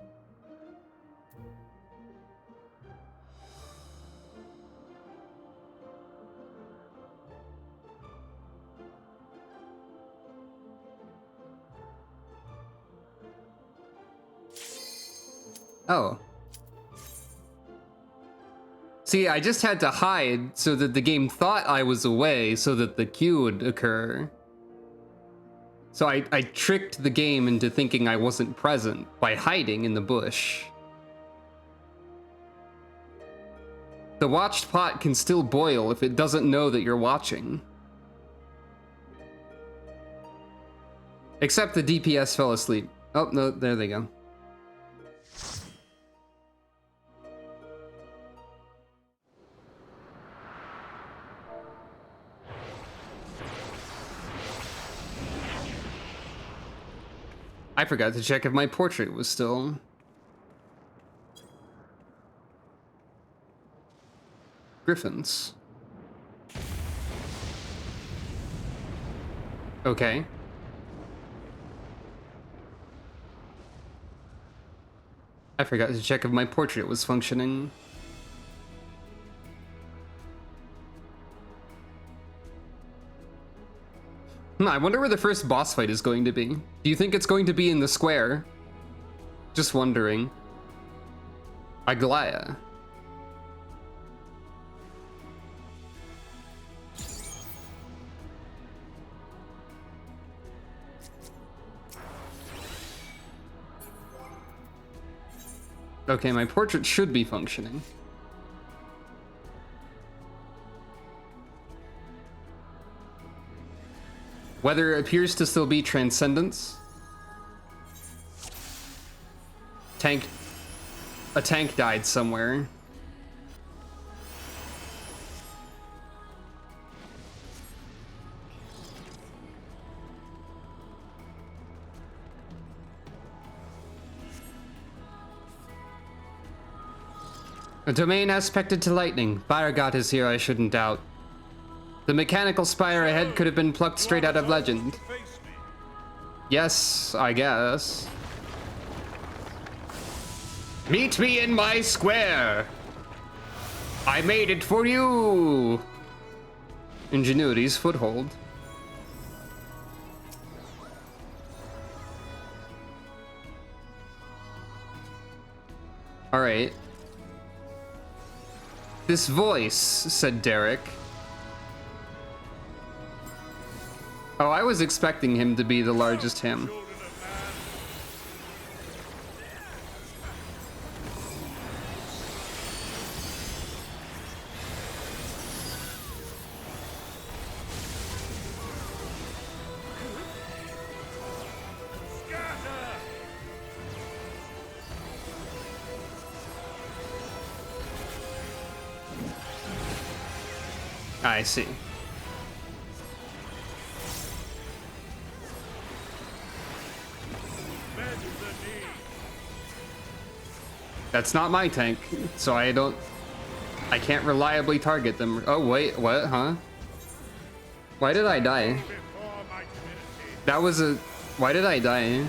Oh. See, I just had to hide so that the game thought I was away so that the queue would occur. So I tricked the game into thinking I wasn't present by hiding in the bush. The watched pot can still boil if it doesn't know that you're watching. Except the DPS fell asleep. Oh, no, there they go. I forgot to check if my portrait was still... Griffins. Okay. I forgot to check if my portrait was functioning. I wonder where the first boss fight is going to be. Do you think it's going to be in the square? Just wondering. Aglaya. Okay, my portrait should be functioning. Weather appears to still be Transcendence. A tank died somewhere. A domain aspected to lightning. Fire god is here, I shouldn't doubt. The mechanical spire ahead could have been plucked straight out of legend. Yes, I guess. Meet me in my square. I made it for you. Ingenuity's foothold. All right. This voice, said Derek. Oh, I was expecting him to be the largest him. I see. That's not my tank, so I can't reliably target them. Oh wait, what, huh? Why did I die? That was a, why did I die?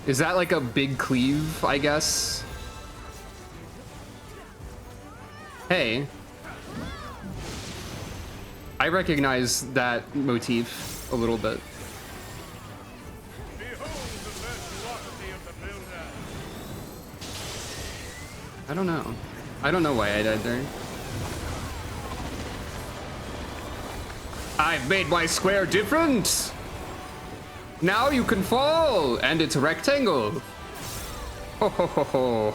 Is that like a big cleave, I guess? Hey. I recognize that motif a little bit. I don't know. I don't know why I died there. I've made my square different! Now you can fall! And it's a rectangle! Ho ho ho ho.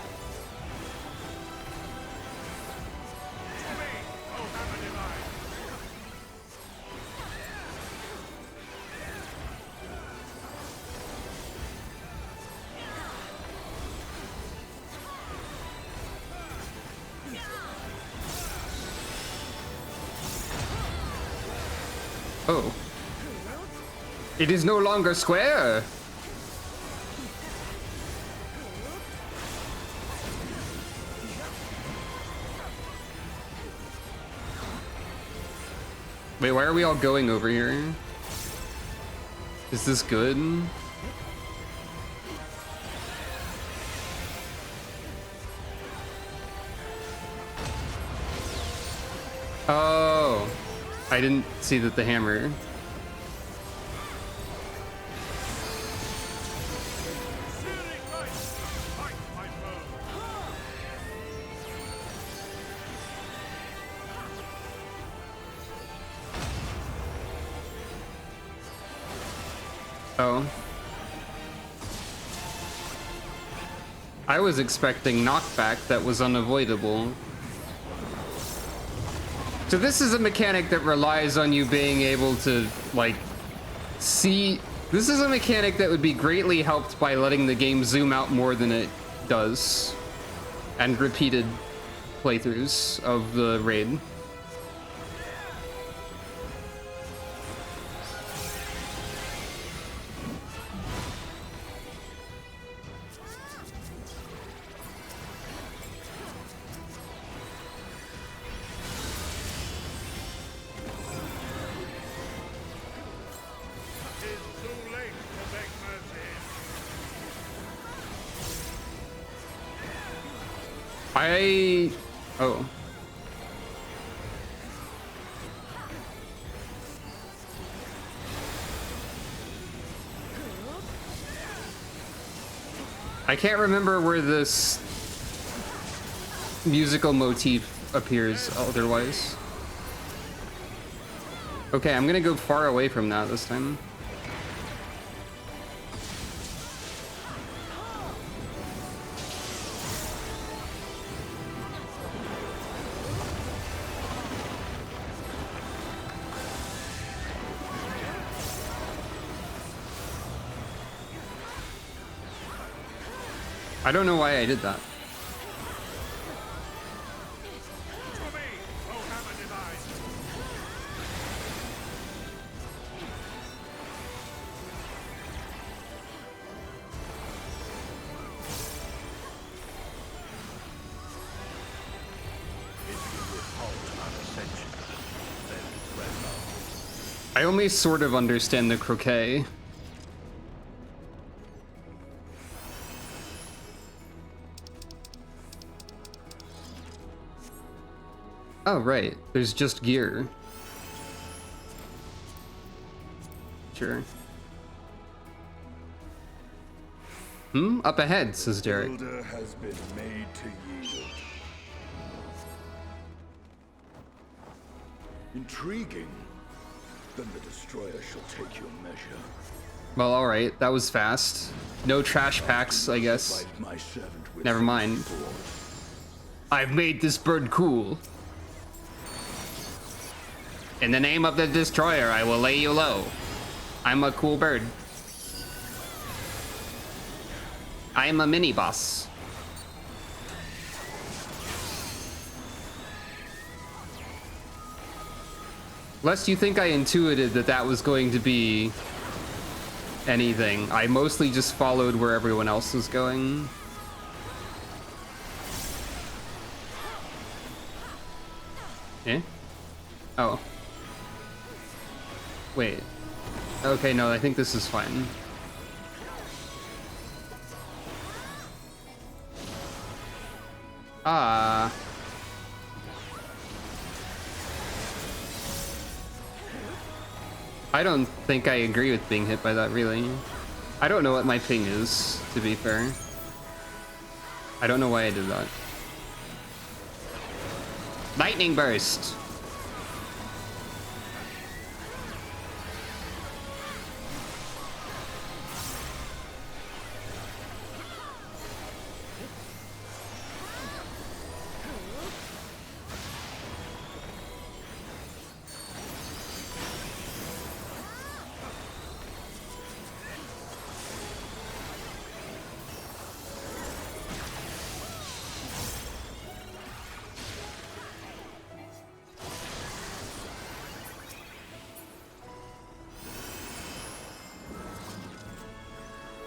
Oh. It is no longer square. Wait, why are we all going over here? Is this good? Oh. I didn't see that the hammer. Oh. I was expecting knockback that was unavoidable. So this is a mechanic that relies on you being able to, like, see... This is a mechanic that would be greatly helped by letting the game zoom out more than it does. And repeated playthroughs of the raid. Oh. I can't remember where this musical motif appears otherwise. Okay, I'm gonna go far away from that this time. I don't know why I did that. I only sort of understand the croquet. Oh, right. There's just gear. Sure. Up ahead, says Derek. Builder has been made to yield. Intriguing. Then the destroyer shall take your measure. Well, alright. That was fast. No trash packs, I guess. Fight my servant with Never mind. sword. I've made this bird cool. In the name of the destroyer, I will lay you low. I'm a cool bird. I am a mini boss. Lest you think I intuited that that was going to be anything, I mostly just followed where everyone else was going. Eh? Oh. Wait. Okay, no, I think this is fine. Ah. I don't think I agree with being hit by that, really. I don't know what my ping is, to be fair. I don't know why I did that. Lightning burst!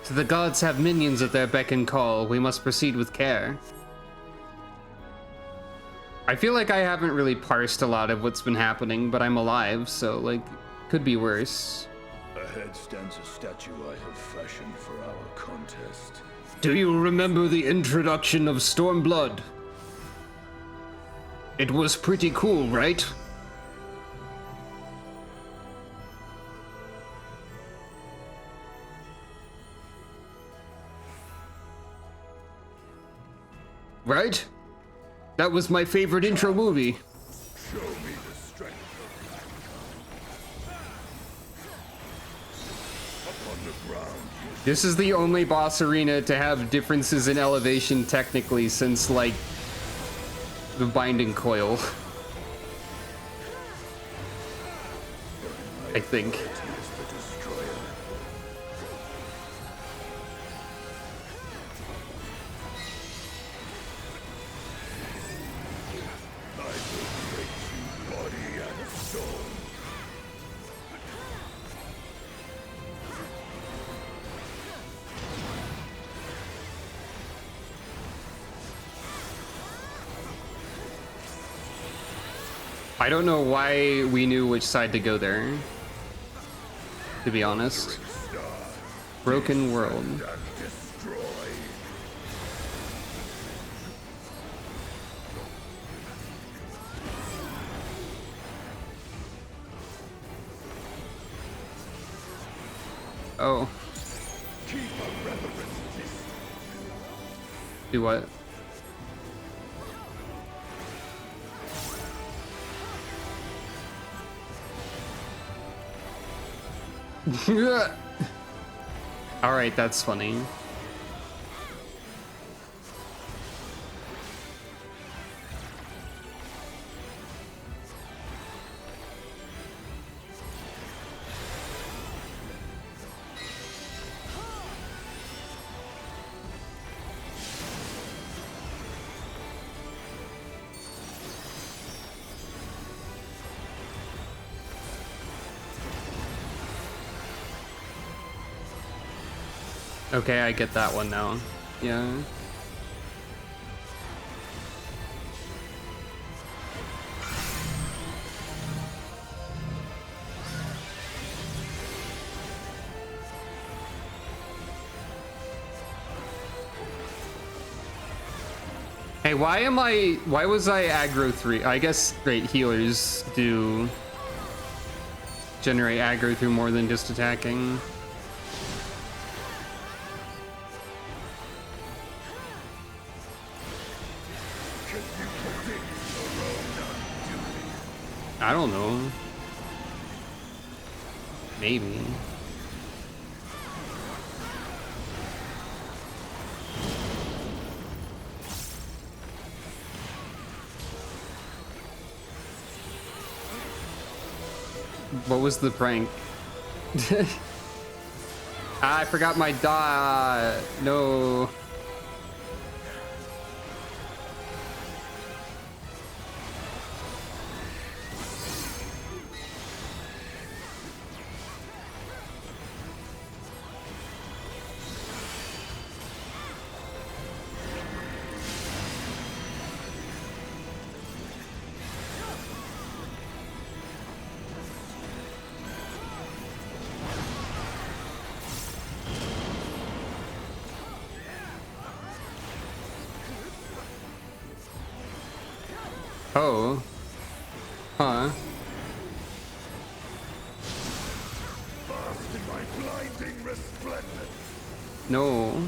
So the gods have minions at their beck and call. We must proceed with care. I feel like I haven't really parsed a lot of what's been happening, but I'm alive, so, like, could be worse. Ahead stands a statue I have fashioned for our contest. Do you remember the introduction of Stormblood? It was pretty cool, right? Right? That was my favorite intro movie. Show me the strength of upon the ground. This is the only boss arena to have differences in elevation technically since, like, the binding coil. I think. I don't know why we knew which side to go there, to be honest. Broken world. Oh. Do what? Alright, that's funny. Okay, I get that one now. Yeah. Hey, why was I aggro 3? I guess, great, healers do generate aggro through more than just attacking. I don't know. Maybe. What was the prank? I forgot my dot. No. Oh. Huh. No.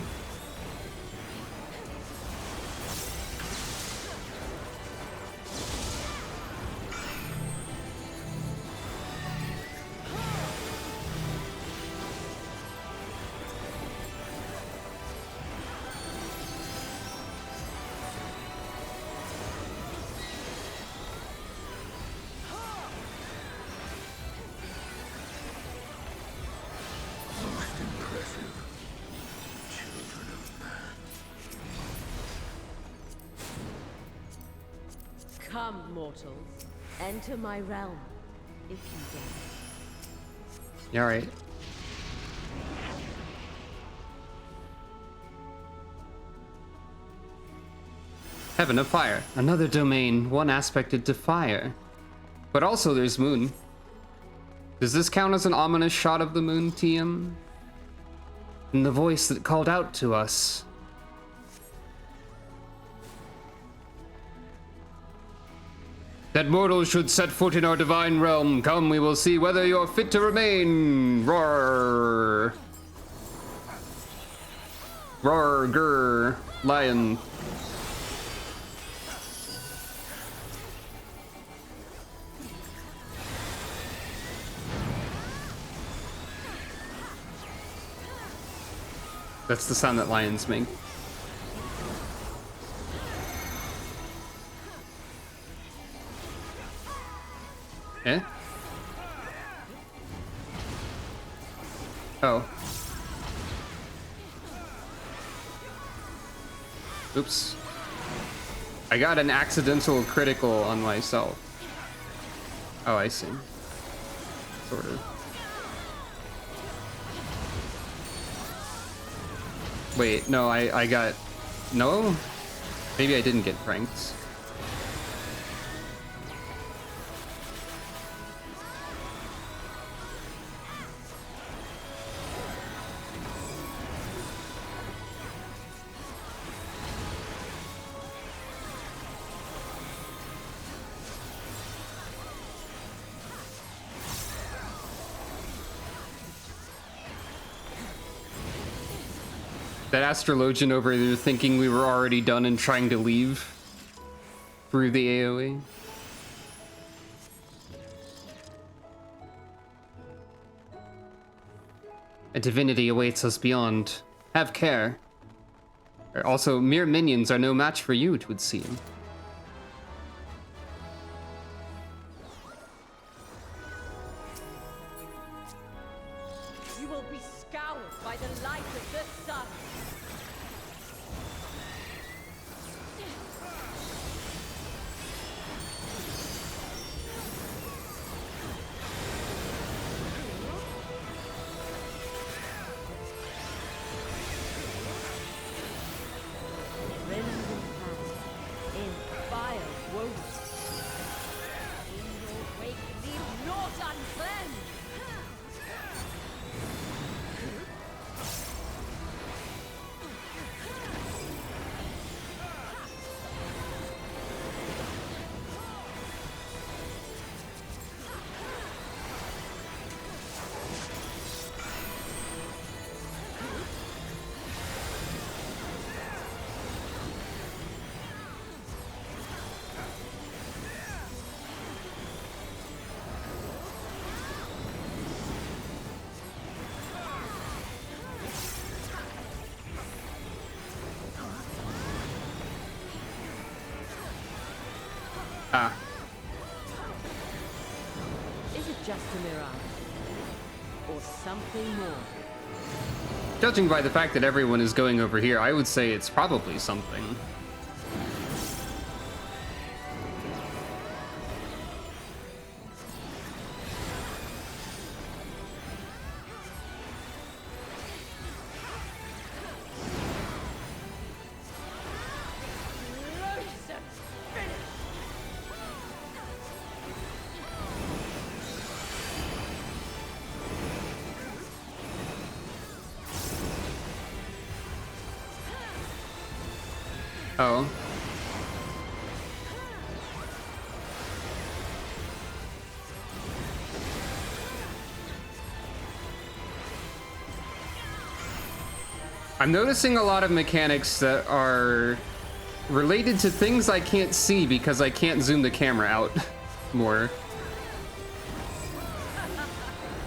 Come, mortals. Enter my realm, if you dare. Yeah, all right. Heaven of Fire. Another domain, one aspected to fire. But also there's moon. Does this count as an ominous shot of the moon, TM? And the voice that called out to us. That mortals should set foot in our divine realm. Come, we will see whether you're fit to remain. Roar. Roar, grr, lion. That's the sound that lions make. Eh? Oh. Oops. I got an accidental critical on myself. Oh, I see. Sort of. Wait, no, I got... No? Maybe I didn't get pranked. That astrologian over there thinking we were already done and trying to leave through the AoE. A divinity awaits us beyond. Have care. Also, mere minions are no match for you, it would seem. You will be scoured by the light of the sun. In fire woven. In your wake, leave naught uncleansed. just a mirage? Or something more? Judging by the fact that everyone is going over here, I would say it's probably something. Oh. I'm noticing a lot of mechanics that are related to things I can't see because I can't zoom the camera out more.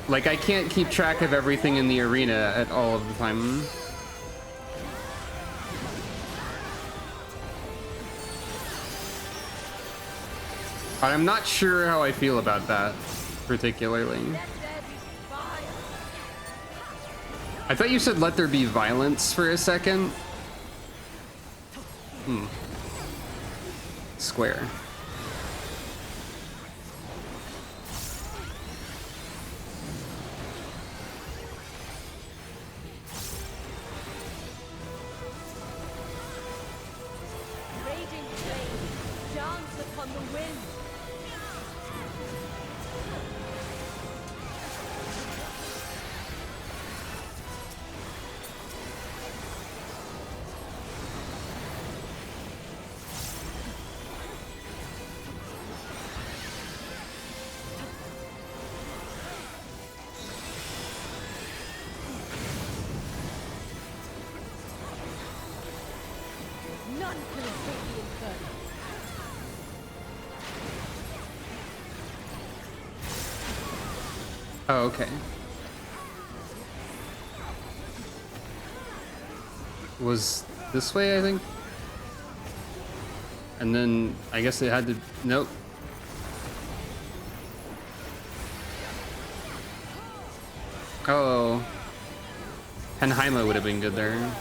Like, I can't keep track of everything in the arena at all of the time. I'm not sure how I feel about that, particularly. I thought you said let there be violence for a second. Square. Raging flames dance upon the wind. None can escape the inferno. Oh, okay. Was this way, I think? And then I guess it had to. Nope. Oh. Henheima would have been good there.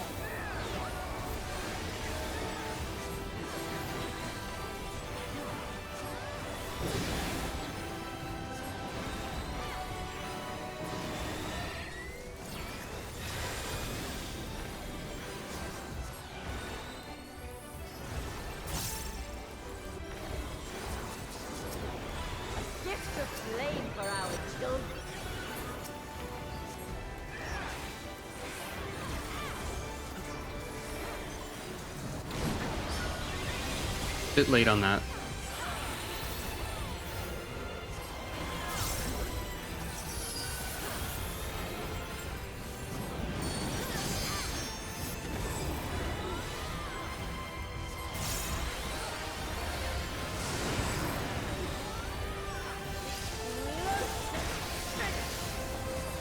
Gift of flame for our children. Bit late on that.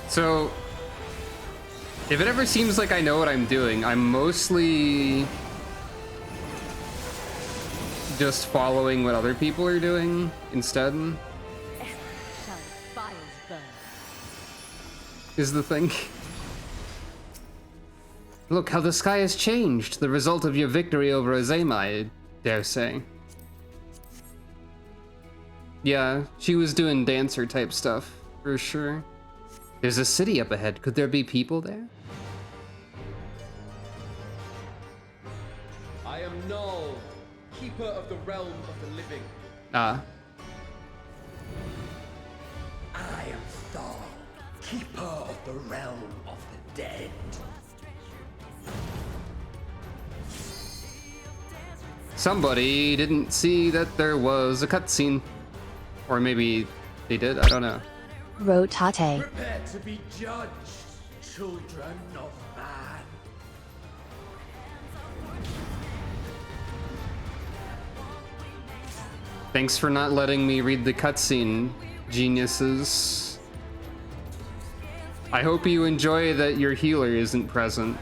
So, if it ever seems like I know what I'm doing, I'm mostly just following what other people are doing instead, Shall fires burn. is the thing. Look how the sky has changed, the result of your victory over Azema, I dare say. Yeah, she was doing dancer type stuff, for sure. There's a city up ahead. Could there be people there? I am Null, keeper of the realm of the living. Ah. I am Thor, keeper of the realm of the dead. Somebody didn't see that there was a cutscene. Or maybe they did, I don't know. Rotate. Prepare to be judged, children of man. Thanks for not letting me read the cutscene, geniuses. I hope you enjoy that your healer isn't present.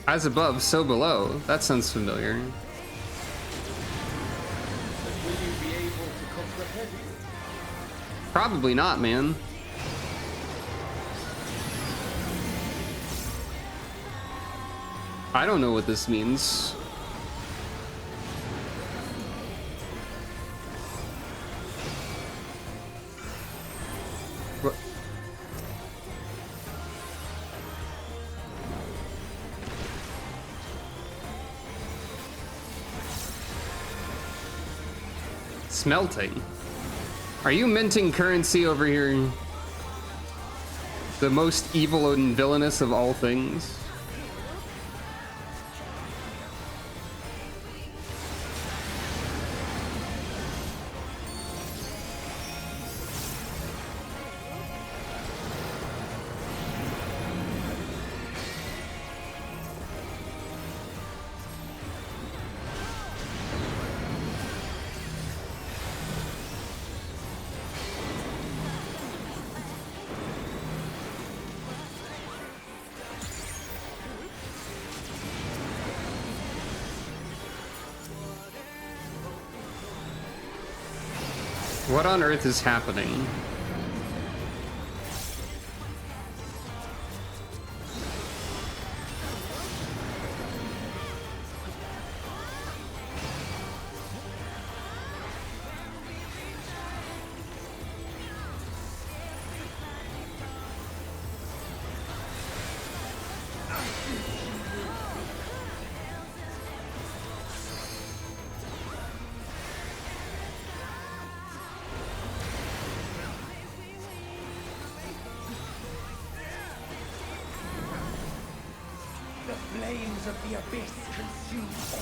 As above, so below. That sounds familiar. Will you be able to comprehend it? Probably not, man. I don't know what this means. What? Smelting? Are you minting currency over here? The most evil and villainous of all things? What on earth is happening? The flames of the abyss consume all.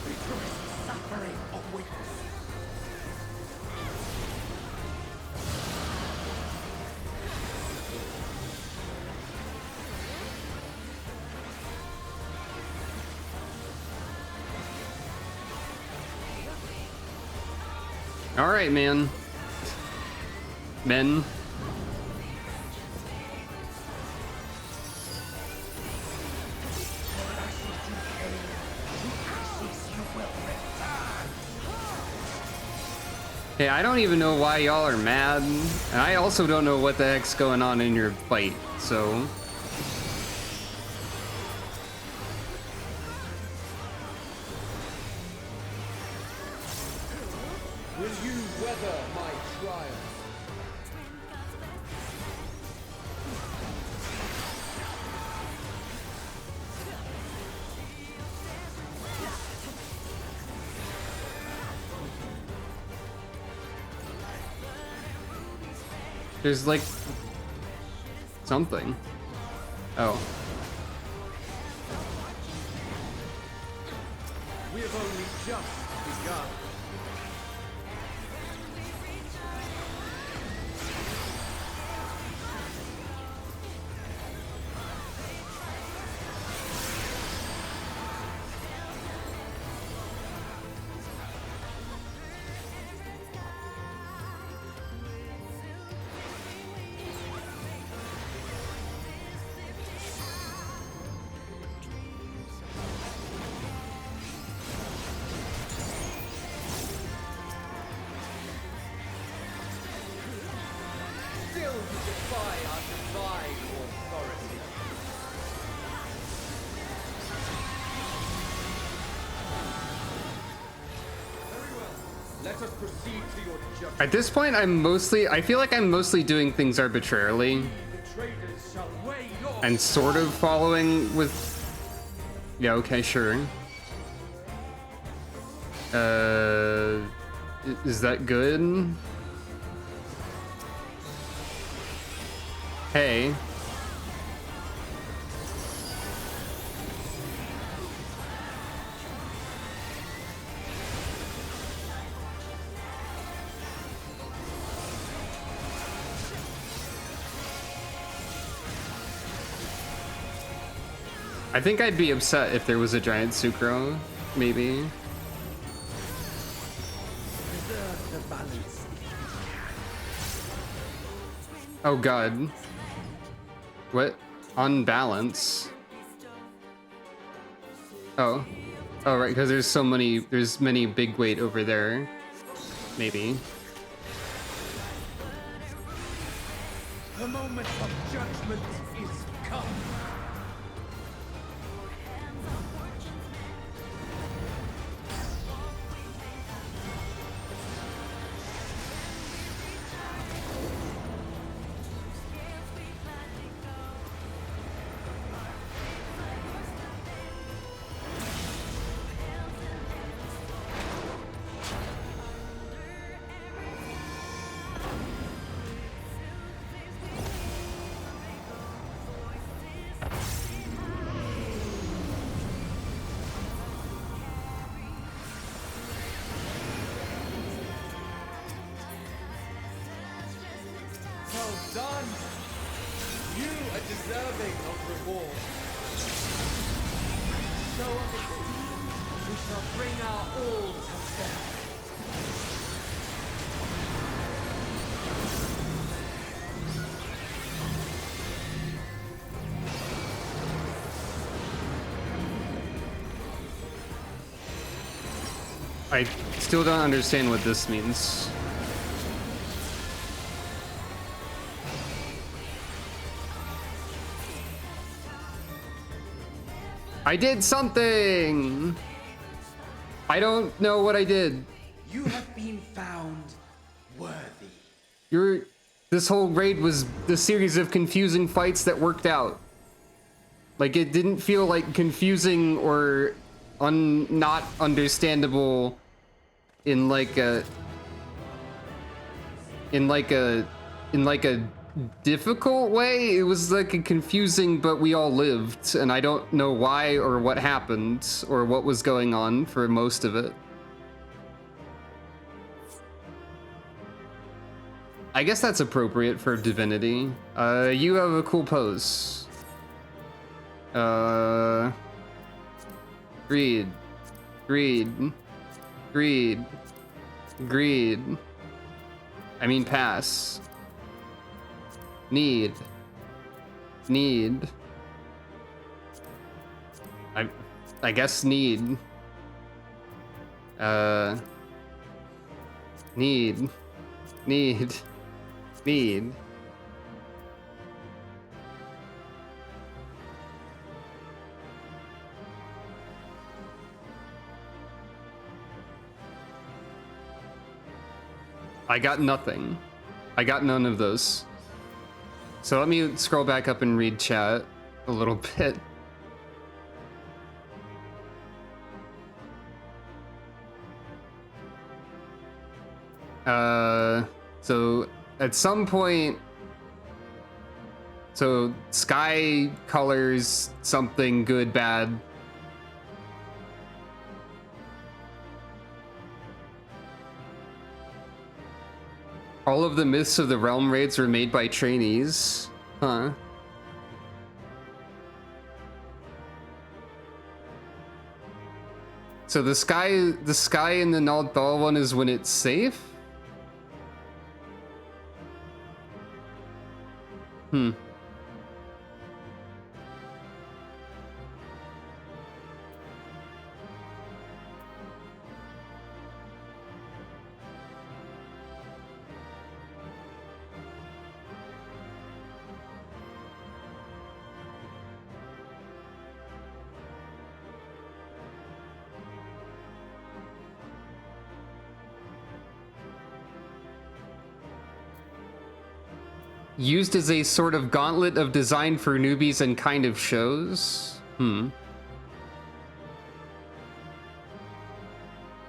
Rejoice the suffering of witness. All right, man. Men. Hey, I don't even know why y'all are mad, and I also don't know what the heck's going on in your fight, so... Will you weather my trials? There's like... something. Oh. We have only just begun. Still you defy our divine authority. Very well. Let us proceed to your judgment. At this point, I feel like I'm mostly doing things arbitrarily The traitors shall weigh your and sort of following with... Yeah, okay, sure. Is that good? Hey. I think I'd be upset if there was a giant Sucro, maybe. Preserve the balance. Oh god. What? Unbalance? Oh. Oh, right, because there's many big weight over there. Maybe. The moment of judgment is come. Well done! You are deserving of reward. So of it, we shall bring our all to bear. I still don't understand what this means. I did something! I don't know what I did. You have been found worthy. This whole raid was the series of confusing fights that worked out. Like, it didn't feel like confusing or not understandable in like a difficult way. It was like a confusing, but we all lived, and I don't know why or what happened or what was going on for most of it. I guess that's appropriate for Divinity. You have a cool pose. Greed. Greed. Greed. Greed. I mean, pass. Need. Need. I guess need. Need. Need. Need. I got nothing. I got none of those. So let me scroll back up and read chat a little bit. So at some point, so sky colors something good, bad. All of the myths of the realm raids were made by trainees. Huh. So the sky in the Naldbal one is when it's safe? Hmm. Used as a sort of gauntlet of design for newbies and kind of shows? Hmm.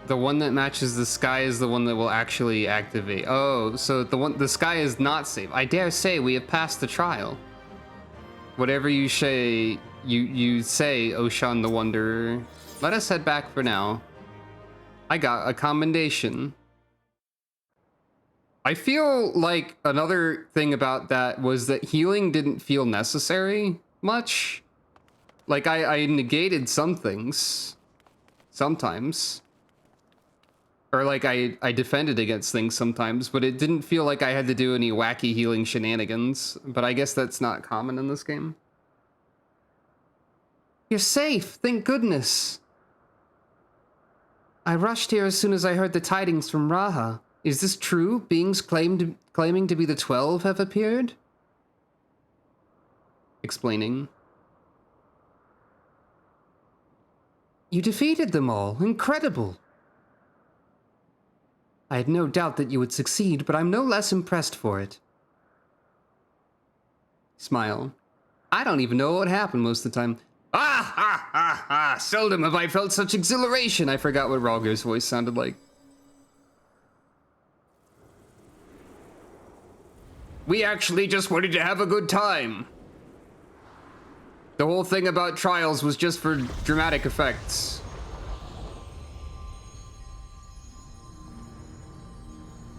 The one that matches the sky is the one that will actually activate. Oh, so the sky is not safe. I dare say we have passed the trial. Whatever you say, you say, Oshan the Wanderer. Let us head back for now. I got a commendation. I feel like another thing about that was that healing didn't feel necessary much. Like, I negated some things. Sometimes. Or, like, I defended against things sometimes, but it didn't feel like I had to do any wacky healing shenanigans. But I guess that's not common in this game. You're safe, thank goodness. I rushed here as soon as I heard the tidings from Raha. Is this true? Beings claiming to be the 12 have appeared? Explaining. You defeated them all. Incredible. I had no doubt that you would succeed, but I'm no less impressed for it. Smile. I don't even know what happened most of the time. Ah, ha, ha, ha! Seldom have I felt such exhilaration. I forgot what Rogger's voice sounded like. We actually just wanted to have a good time. The whole thing about trials was just for dramatic effects.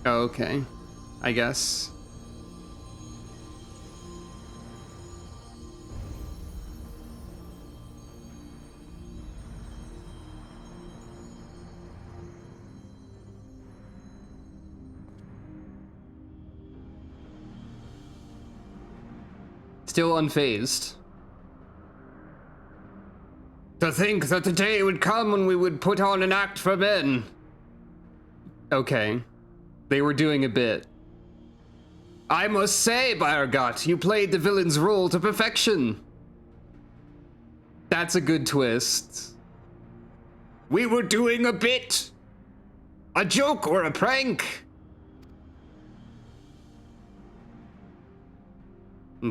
Oh, okay. I guess. Still unfazed. To think that the day would come when we would put on an act for men. Okay. They were doing a bit. I must say, Bayergot, you played the villain's role to perfection. That's a good twist. We were doing a bit. A joke or a prank.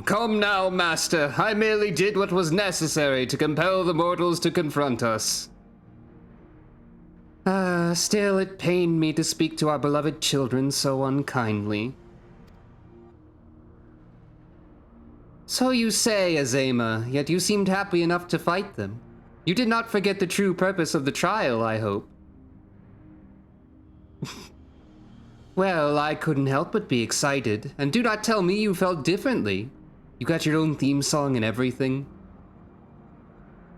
Come now, Master. I merely did what was necessary to compel the mortals to confront us. Still it pained me to speak to our beloved children so unkindly. So you say, Azema, yet you seemed happy enough to fight them. You did not forget the true purpose of the trial, I hope. Well, I couldn't help but be excited, and do not tell me you felt differently. You got your own theme song and everything.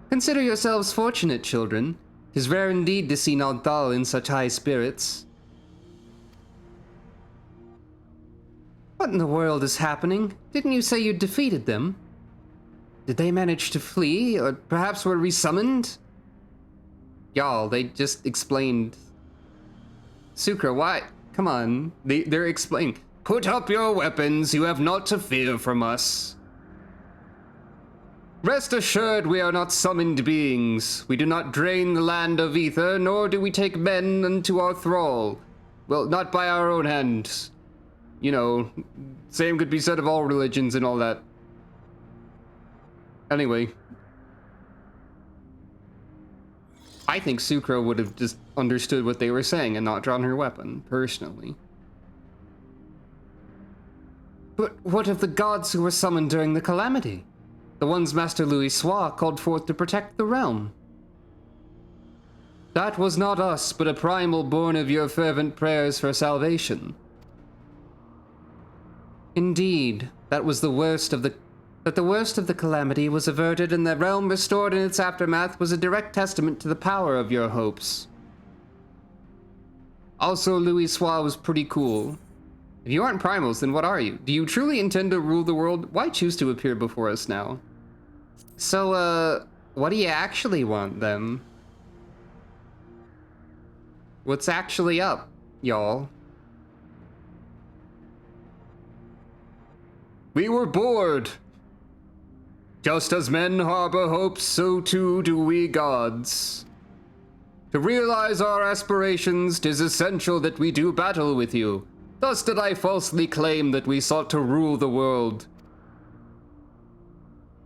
Consider yourselves fortunate, children. 'Tis rare indeed to see Nodthal in such high spirits. What in the world is happening? Didn't you say you defeated them? Did they manage to flee, or perhaps were resummoned? Y'all, they just explained. Sukra, why? Come on, they're explaining. Put up your weapons, you have naught to fear from us. Rest assured we are not summoned beings. We do not drain the land of ether, nor do we take men into our thrall. Well, not by our own hand. You know, same could be said of all religions and all that. Anyway. I think Sukra would have just understood what they were saying and not drawn her weapon, personally. But what of the gods who were summoned during the calamity? The ones Master Louis Soir called forth to protect the realm. That was not us, but a primal born of your fervent prayers for salvation. Indeed, that the worst of the calamity was averted and the realm restored in its aftermath was a direct testament to the power of your hopes. Also, Louis Soir was pretty cool. If you aren't primals, then what are you? Do you truly intend to rule the world? Why choose to appear before us now? So, what do you actually want, then? What's actually up, y'all? We were bored. Just as men harbor hopes, so too do we gods. To realize our aspirations, 'tis essential that we do battle with you. Thus did I falsely claim that we sought to rule the world.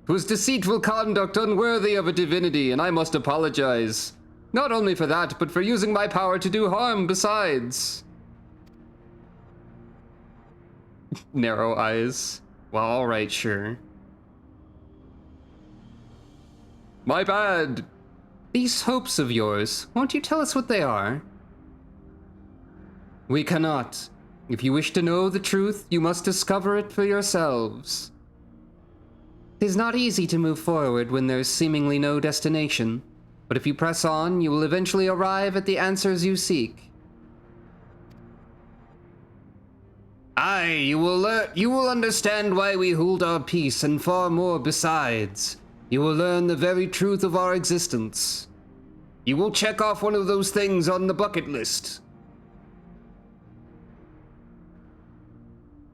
'Twas deceitful conduct unworthy of a divinity, and I must apologize. Not only for that, but for using my power to do harm besides. Narrow eyes. Well, alright, sure. My bad. These hopes of yours, won't you tell us what they are? We cannot. If you wish to know the truth, you must discover it for yourselves. 'Tis not easy to move forward when there's seemingly no destination, but if you press on, you will eventually arrive at the answers you seek. Aye, you will understand why we hold our peace and far more besides. You will learn the very truth of our existence. You will check off one of those things on the bucket list.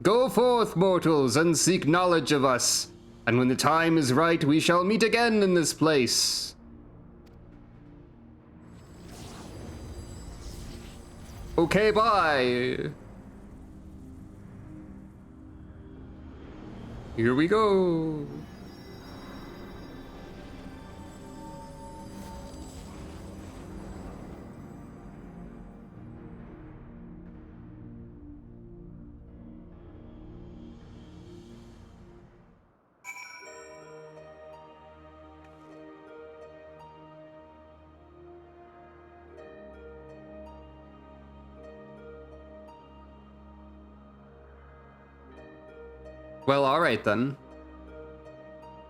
Go forth, mortals, and seek knowledge of us, and when the time is right, we shall meet again in this place. Okay, bye. Here we go. Well, alright then.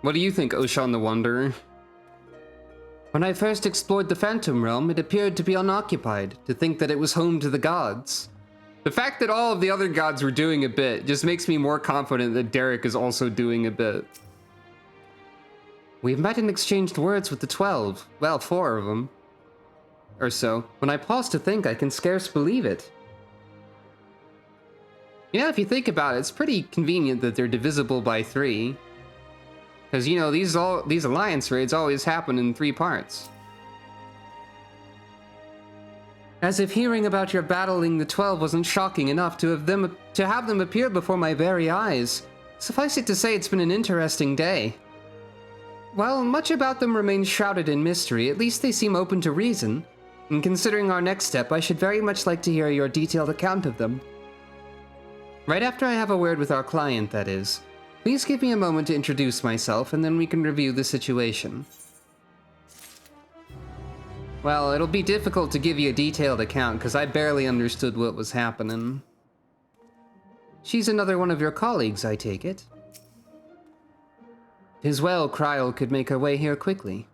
What do you think, Oshan the Wanderer? When I first explored the Phantom Realm, it appeared to be unoccupied, to think that it was home to the gods. The fact that all of the other gods were doing a bit just makes me more confident that Derek is also doing a bit. We've met and exchanged words with the 12, well, 4 of them. Or so. When I pause to think, I can scarce believe it. Yeah, if you think about it, it's pretty convenient that they're divisible by 3. Because, you know, these alliance raids always happen in 3 parts. As if hearing about your battling the 12 wasn't shocking enough to have them appear before my very eyes. Suffice it to say, it's been an interesting day. While much about them remains shrouded in mystery, at least they seem open to reason. And considering our next step, I should very much like to hear your detailed account of them. Right after I have a word with our client, that is. Please give me a moment to introduce myself, and then we can review the situation. Well, it'll be difficult to give you a detailed account, because I barely understood what was happening. She's another one of your colleagues, I take it? 'Tis well Kryl could make her way here quickly.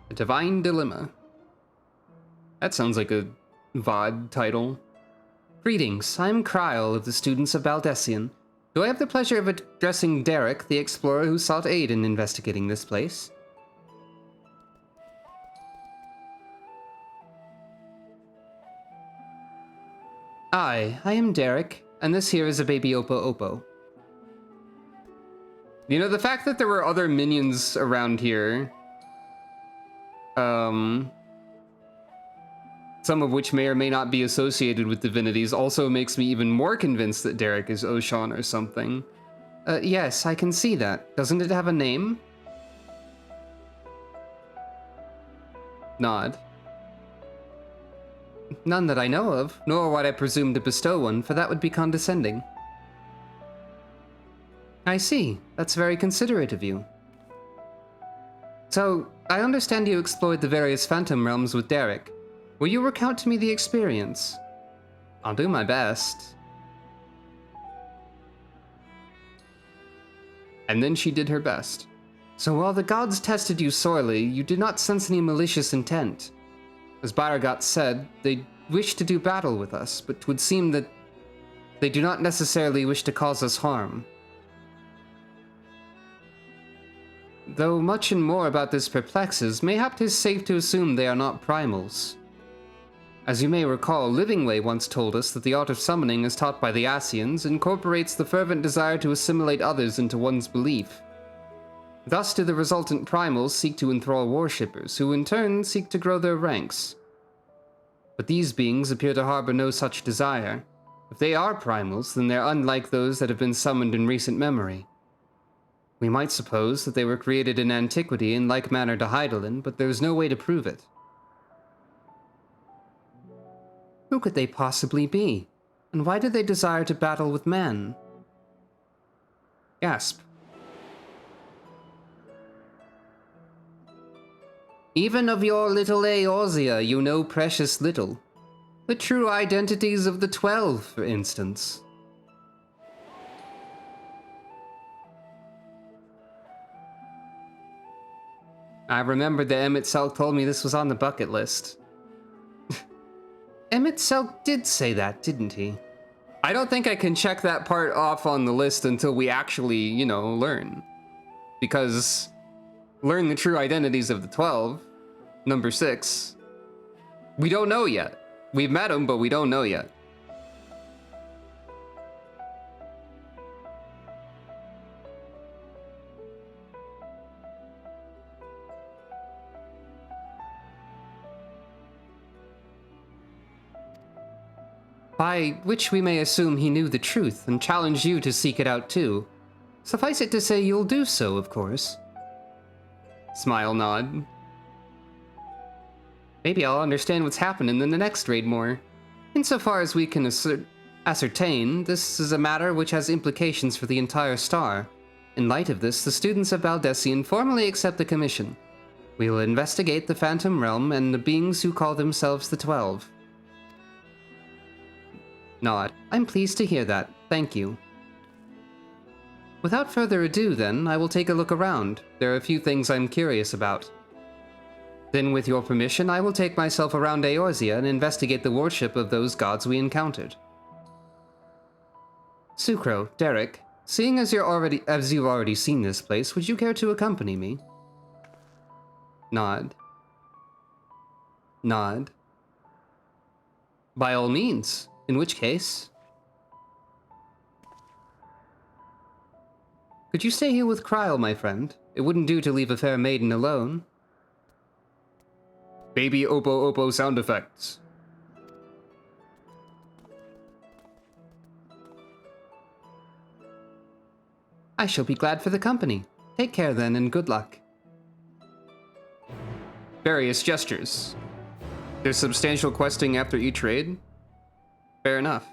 A Divine Dilemma. That sounds like a VOD title. Greetings, I'm Kryl of the Students of Baldessian. Do I have the pleasure of addressing Derek, the explorer who sought aid in investigating this place? I am Derek, and this here is a baby Oppo. You know, the fact that there were other minions around here, some of which may or may not be associated with divinities, also makes me even more convinced that Derek is Oshan or something. Yes, I can see that. Doesn't it have a name? Nod. None that I know of, nor would I presume to bestow one, for that would be condescending. I see. That's very considerate of you. So, I understand you explored the various Phantom Realms with Derek. Will you recount to me the experience? I'll do my best. And then she did her best. So while the gods tested you sorely, you did not sense any malicious intent. As Baragat said, they wish to do battle with us, but 'twould seem that they do not necessarily wish to cause us harm. Though much and more about this perplexes, mayhap 'tis safe to assume they are not primals. As you may recall, Livingway once told us that the art of summoning as taught by the Asians incorporates the fervent desire to assimilate others into one's belief. Thus do the resultant primals seek to enthrall worshippers, who in turn seek to grow their ranks. But these beings appear to harbor no such desire. If they are primals, then they're unlike those that have been summoned in recent memory. We might suppose that they were created in antiquity in like manner to Hydaelyn, but there's no way to prove it. Who could they possibly be? And why do they desire to battle with man? Gasp. Even of your little Eorzea you know precious little. The true identities of the 12, for instance. I remember that Emmett Selk told me this was on the bucket list. Emmett Selk did say that, didn't he? I don't think I can check that part off on the list until we actually, you know, learn. Because learn the true identities of the 12, number 6, we don't know yet. We've met them, but we don't know yet. By which we may assume he knew the truth and challenge you to seek it out too. Suffice it to say you'll do so, of course. Smile, nod. Maybe I'll understand what's happening in the next raid more. Insofar as we can ascertain, this is a matter which has implications for the entire star. In light of this, the students of Valdesian formally accept the commission. We will investigate the Phantom Realm and the beings who call themselves the 12. Nod. I'm pleased to hear that. Thank you. Without further ado, then, I will take a look around. There are a few things I'm curious about. Then, with your permission, I will take myself around Eorzea and investigate the worship of those gods we encountered. Sucro, Derek, seeing as you've already seen this place, would you care to accompany me? Nod. Nod. By all means. In which case... Could you stay here with Kryl, my friend? It wouldn't do to leave a fair maiden alone. Baby Oppo Oppo sound effects. I shall be glad for the company. Take care then, and good luck. Various gestures. There's substantial questing after each raid. Fair enough.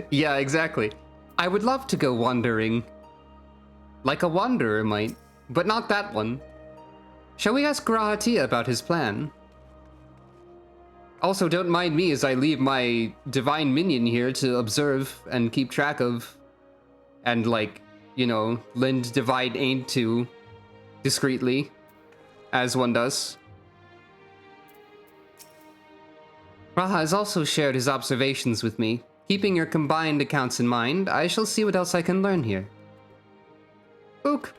Yeah, exactly. I would love to go wandering. Like a wanderer might, but not that one. Shall we ask Garahatia about his plan? Also, don't mind me as I leave my divine minion here to observe and keep track of, and like, you know, lend divine aid to discreetly, as one does. Raha has also shared his observations with me. Keeping your combined accounts in mind, I shall see what else I can learn here. Ook.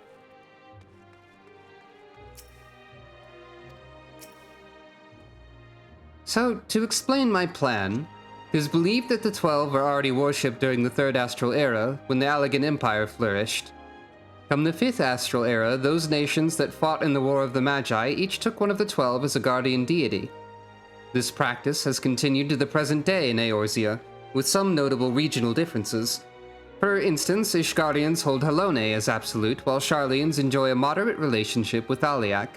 So, to explain my plan, it is believed that the 12 were already worshipped during the Third Astral Era, when the Allegan Empire flourished. Come the Fifth Astral Era, those nations that fought in the War of the Magi each took one of the 12 as a guardian deity. This practice has continued to the present day in Eorzea, with some notable regional differences. For instance, Ishgardians hold Halone as absolute, while Sharlians enjoy a moderate relationship with Aliak.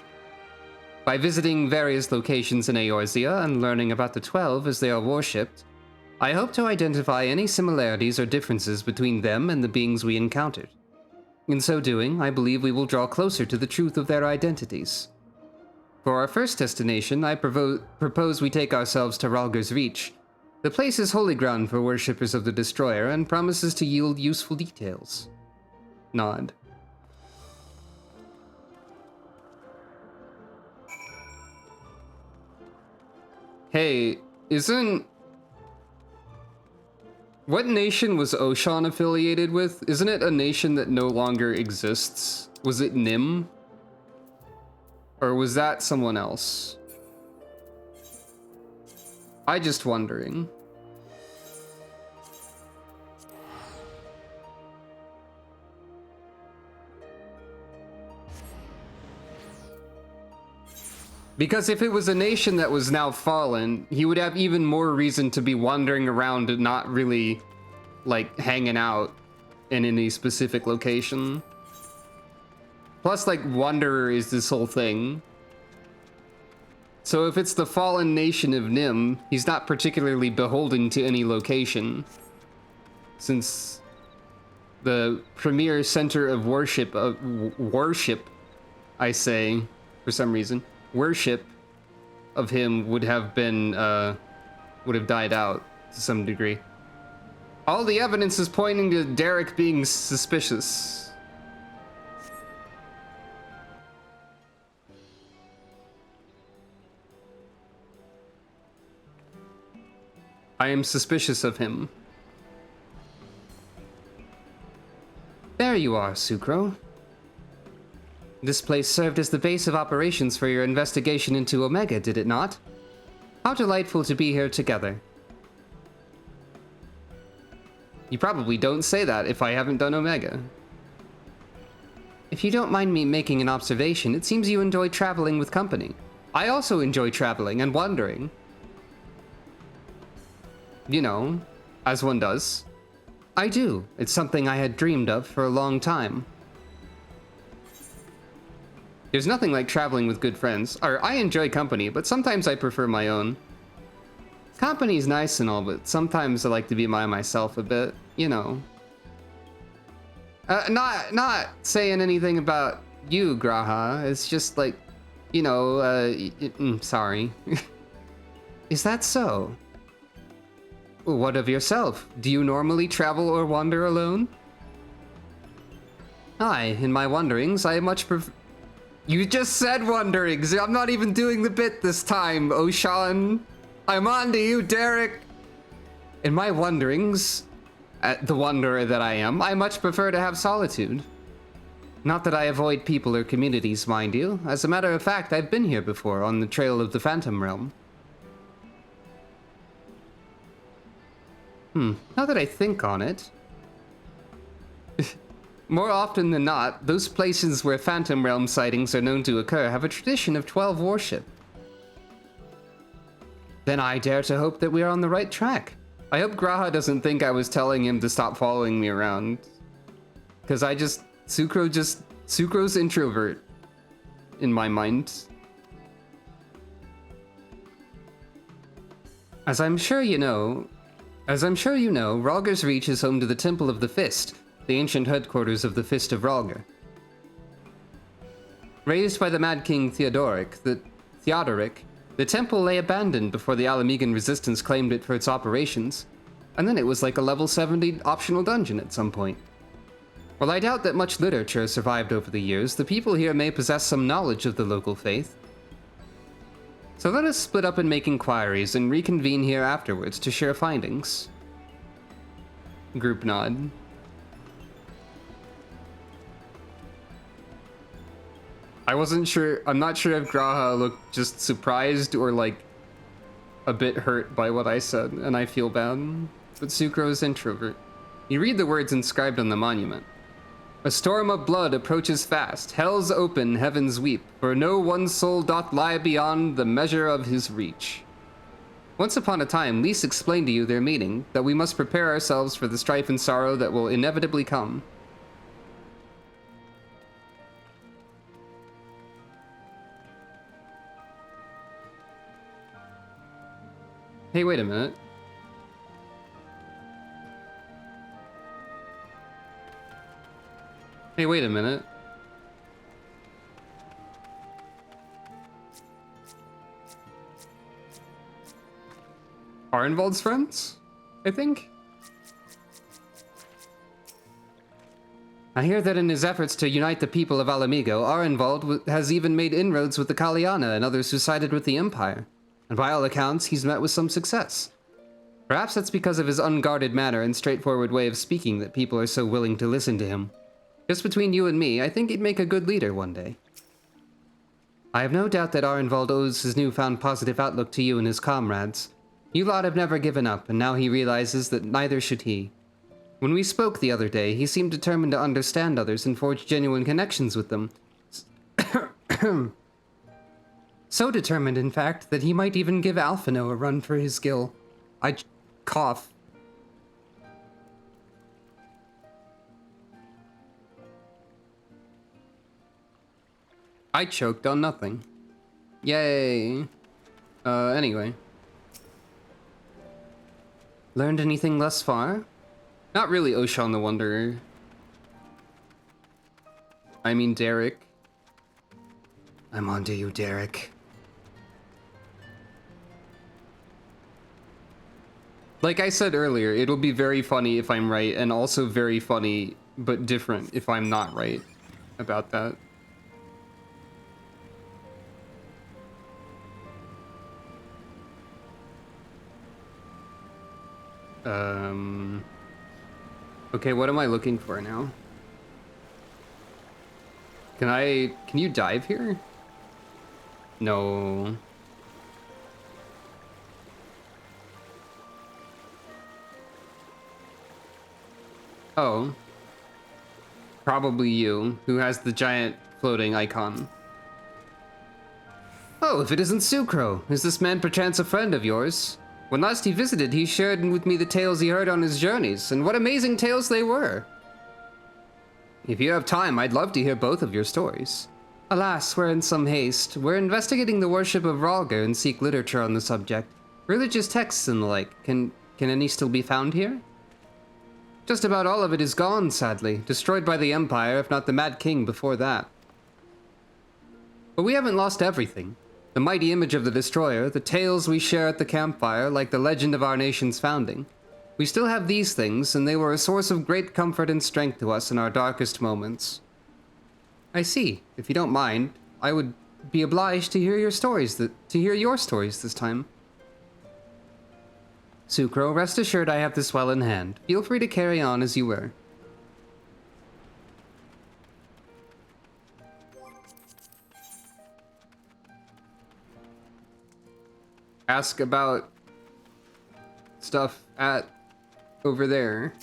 By visiting various locations in Eorzea and learning about the 12 as they are worshipped, I hope to identify any similarities or differences between them and the beings we encountered. In so doing, I believe we will draw closer to the truth of their identities. For our first destination, I propose we take ourselves to Ralger's Reach. The place is holy ground for worshippers of the Destroyer and promises to yield useful details. Nod. Hey, isn't... What nation was Oshan affiliated with? Isn't it a nation that no longer exists? Was it Nim? Or was that someone else? I'm just wondering. Because if it was a nation that was now fallen, he would have even more reason to be wandering around and not really, like, hanging out in any specific location. Plus, like, Wanderer is this whole thing. So if it's the fallen nation of Nim, he's not particularly beholden to any location. Since the premier center of worship, I say, for some reason, worship of him would have been, would have died out to some degree. All the evidence is pointing to Derek being suspicious. I am suspicious of him. There you are, Sucro. This place served as the base of operations for your investigation into Omega, did it not? How delightful to be here together. You probably don't say that if I haven't done Omega. If you don't mind me making an observation, it seems you enjoy traveling with company. I also enjoy traveling and wandering. You know, as one does. I do. It's something I had dreamed of for a long time. There's nothing like traveling with good friends. I enjoy company, but sometimes I prefer my own. Company's nice and all, but sometimes I like to be by myself a bit, you know. Not saying anything about you, Graha. It's just like, you know, sorry. Is that so? What of yourself? Do you normally travel or wander alone? Aye, in my wanderings, I much prefer... You just said wanderings! I'm not even doing the bit this time, Oshan! I'm on to you, Derek! In my wanderings, the wanderer that I am, I much prefer to have solitude. Not that I avoid people or communities, mind you. As a matter of fact, I've been here before, on the trail of the Phantom Realm. Now that I think on it... More often than not, those places where Phantom Realm sightings are known to occur have a tradition of 12 worship. Then I dare to hope that we are on the right track. I hope Graha doesn't think I was telling him to stop following me around. Because Sucro's introvert. In my mind. As I'm sure you know, Rhalgr's Reach is home to the Temple of the Fist, the ancient headquarters of the Fist of Rhalgr. Raised by the Mad King Theodoric, the temple lay abandoned before the Alamegan resistance claimed it for its operations, and then it was like a level 70 optional dungeon at some point. While I doubt that much literature survived over the years, the people here may possess some knowledge of the local faith. So let us split up and make inquiries and reconvene here afterwards to share findings. Group nod. I'm not sure if Graha looked just surprised or like a bit hurt by what I said, and I feel bad. But Sucro is introvert. You read the words inscribed on the monument. A storm of blood approaches fast, hell's open, heavens weep, for no one soul doth lie beyond the measure of his reach. Once upon a time, Lys explained to you their meaning, that we must prepare ourselves for the strife and sorrow that will inevitably come. Hey, wait a minute. Hey, wait a minute. Arenvald's friends? I think? I hear that in his efforts to unite the people of Alamigo, Arenvald has even made inroads with the Kaliana and others who sided with the Empire. And by all accounts, he's met with some success. Perhaps that's because of his unguarded manner and straightforward way of speaking that people are so willing to listen to him. Just between you and me, I think he'd make a good leader one day. I have no doubt that Arenvald owes his newfound positive outlook to you and his comrades. You lot have never given up, and now he realizes that neither should he. When we spoke the other day, he seemed determined to understand others and forge genuine connections with them. So determined, in fact, that he might even give Alphino a run for his skill. I cough. I choked on nothing. Yay. Anyway. Learned anything thus far? Not really, Oshan the Wanderer. I mean Derek. I'm on to you, Derek. Like I said earlier, it'll be very funny if I'm right, and also very funny but different if I'm not right about that. Okay, what am I looking for now? Can you dive here? No. Oh. Probably you, who has the giant floating icon. Oh, if it isn't Sucro, is this man perchance a friend of yours? When last he visited, he shared with me the tales he heard on his journeys, and what amazing tales they were. If you have time, I'd love to hear both of your stories. Alas, we're in some haste. We're investigating the worship of Ralger and seek literature on the subject. Religious texts and the like. Can any still be found here? Just about all of it is gone, sadly. Destroyed by the Empire, if not the Mad King before that. But we haven't lost everything. The mighty image of the Destroyer, the tales we share at the campfire, like the legend of our nation's founding. We still have these things, and they were a source of great comfort and strength to us in our darkest moments. I see. If you don't mind, I would be obliged to hear your stories this time. Sucro, rest assured I have this well in hand. Feel free to carry on as you were. Ask about stuff at over there.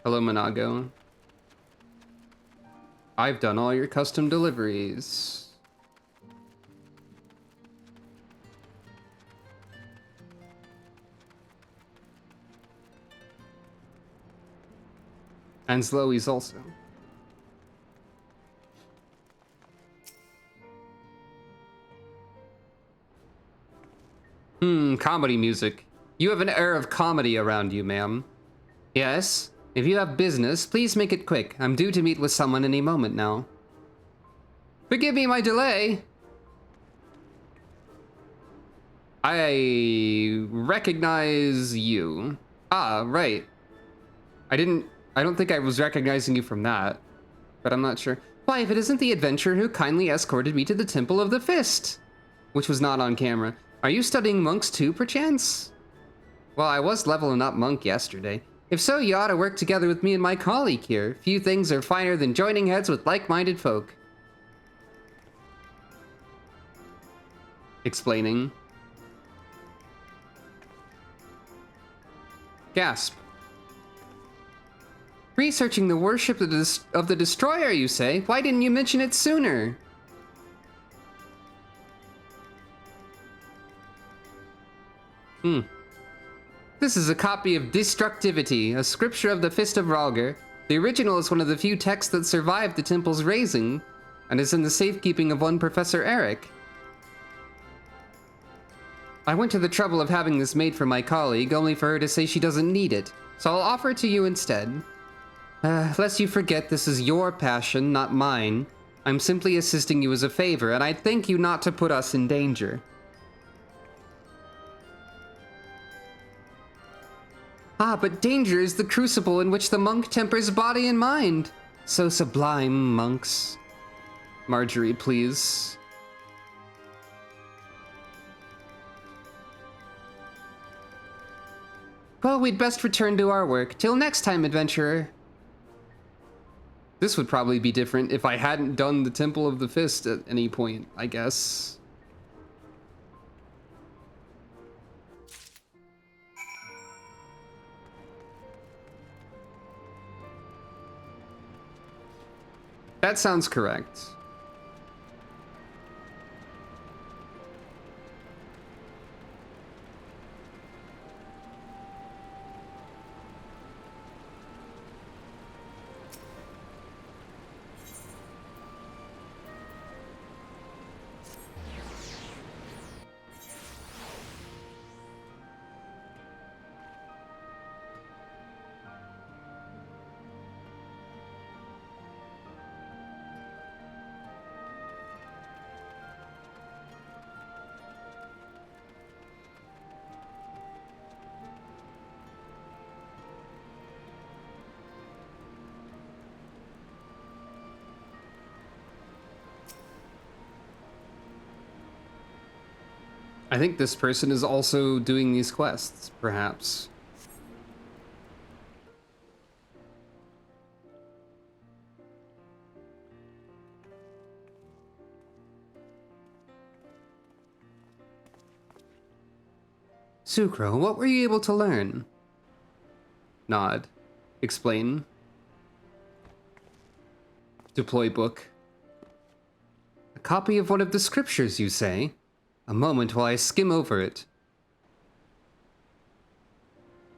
Hello, Monago. I've done all your custom deliveries. And Slowy's also. Comedy music. You have an air of comedy around you, ma'am. Yes? If you have business, please make it quick. I'm due to meet with someone any moment now. Forgive me my delay. I recognize you. Ah, right. I don't think I was recognizing you from that, but I'm not sure. Why, if it isn't the adventurer who kindly escorted me to the Temple of the Fist, which was not on camera. Are you studying monks too, perchance? Well, I was leveling up monk yesterday. If so, you ought to work together with me and my colleague here. Few things are finer than joining heads with like-minded folk. Explaining. Gasp. Researching the worship of the Destroyer, you say? Why didn't you mention it sooner? This is a copy of Destructivity, a scripture of the Fist of Ralger. The original is one of the few texts that survived the temple's razing, and is in the safekeeping of one Professor Eric. I went to the trouble of having this made for my colleague, only for her to say she doesn't need it, so I'll offer it to you instead. Lest you forget, this is your passion, not mine. I'm simply assisting you as a favor, and I'd thank you not to put us in danger. Ah, but danger is the crucible in which the monk tempers body and mind. So sublime, monks. Marjorie, please. Well, we'd best return to our work. Till next time, adventurer. This would probably be different if I hadn't done the Temple of the Fist at any point, I guess. That sounds correct. I think this person is also doing these quests, perhaps. Sucro, what were you able to learn? Nod. Explain. Deploy book. A copy of one of the scriptures, you say? A moment while I skim over it.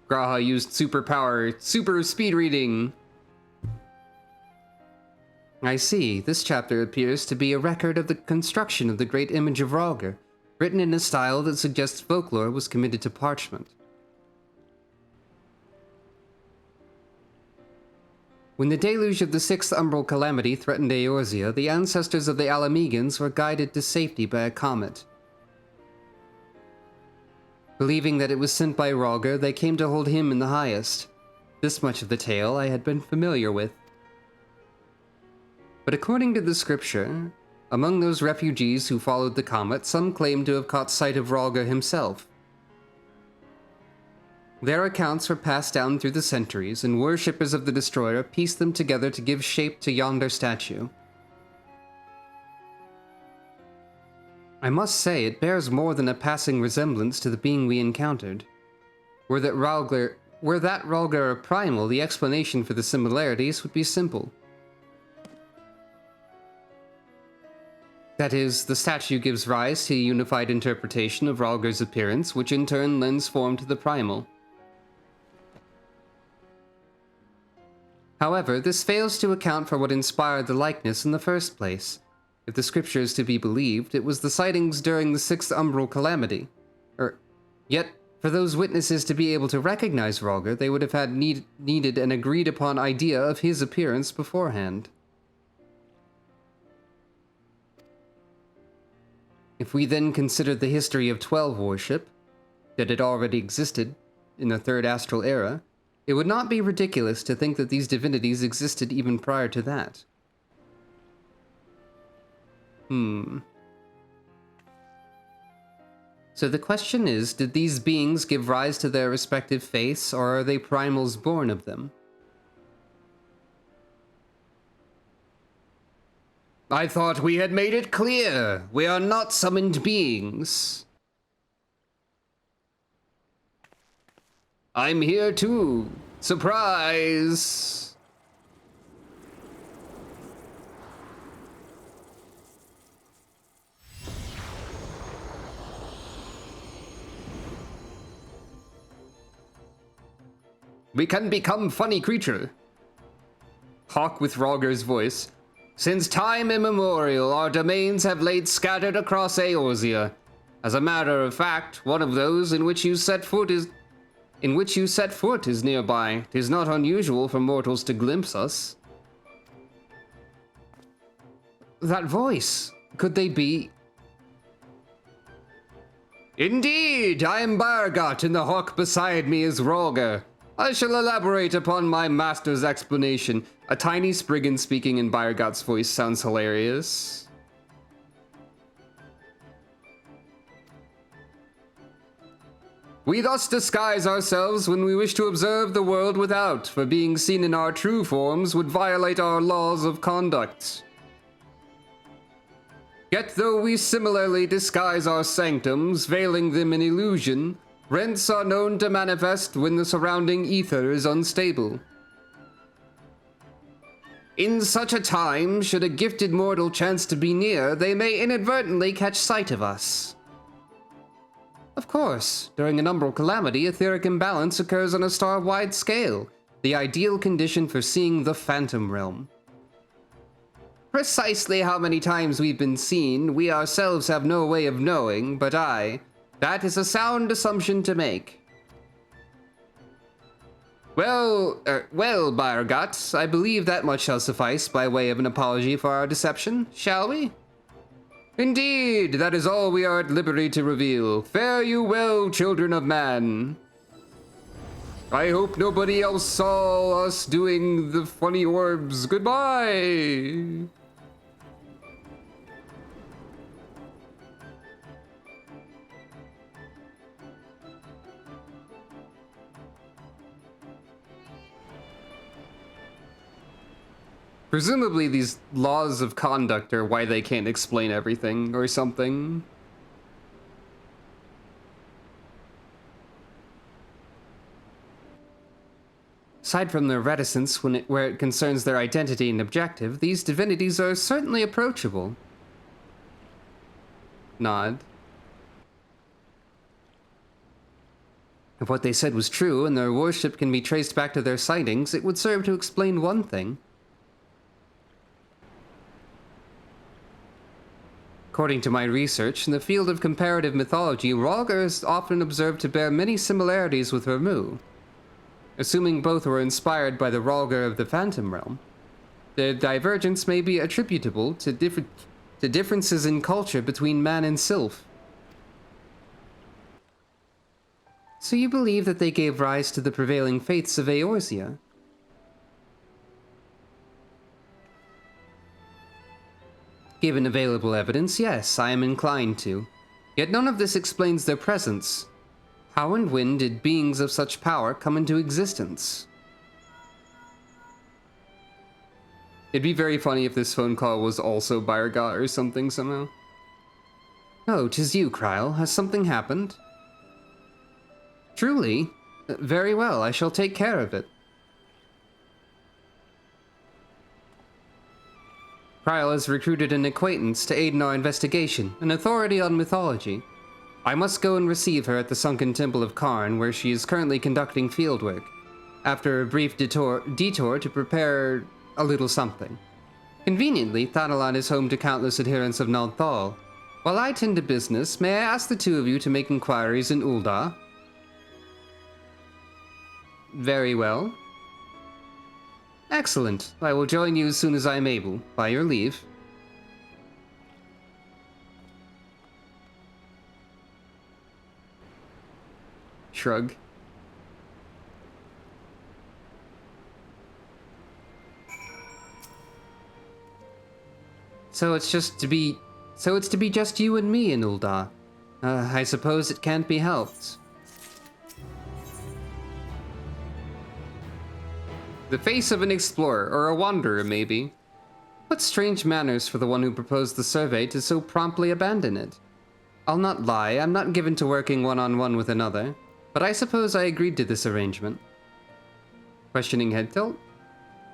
Graha used super speed reading. I see. This chapter appears to be a record of the construction of the great image of Rhalgr, written in a style that suggests folklore was committed to parchment. When the deluge of the Sixth Umbral Calamity threatened Eorzea, the ancestors of the Alamegans were guided to safety by a comet. Believing that it was sent by Rhalgr, they came to hold him in the highest. This much of the tale I had been familiar with. But according to the scripture, among those refugees who followed the comet, some claimed to have caught sight of Rhalgr himself. Their accounts were passed down through the centuries, and worshippers of the Destroyer pieced them together to give shape to yonder statue. I must say, it bears more than a passing resemblance to the being we encountered. Were that Rhalgr a primal, the explanation for the similarities would be simple. That is, the statue gives rise to a unified interpretation of Rhalgr's appearance, which in turn lends form to the primal. However, this fails to account for what inspired the likeness in the first place. If the scripture is to be believed, it was the sightings during the Sixth Umbral Calamity. Yet, for those witnesses to be able to recognize Rhalgr, they would have had needed an agreed-upon idea of his appearance beforehand. If we then consider the history of 12 worship, that it already existed in the Third Astral Era, it would not be ridiculous to think that these divinities existed even prior to that. So the question is, did these beings give rise to their respective faiths, or are they primals born of them? I thought we had made it clear. We are not summoned beings. I'm here too. Surprise! We can become funny creature. Hawk with Rhalgr's voice. Since time immemorial, our domains have laid scattered across Eorzea. As a matter of fact, one of those in which you set foot is nearby. 'Tis not unusual for mortals to glimpse us. That voice, could they be? Indeed, I am Bargat, and the hawk beside me is Rhalgr. I shall elaborate upon my master's explanation. A tiny Spriggan speaking in Bargat's voice sounds hilarious. We thus disguise ourselves when we wish to observe the world without, for being seen in our true forms would violate our laws of conduct. Yet though we similarly disguise our sanctums, veiling them in illusion, rents are known to manifest when the surrounding ether is unstable. In such a time, should a gifted mortal chance to be near, they may inadvertently catch sight of us. Of course, during an umbral calamity, etheric imbalance occurs on a star-wide scale, the ideal condition for seeing the Phantom Realm. Precisely how many times we've been seen, we ourselves have no way of knowing, but that is a sound assumption to make. Well, Bargat, I believe that much shall suffice by way of an apology for our deception, shall we? Indeed, that is all we are at liberty to reveal. Fare you well, children of man. I hope nobody else saw us doing the funny orbs. Goodbye! Presumably these laws of conduct are why they can't explain everything or something. Aside from their reticence where it concerns their identity and objective, these divinities are certainly approachable. Nod. If what they said was true and their worship can be traced back to their sightings, it would serve to explain one thing. According to my research, in the field of comparative mythology, Rhalgr is often observed to bear many similarities with Ramu. Assuming both were inspired by the Rhalgr of the Phantom Realm, their divergence may be attributable to differences in culture between man and sylph. So you believe that they gave rise to the prevailing faiths of Eorzea? Given available evidence, yes, I am inclined to. Yet none of this explains their presence. How and when did beings of such power come into existence? It'd be very funny if this phone call was also Byrga or something somehow. Oh, 'tis you, Kryl. Has something happened? Truly? Very well, I shall take care of it. Kryl has recruited an acquaintance to aid in our investigation, an authority on mythology. I must go and receive her at the sunken temple of Karn, where she is currently conducting fieldwork, after a brief detour to prepare a little something. Conveniently, Thanalan is home to countless adherents of Nald Thal. While I tend to business, may I ask the two of you to make inquiries in Ul'dah? Very well. Excellent. I will join you as soon as I am able. By your leave. Shrug. So it's to be just you and me in Ul'dah. I suppose it can't be helped. The face of an explorer, or a wanderer, maybe. What strange manners for the one who proposed the survey to so promptly abandon it. I'll not lie, I'm not given to working one-on-one with another, but I suppose I agreed to this arrangement. Questioning head tilt?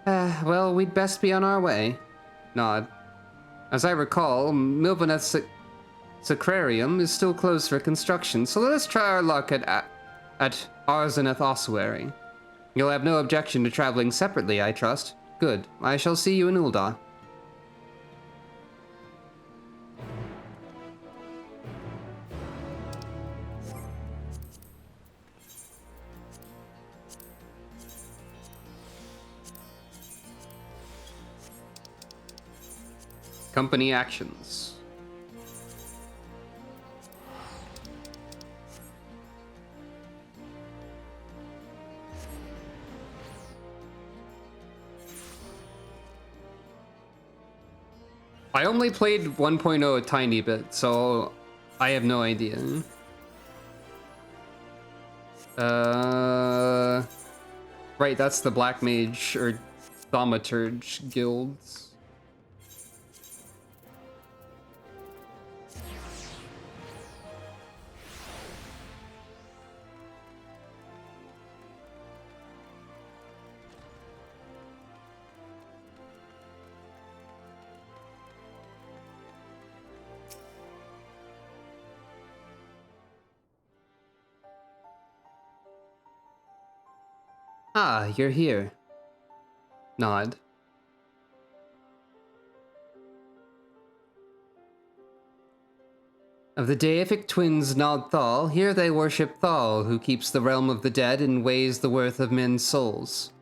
Well, we'd best be on our way. Nod. As I recall, Milvaneth's Sacrarium is still closed for construction, so let us try our luck at Arzaneth Ossuary. You'll have no objection to traveling separately, I trust. Good. I shall see you in Ul'dah. Company actions. I only played 1.0 a tiny bit, so I have no idea. Right, that's the Black Mage or Thaumaturge guilds. Ah, you're here. Nod. Of the deific twins Nod Thal, here they worship Thal, who keeps the realm of the dead and weighs the worth of men's souls.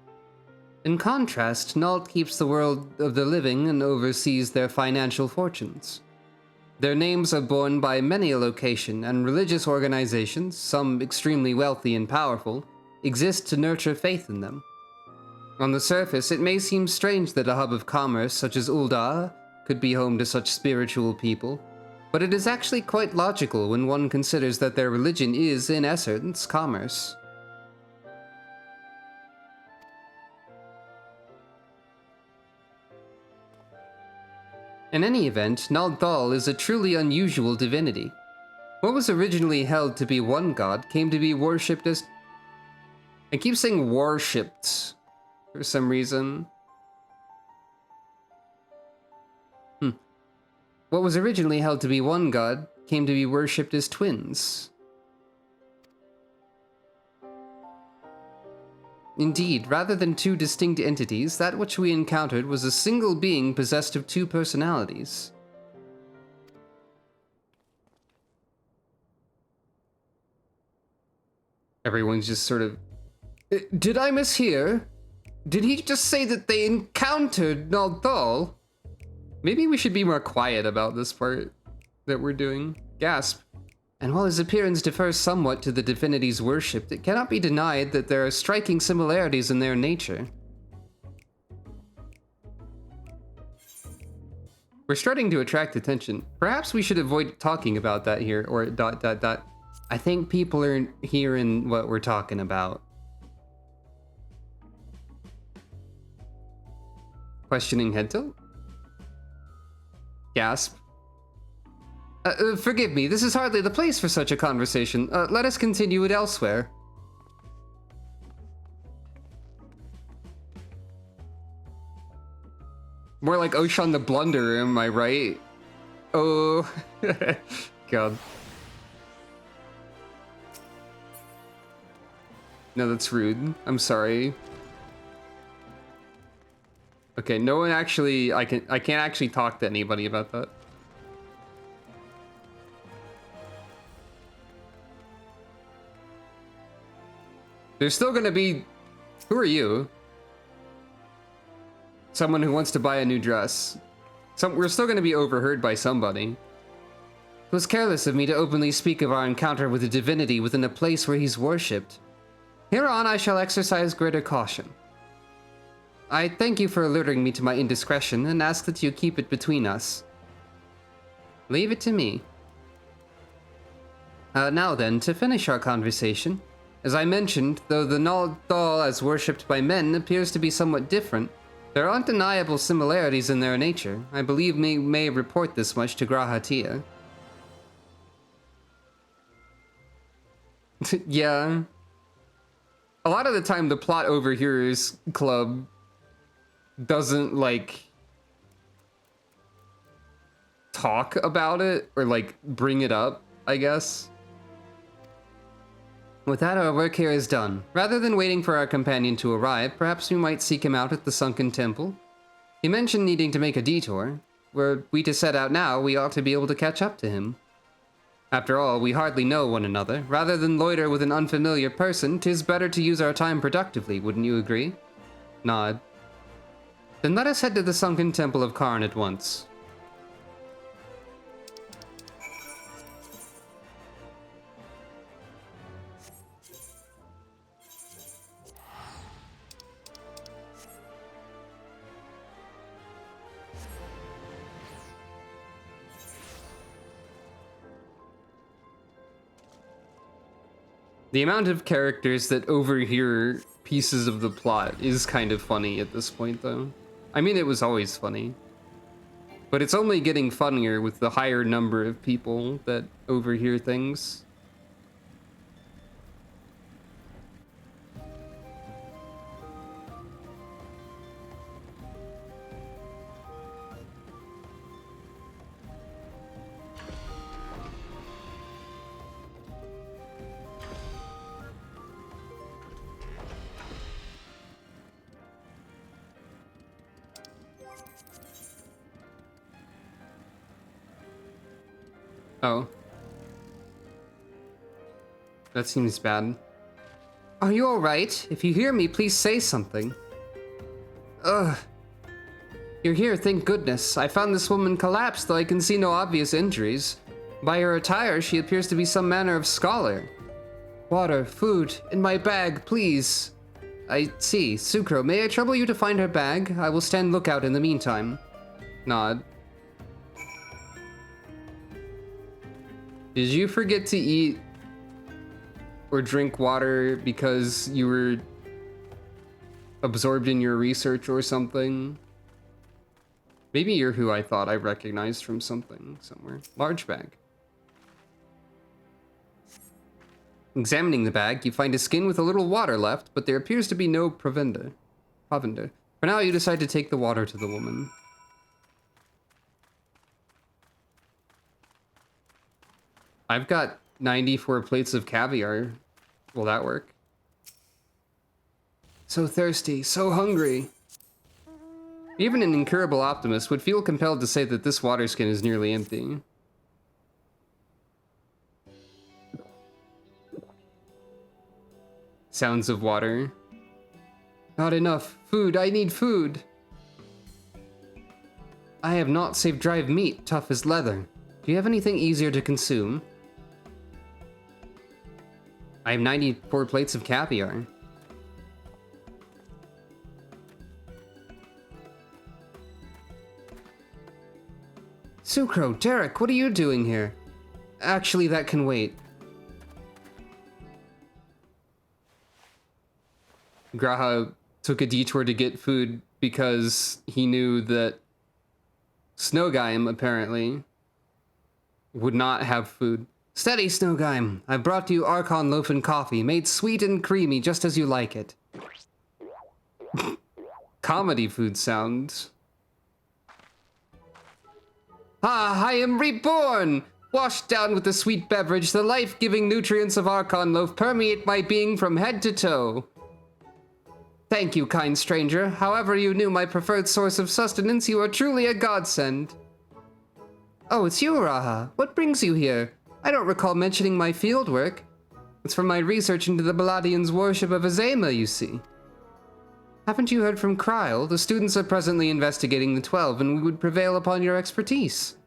In contrast, Nald keeps the world of the living and oversees their financial fortunes. Their names are borne by many a location, and religious organizations, some extremely wealthy and powerful, exist to nurture faith in them. On the surface, it may seem strange that a hub of commerce such as Ul'dah could be home to such spiritual people, but it is actually quite logical when one considers that their religion is, in essence, commerce. In any event, Naldal is a truly unusual divinity. What was originally held to be one god came to be worshipped as... I keep saying worshipped for some reason. What was originally held to be one god came to be worshipped as twins. Indeed, rather than two distinct entities, that which we encountered was a single being possessed of two personalities. Everyone's just sort of... Did I mishear? Did he just say that they encountered Naldal? Maybe we should be more quiet about this part that we're doing. Gasp. And while his appearance differs somewhat to the divinities worshipped, it cannot be denied that there are striking similarities in their nature. We're starting to attract attention. Perhaps we should avoid talking about that here, or ... I think people are hearing what we're talking about. Questioning head tilt? Gasp. Forgive me, this is hardly the place for such a conversation. Let us continue it elsewhere. More like Oshan the Blunderer, am I right? Oh, God. No, that's rude. I'm sorry. Okay, no one actually... I can't actually talk to anybody about that. There's still gonna be... Who are you? Someone who wants to buy a new dress. We're still gonna be overheard by somebody. It was careless of me to openly speak of our encounter with a divinity within a place where he's worshipped. Hereon I shall exercise greater caution. I thank you for alerting me to my indiscretion and ask that you keep it between us. Leave it to me. Now then, to finish our conversation. As I mentioned, though the Naldal as worshipped by men appears to be somewhat different, there are undeniable similarities in their nature. I believe we may report this much to Grahatia. Yeah. A lot of the time the plot overhearers club doesn't, like, talk about it or, like, bring it up, I guess. With that, our work here is done. Rather than waiting for our companion to arrive, perhaps we might seek him out at the sunken temple. He mentioned needing to make a detour. Were we to set out now, we ought to be able to catch up to him. After all, we hardly know one another. Rather than loiter with an unfamiliar person, 'tis better to use our time productively, wouldn't you agree? Nod. Then let us head to the sunken temple of Karn at once. The amount of characters that overhear pieces of the plot is kind of funny at this point, though. I mean, it was always funny. But it's only getting funnier with the higher number of people that overhear things. Oh. That seems bad. Are you alright? If you hear me, please say something. Ugh. You're here, thank goodness. I found this woman collapsed, though I can see no obvious injuries. By her attire, she appears to be some manner of scholar. Water, food, in my bag, please. I see. Sucro, may I trouble you to find her bag? I will stand lookout in the meantime. Nod. Did you forget to eat or drink water because you were absorbed in your research or something? Maybe you're who I thought I recognized from something somewhere. Large bag. Examining the bag, you find a skin with a little water left, but there appears to be no provender. For now, you decide to take the water to the woman. I've got 94 plates of caviar. Will that work? So thirsty, so hungry. Even an incurable optimist would feel compelled to say that this water skin is nearly empty. Sounds of water. Not enough. Food, I need food. I have not saved dried meat, tough as leather. Do you have anything easier to consume? I have 94 plates of caviar. Sucro, Derek, what are you doing here? Actually, that can wait. Graha took a detour to get food because he knew that Snowgime, apparently, would not have food. Steady, Snowgime. I brought you Archon loaf and coffee, made sweet and creamy just as you like it. Comedy food sounds. Ah, I am reborn! Washed down with the sweet beverage, the life-giving nutrients of Archon loaf permeate my being from head to toe. Thank you, kind stranger. However you knew my preferred source of sustenance, you are truly a godsend. Oh, it's you, Raha. What brings you here? I don't recall mentioning my fieldwork. It's from my research into the Baladians' worship of Azema, you see. Haven't you heard from Kryl? The students are presently investigating the 12, and we would prevail upon your expertise.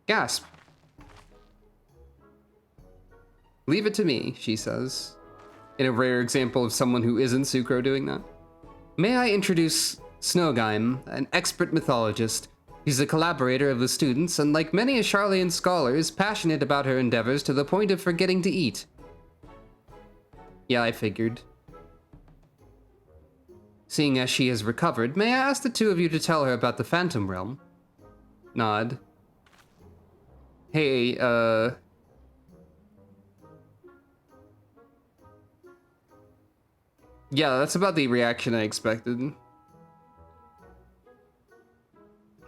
Gasp. Leave it to me, she says, in a rare example of someone who isn't Sucro doing that. May I introduce Snowgime, an expert mythologist. He's a collaborator of the students, and like many a Charlian scholar, is passionate about her endeavors to the point of forgetting to eat. Yeah, I figured. Seeing as she has recovered, may I ask the two of you to tell her about the Phantom Realm? Nod. Hey, yeah, that's about the reaction I expected.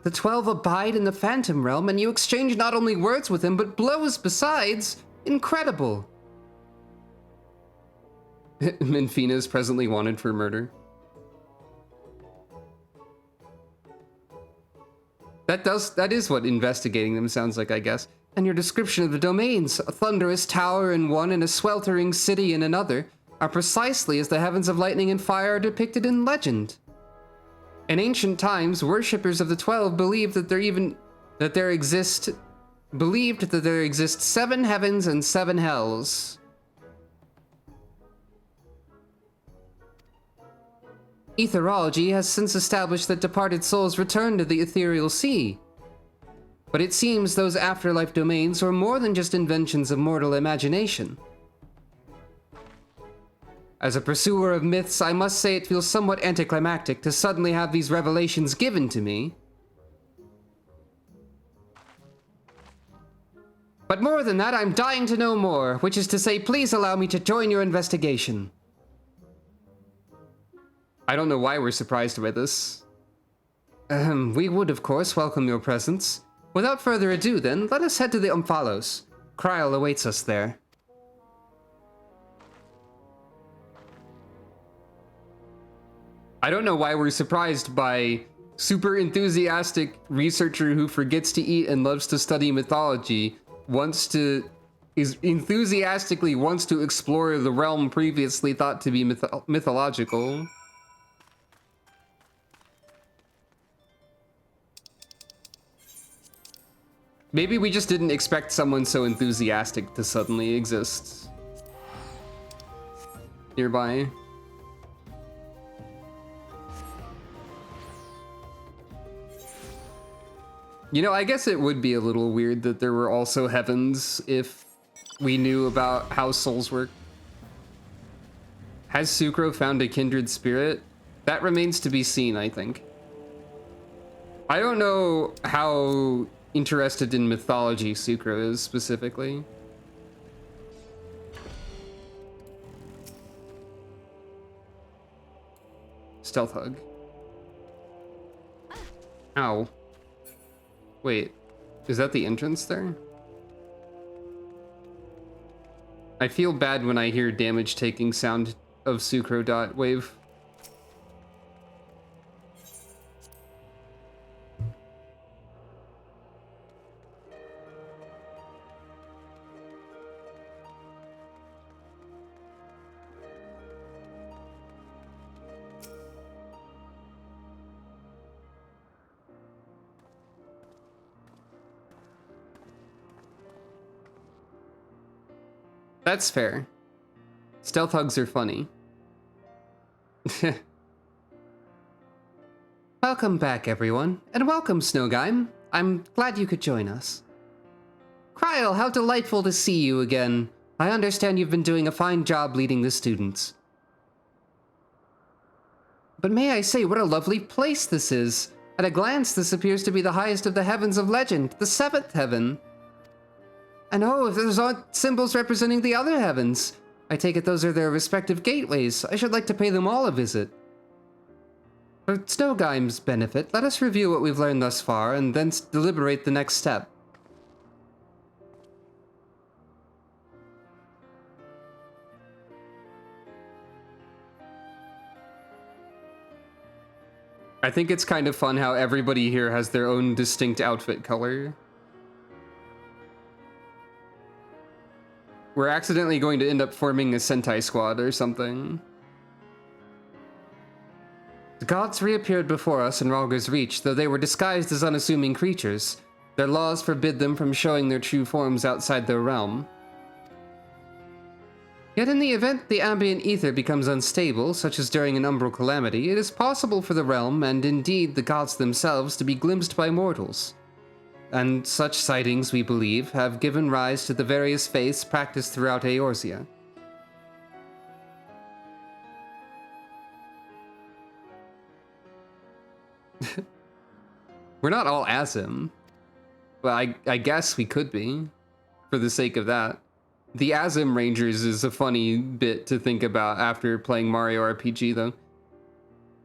The 12 abide in the Phantom Realm, and you exchange not only words with him, but blows besides. Incredible. Minfina is presently wanted for murder. That is what investigating them sounds like, I guess. And your description of the domains, a thunderous tower in one and a sweltering city in another, are precisely as the heavens of lightning and fire are depicted in legend. In ancient times, worshippers of the 12 believed that there exist 7 heavens and 7 hells. Etherology has since established that departed souls return to the ethereal sea. But it seems those afterlife domains are more than just inventions of mortal imagination. As a pursuer of myths, I must say it feels somewhat anticlimactic to suddenly have these revelations given to me. But more than that, I'm dying to know more, which is to say, please allow me to join your investigation. I don't know why we're surprised by this. We would, of course, welcome your presence. Without further ado, then, let us head to the Omphalos. Kryl awaits us there. I don't know why we're surprised by super enthusiastic researcher who forgets to eat and loves to study mythology, enthusiastically wants to explore the realm previously thought to be mythological. Maybe we just didn't expect someone so enthusiastic to suddenly exist nearby. You know, I guess it would be a little weird that there were also heavens if we knew about how souls work. Has Sucro found a kindred spirit? That remains to be seen, I think. I don't know how interested in mythology Sucro is specifically. Stealth hug. Ow. Wait, is that the entrance there? I feel bad when I hear damage taking sound of Sucro dot wave. That's fair. Stealth hugs are funny. Welcome back, everyone, and welcome, Snowgime. I'm glad you could join us. Kryl, how delightful to see you again. I understand you've been doing a fine job leading the students. But may I say, what a lovely place this is. At a glance, this appears to be the highest of the heavens of legend, the seventh heaven. And oh, if there's odd symbols representing the other heavens. I take it those are their respective gateways. I should like to pay them all a visit. For Snowgime's benefit, let us review what we've learned thus far, and then deliberate the next step. I think it's kind of fun how everybody here has their own distinct outfit color. We're accidentally going to end up forming a Sentai squad or something. The gods reappeared before us in Ralger's Reach, though they were disguised as unassuming creatures. Their laws forbid them from showing their true forms outside their realm. Yet in the event the ambient ether becomes unstable, such as during an umbral calamity, it is possible for the realm, and indeed the gods themselves, to be glimpsed by mortals. And such sightings, we believe, have given rise to the various faiths practiced throughout Eorzea. We're not all Azim. Well, I guess we could be, for the sake of that. The Azim Rangers is a funny bit to think about after playing Mario RPG, though.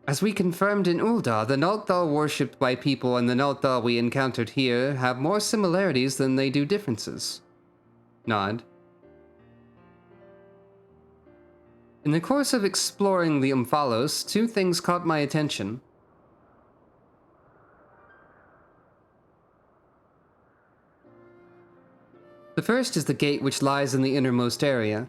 As we confirmed in Ul'dah, the Nalthal worshipped by people and the Nalthal we encountered here have more similarities than they do differences. Nod. In the course of exploring the Umphalos, two things caught my attention. The first is the gate which lies in the innermost area.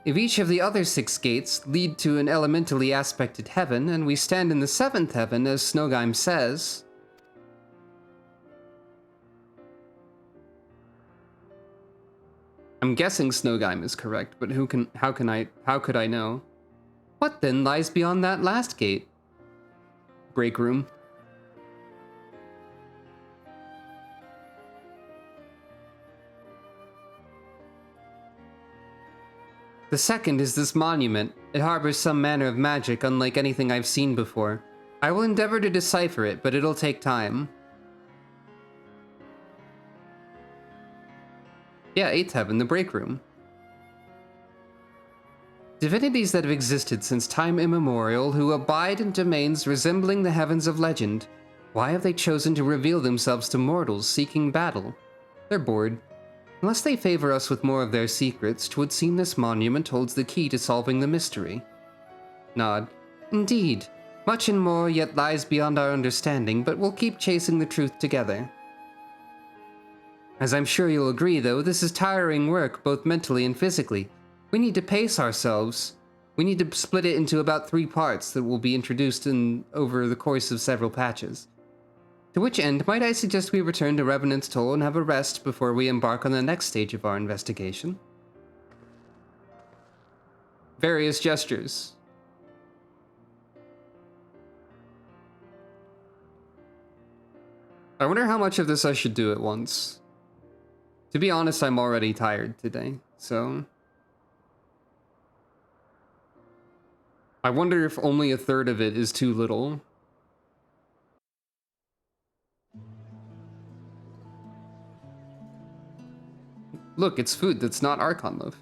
If each of the other 6 gates lead to an elementally aspected heaven, and we stand in the 7th heaven, as Snowgime says... I'm guessing Snowgime is correct, but how could I know? What then lies beyond that last gate? Break room. The second is this monument. It harbors some manner of magic unlike anything I've seen before. I will endeavor to decipher it, but it'll take time. Yeah, 8th heaven, the break room. Divinities that have existed since time immemorial, who abide in domains resembling the heavens of legend. Why have they chosen to reveal themselves to mortals seeking battle? They're bored. Unless they favor us with more of their secrets, 'twould seem this monument holds the key to solving the mystery. Nod. Indeed. Much and more yet lies beyond our understanding, but we'll keep chasing the truth together. As I'm sure you'll agree, though, this is tiring work, both mentally and physically. We need to pace ourselves. We need to split it into about 3 parts that will be introduced over the course of several patches. To which end, might I suggest we return to Revenant's Toll and have a rest before we embark on the next stage of our investigation? Various gestures. I wonder how much of this I should do at once. To be honest, I'm already tired today, so... I wonder if only a third of it is too little. Look, it's food that's not Archon loaf.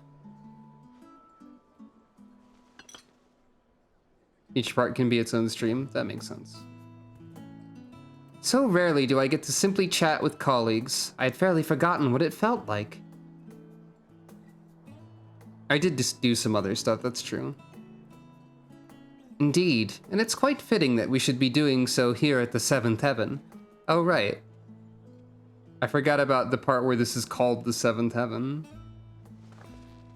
Each part can be its own stream. That makes sense. So rarely do I get to simply chat with colleagues. I had fairly forgotten what it felt like. I did just do some other stuff, that's true. Indeed, and it's quite fitting that we should be doing so here at the Seventh Heaven. Oh, right. I forgot about the part where this is called the Seventh Heaven.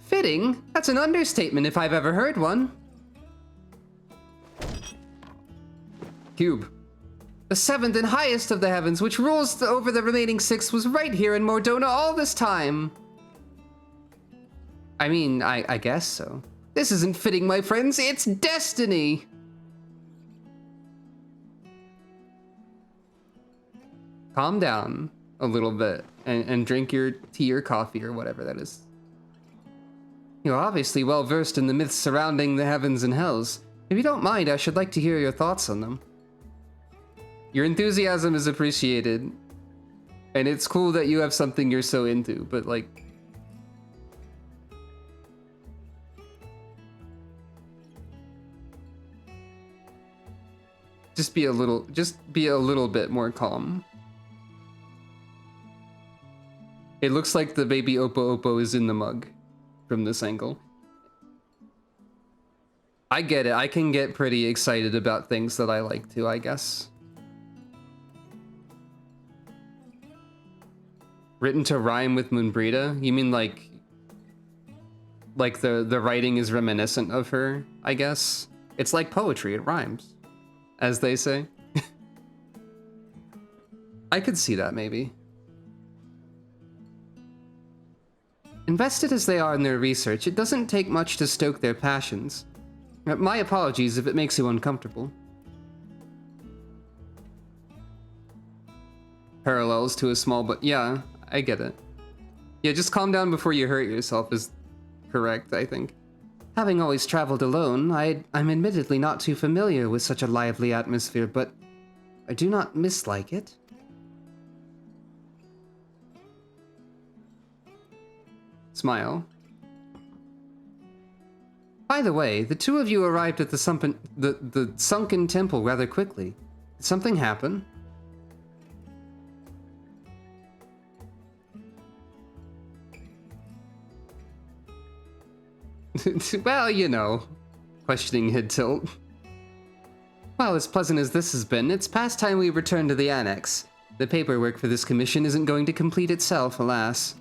Fitting? That's an understatement if I've ever heard one. Cube. The seventh and highest of the heavens, which rules over the remaining six, was right here in Mordona all this time. I mean, I guess so. This isn't fitting, my friends. It's destiny. Calm down a little bit and drink your tea or coffee or whatever that is. You're obviously well versed in the myths surrounding the heavens and hells. If you don't mind, I should like to hear your thoughts on them. Your enthusiasm is appreciated, and it's cool that you have something you're so into, but like... just be a little bit more calm. It looks like the baby Oppo Oppo is in the mug from this angle. I get it, I can get pretty excited about things that I like to, I guess. Written to rhyme with Moonbrita? You mean like the writing is reminiscent of her, I guess? It's like poetry, it rhymes, as they say. I could see that, maybe. Invested as they are in their research, it doesn't take much to stoke their passions. My apologies if it makes you uncomfortable. Parallels to a small, but yeah, I get it. Yeah, just calm down before you hurt yourself is correct, I think. Having always traveled alone, I'm admittedly not too familiar with such a lively atmosphere, but I do not mislike it. Smile. By the way, the two of you arrived at the sunken temple rather quickly. Did something happen? Well, you know, questioning head tilt. Well, as pleasant as this has been, it's past time we return to the annex. The paperwork for this commission isn't going to complete itself, alas.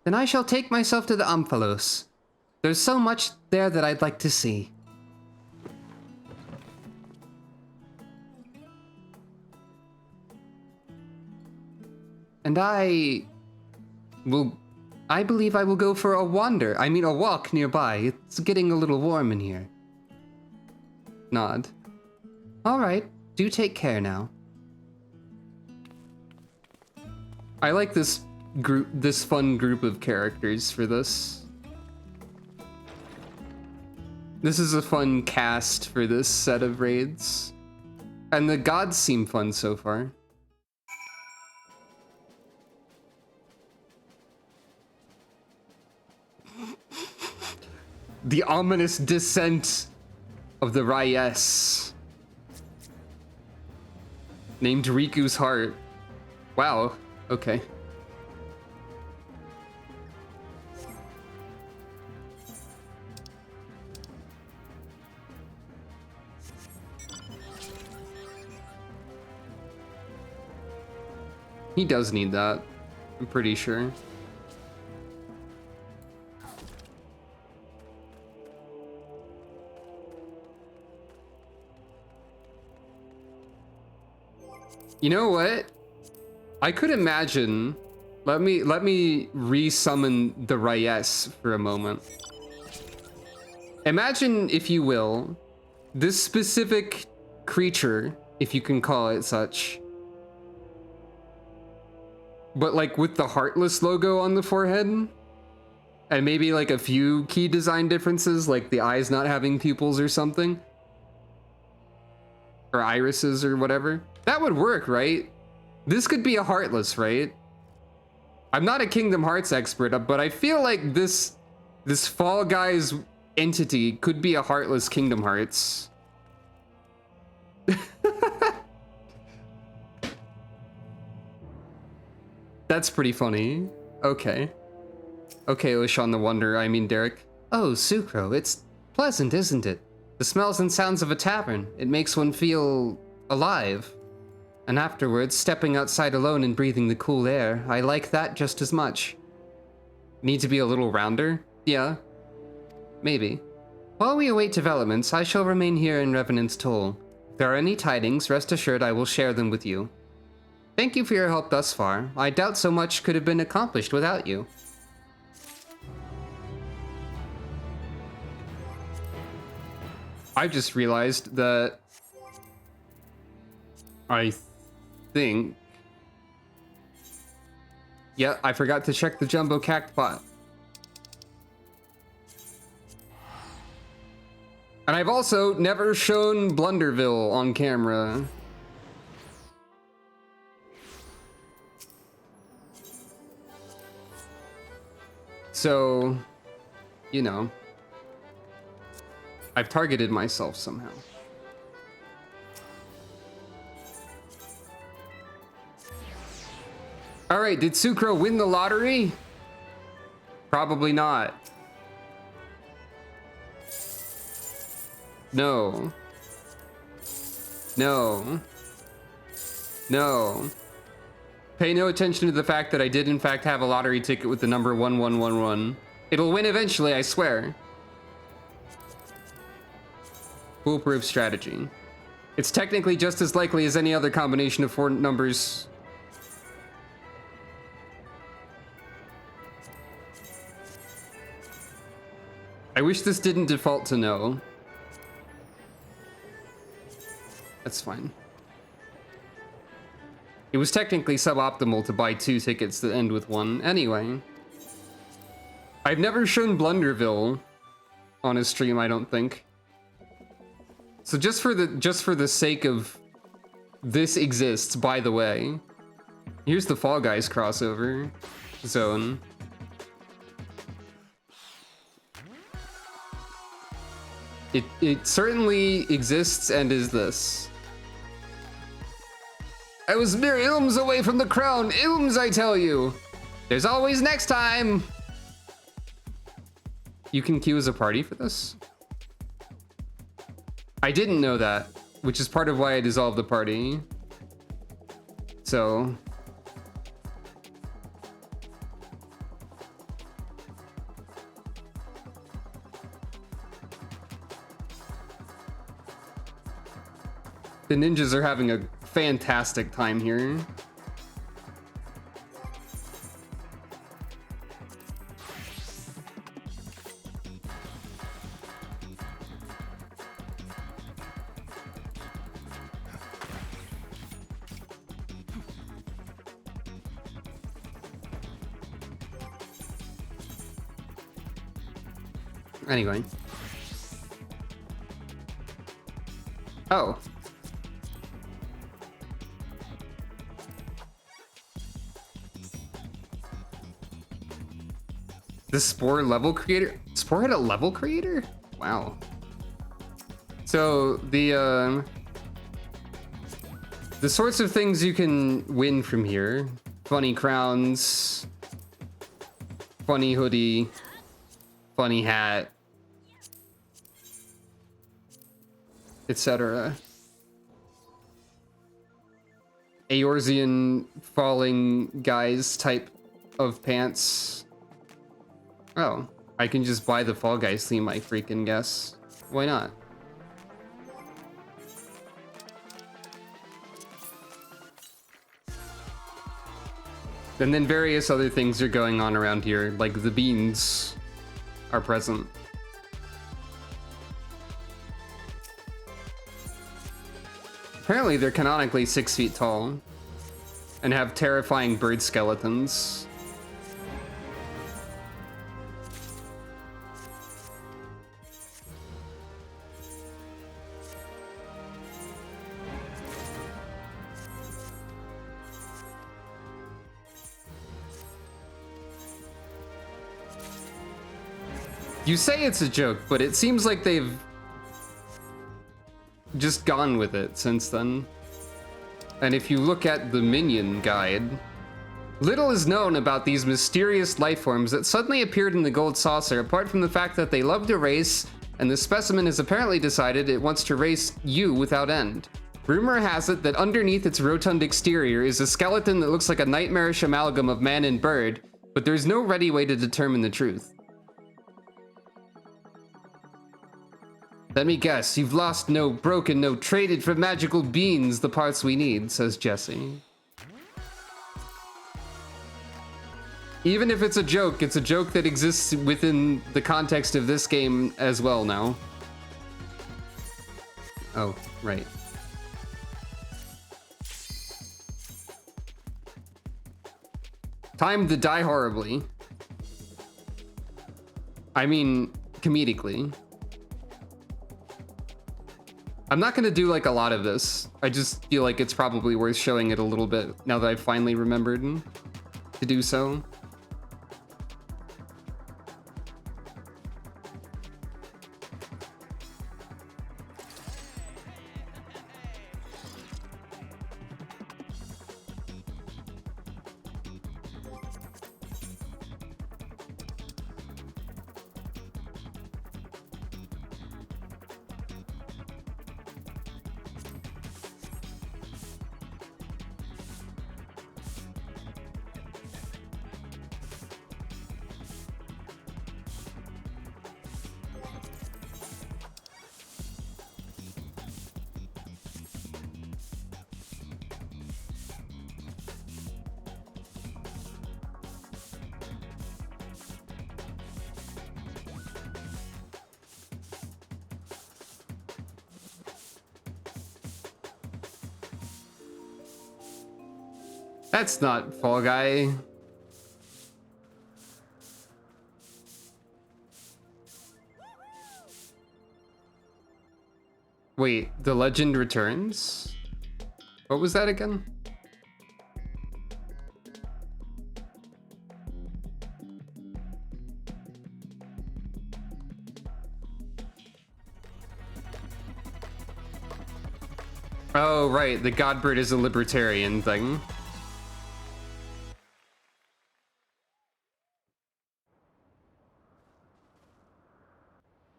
Then I shall take myself to the Omphalos. There's so much there that I'd like to see. And I believe I will go for a walk nearby. It's getting a little warm in here. Nod. All right, do take care now. I like this fun group of characters for this. This is a fun cast for this set of raids. And the gods seem fun so far. The ominous descent of the Ryes. Named Riku's heart. Wow, okay. He does need that, I'm pretty sure. You know what? I could imagine. Let me re-summon the Ryes for a moment. Imagine, if you will, this specific creature, if you can call it such, but like with the Heartless logo on the forehead, and maybe like a few key design differences, like the eyes not having pupils or something, or irises or whatever. That would work, right? This could be a Heartless, right? I'm not a Kingdom Hearts expert, but I feel like this Fall Guys entity could be a Heartless Kingdom Hearts. That's pretty funny. Okay. Okay, Ocean the Wonder, I mean Derek. Oh, Sucro, it's pleasant, isn't it? The smells and sounds of a tavern. It makes one feel alive. And afterwards, stepping outside alone and breathing the cool air, I like that just as much. Need to be a little rounder? Yeah. Maybe. While we await developments, I shall remain here in Revenant's Toll. If there are any tidings, rest assured I will share them with you. Thank you for your help thus far. I doubt so much could have been accomplished without you. I just realized that I think... Yeah, I forgot to check the Jumbo Cactbot. And I've also never shown Blunderville on camera. So, you know, I've targeted myself somehow. All right, did Sucro win the lottery? Probably not. No. No. No. Pay no attention to the fact that I did in fact have a lottery ticket with the number 1111. It'll win eventually, I swear. Foolproof strategy. It's technically just as likely as any other combination of 4 numbers. I wish this didn't default to no. That's fine. It was technically suboptimal to buy 2 tickets that end with 1. Anyway. I've never shown Blunderville on a stream, I don't think. So just for the sake of this exists, by the way. Here's the Fall Guys crossover zone. It certainly exists and is this. I was mere ilms away from the crown. Ilms, I tell you. There's always next time. You can queue as a party for this? I didn't know that, which is part of why I dissolved the party. So... The ninjas are having a fantastic time here. Anyway. Oh. The Spore level creator? Spore had a level creator? Wow. So the sorts of things you can win from here: funny crowns, funny hoodie, funny hat, etc. Eorzean falling guys type of pants. Oh, I can just buy the Fall Guys theme, I freaking guess. Why not? And then various other things are going on around here, like the beans are present. Apparently they're canonically 6 feet tall and have terrifying bird skeletons. You say it's a joke, but it seems like they've just gone with it since then. And if you look at the Minion Guide, little is known about these mysterious life forms that suddenly appeared in the gold saucer, apart from the fact that they love to race, and the specimen has apparently decided it wants to race you without end. Rumor has it that underneath its rotund exterior is a skeleton that looks like a nightmarish amalgam of man and bird, but there's no ready way to determine the truth. Let me guess, you've lost, no broken, no traded for magical beans the parts we need, says Jesse. Even if it's a joke that exists within the context of this game as well now. Oh, right. Time to die horribly. I mean, comedically. I'm not gonna do like a lot of this. I just feel like it's probably worth showing it a little bit now that I've finally remembered to do so. That's not Fall Guy. Wait, the legend returns? What was that again? Oh, right, the Godbird is a libertarian thing.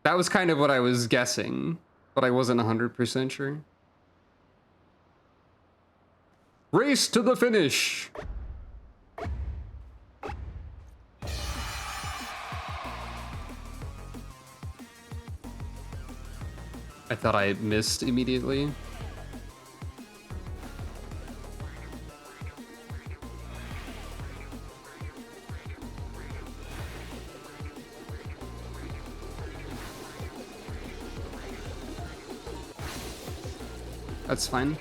That was kind of what I was guessing, but I wasn't 100% sure. Race to the finish! I thought I missed immediately. That's fine.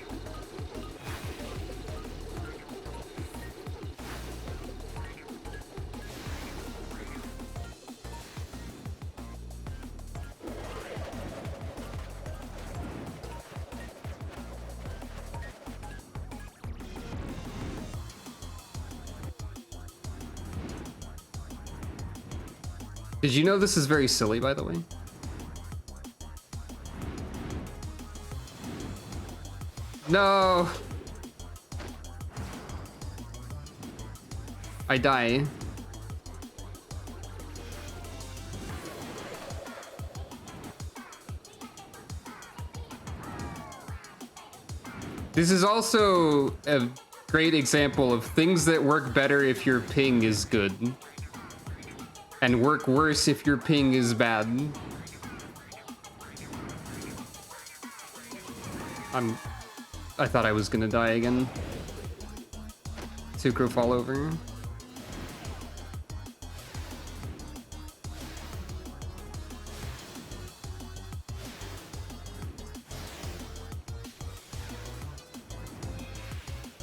Did you know this is very silly, by the way? No! I die. This is also a great example of things that work better if your ping is good, and work worse if your ping is bad. I thought I was gonna die again. Sucro fall over.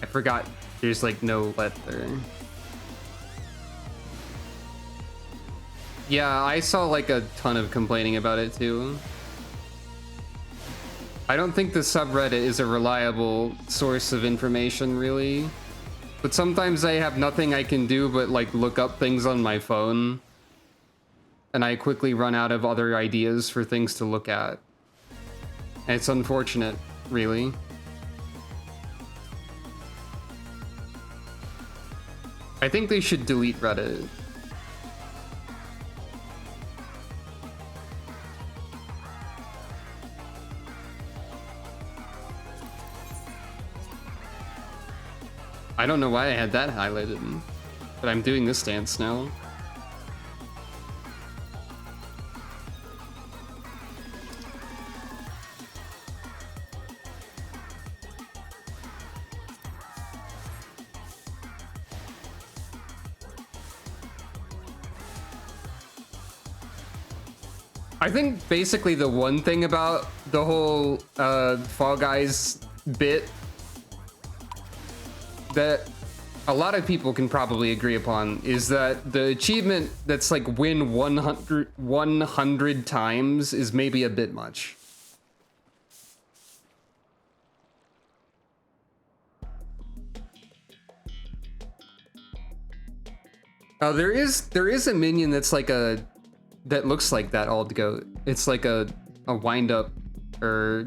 I forgot there's like no let there. Yeah, I saw like a ton of complaining about it too. I don't think the subreddit is a reliable source of information, really. But sometimes I have nothing I can do but like look up things on my phone. and I quickly run out of other ideas for things to look at. And it's unfortunate, really. I think they should delete Reddit. I don't know why I had that highlighted, but I'm doing this dance now. I think basically the one thing about the whole Fall Guys bit that a lot of people can probably agree upon is that the achievement that's like win 100 times is maybe a bit much. There is a minion that's like that looks like that all to go. It's like a wind up or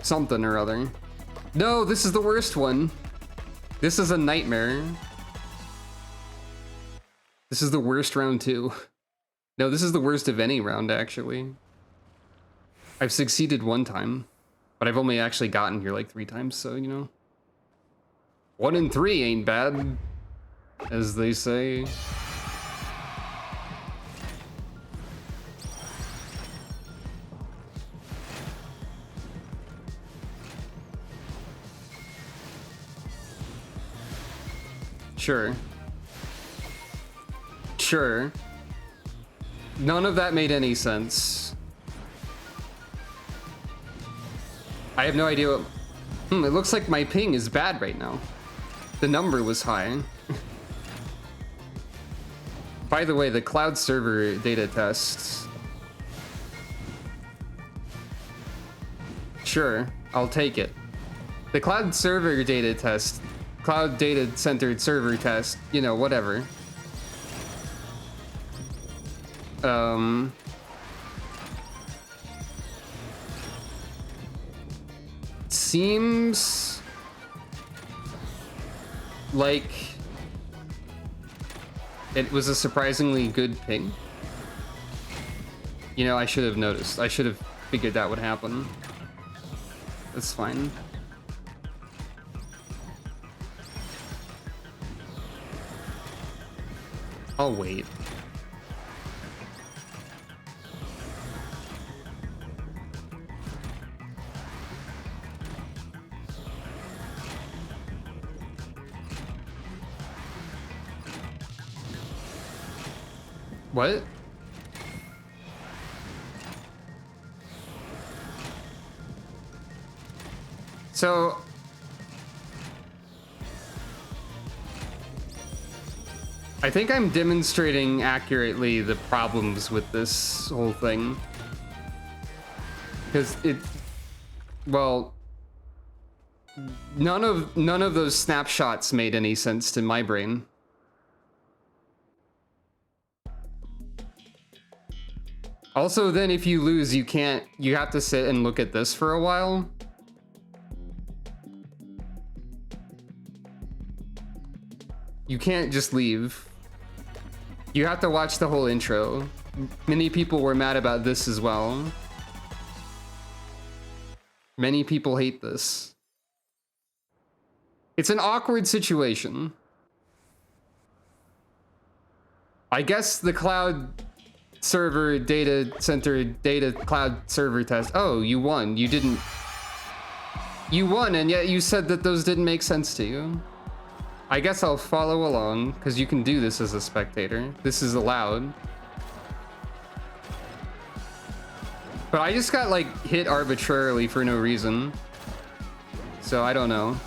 something or other. No, this is the worst one. This is a nightmare. This is the worst round too. No, this is the worst of any round actually. I've succeeded one time, but I've only actually gotten here like 3 times, so you know. 1 in 3 ain't bad, as they say. Sure. Sure. None of that made any sense. I have no idea what... it looks like my ping is bad right now. The number was high. By the way, the cloud server data tests. Sure, I'll take it. The cloud server data test... Cloud data centered server test, you know, whatever. Seems like it was a surprisingly good ping. You know, I should have noticed. I should have figured that would happen. That's fine. I'll wait. What? So... I think I'm demonstrating accurately the problems with this whole thing. Because it... Well... None of those snapshots made any sense to my brain. Also, then if you lose, you have to sit and look at this for a while. You can't just leave. You have to watch the whole intro. Many people were mad about this as well. Many people hate this. It's an awkward situation. I guess the cloud server data center data cloud server test. Oh, you won. You didn't. You won, and yet you said that those didn't make sense to you. I guess I'll follow along, because you can do this as a spectator. This is allowed. But I just got, like, hit arbitrarily for no reason. So I don't know.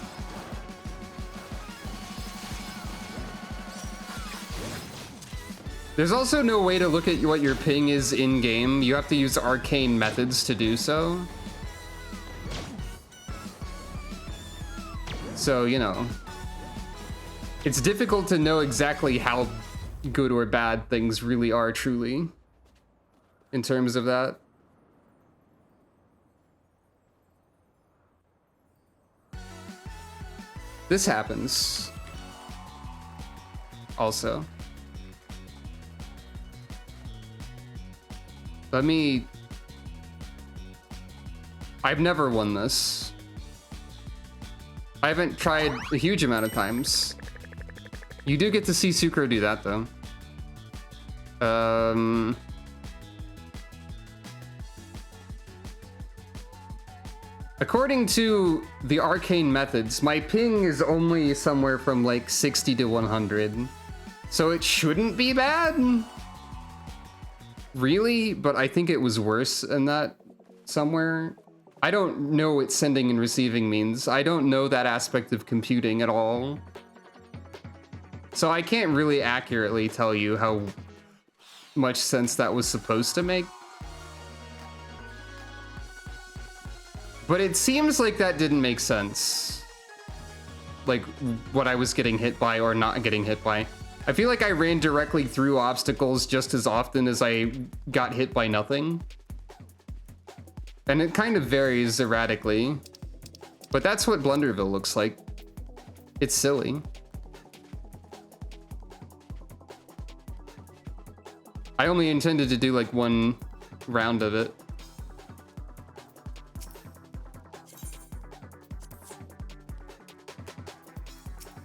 There's also no way to look at what your ping is in-game. You have to use arcane methods to do so. So, you know. It's difficult to know exactly how good or bad things really are truly in terms of that. This happens also. I've never won this. I haven't tried a huge amount of times. You do get to see Sucro do that, though. According to the arcane methods, my ping is only somewhere from like 60 to 100. So it shouldn't be bad. Really? But I think it was worse than that somewhere. I don't know what sending and receiving means. I don't know that aspect of computing at all. So I can't really accurately tell you how much sense that was supposed to make. But it seems like that didn't make sense. Like what I was getting hit by or not getting hit by. I feel like I ran directly through obstacles just as often as I got hit by nothing. And it kind of varies erratically. But that's what Blunderville looks like. It's silly. I only intended to do like one round of it.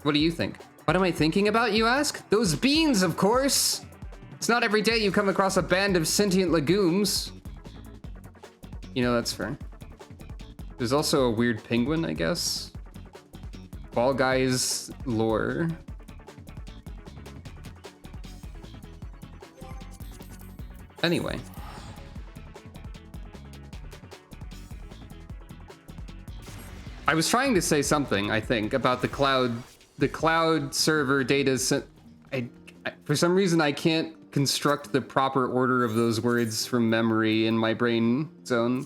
What do you think? What am I thinking about, you ask? Those beans, of course! It's not every day you come across a band of sentient legumes. You know, that's fair. There's also a weird penguin, I guess. Fall Guys lore. Anyway. I was trying to say something, I think, about the cloud server data. For some reason, I can't construct the proper order of those words from memory in my brain zone.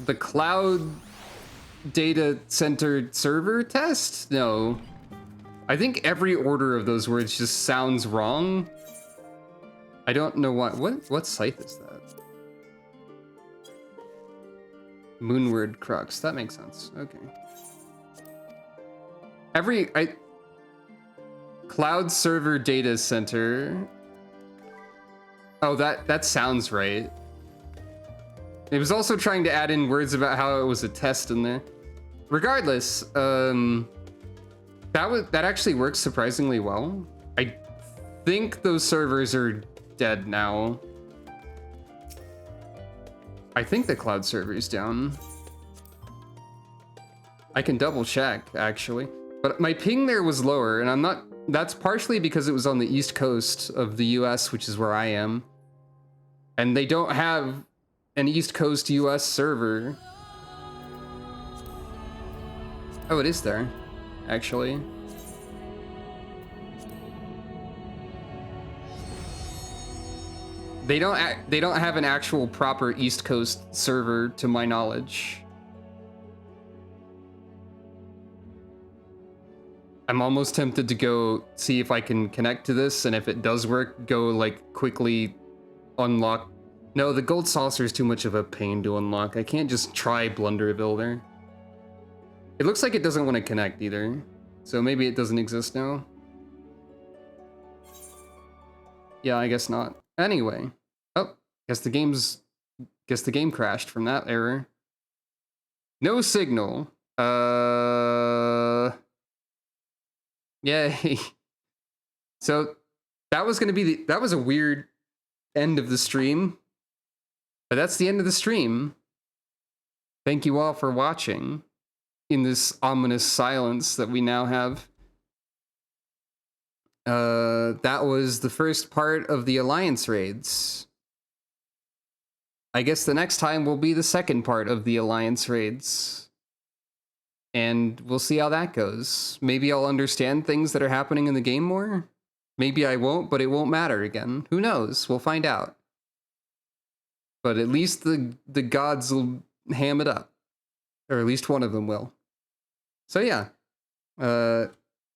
The cloud data center server test? No. I think every order of those words just sounds wrong. I don't know what scythe is that? Moonward Crux, that makes sense, okay. Cloud server data center. Oh, that sounds right. It was also trying to add in words about how it was a test in there. Regardless, that actually works surprisingly well. I think those servers are dead now. I think the cloud server is down. I can double check, actually. But my ping there was lower, and that's partially because it was on the east coast of the US, which is where I am. And they don't have an East Coast US server. Oh, it is there, actually. They don't have an actual proper East Coast server, to my knowledge. I'm almost tempted to go see if I can connect to this, and if it does work, go like quickly unlock. No, the gold saucer is too much of a pain to unlock. I can't just try Blunderville there. It looks like it doesn't want to connect either, so maybe it doesn't exist now. Yeah, I guess not. Anyway, oh, guess the game crashed from that error. No signal. Yay. So that was gonna be that was a weird end of the stream, but that's the end of the stream. Thank you all for watching in this ominous silence that we now have. That was the first part of the Alliance raids. I guess the next time will be the second part of the Alliance raids. And we'll see how that goes. Maybe I'll understand things that are happening in the game more. Maybe I won't, but it won't matter again. Who knows? We'll find out. But at least the gods will ham it up. Or at least one of them will. So yeah.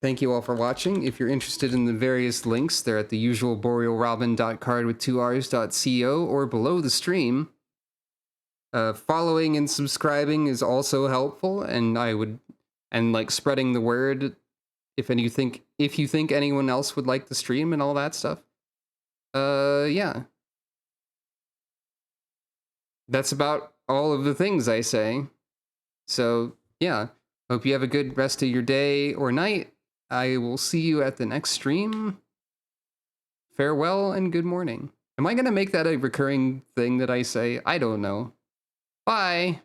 Thank you all for watching. If you're interested in the various links, they're at the usual borealrobin.card with 2rs.co or below the stream. Following and subscribing is also helpful, and like spreading the word if you think anyone else would like the stream and all that stuff. Yeah. That's about all of the things I say. So, yeah. Hope you have a good rest of your day or night. I will see you at the next stream. Farewell and good morning. Am I going to make that a recurring thing that I say? I don't know. Bye.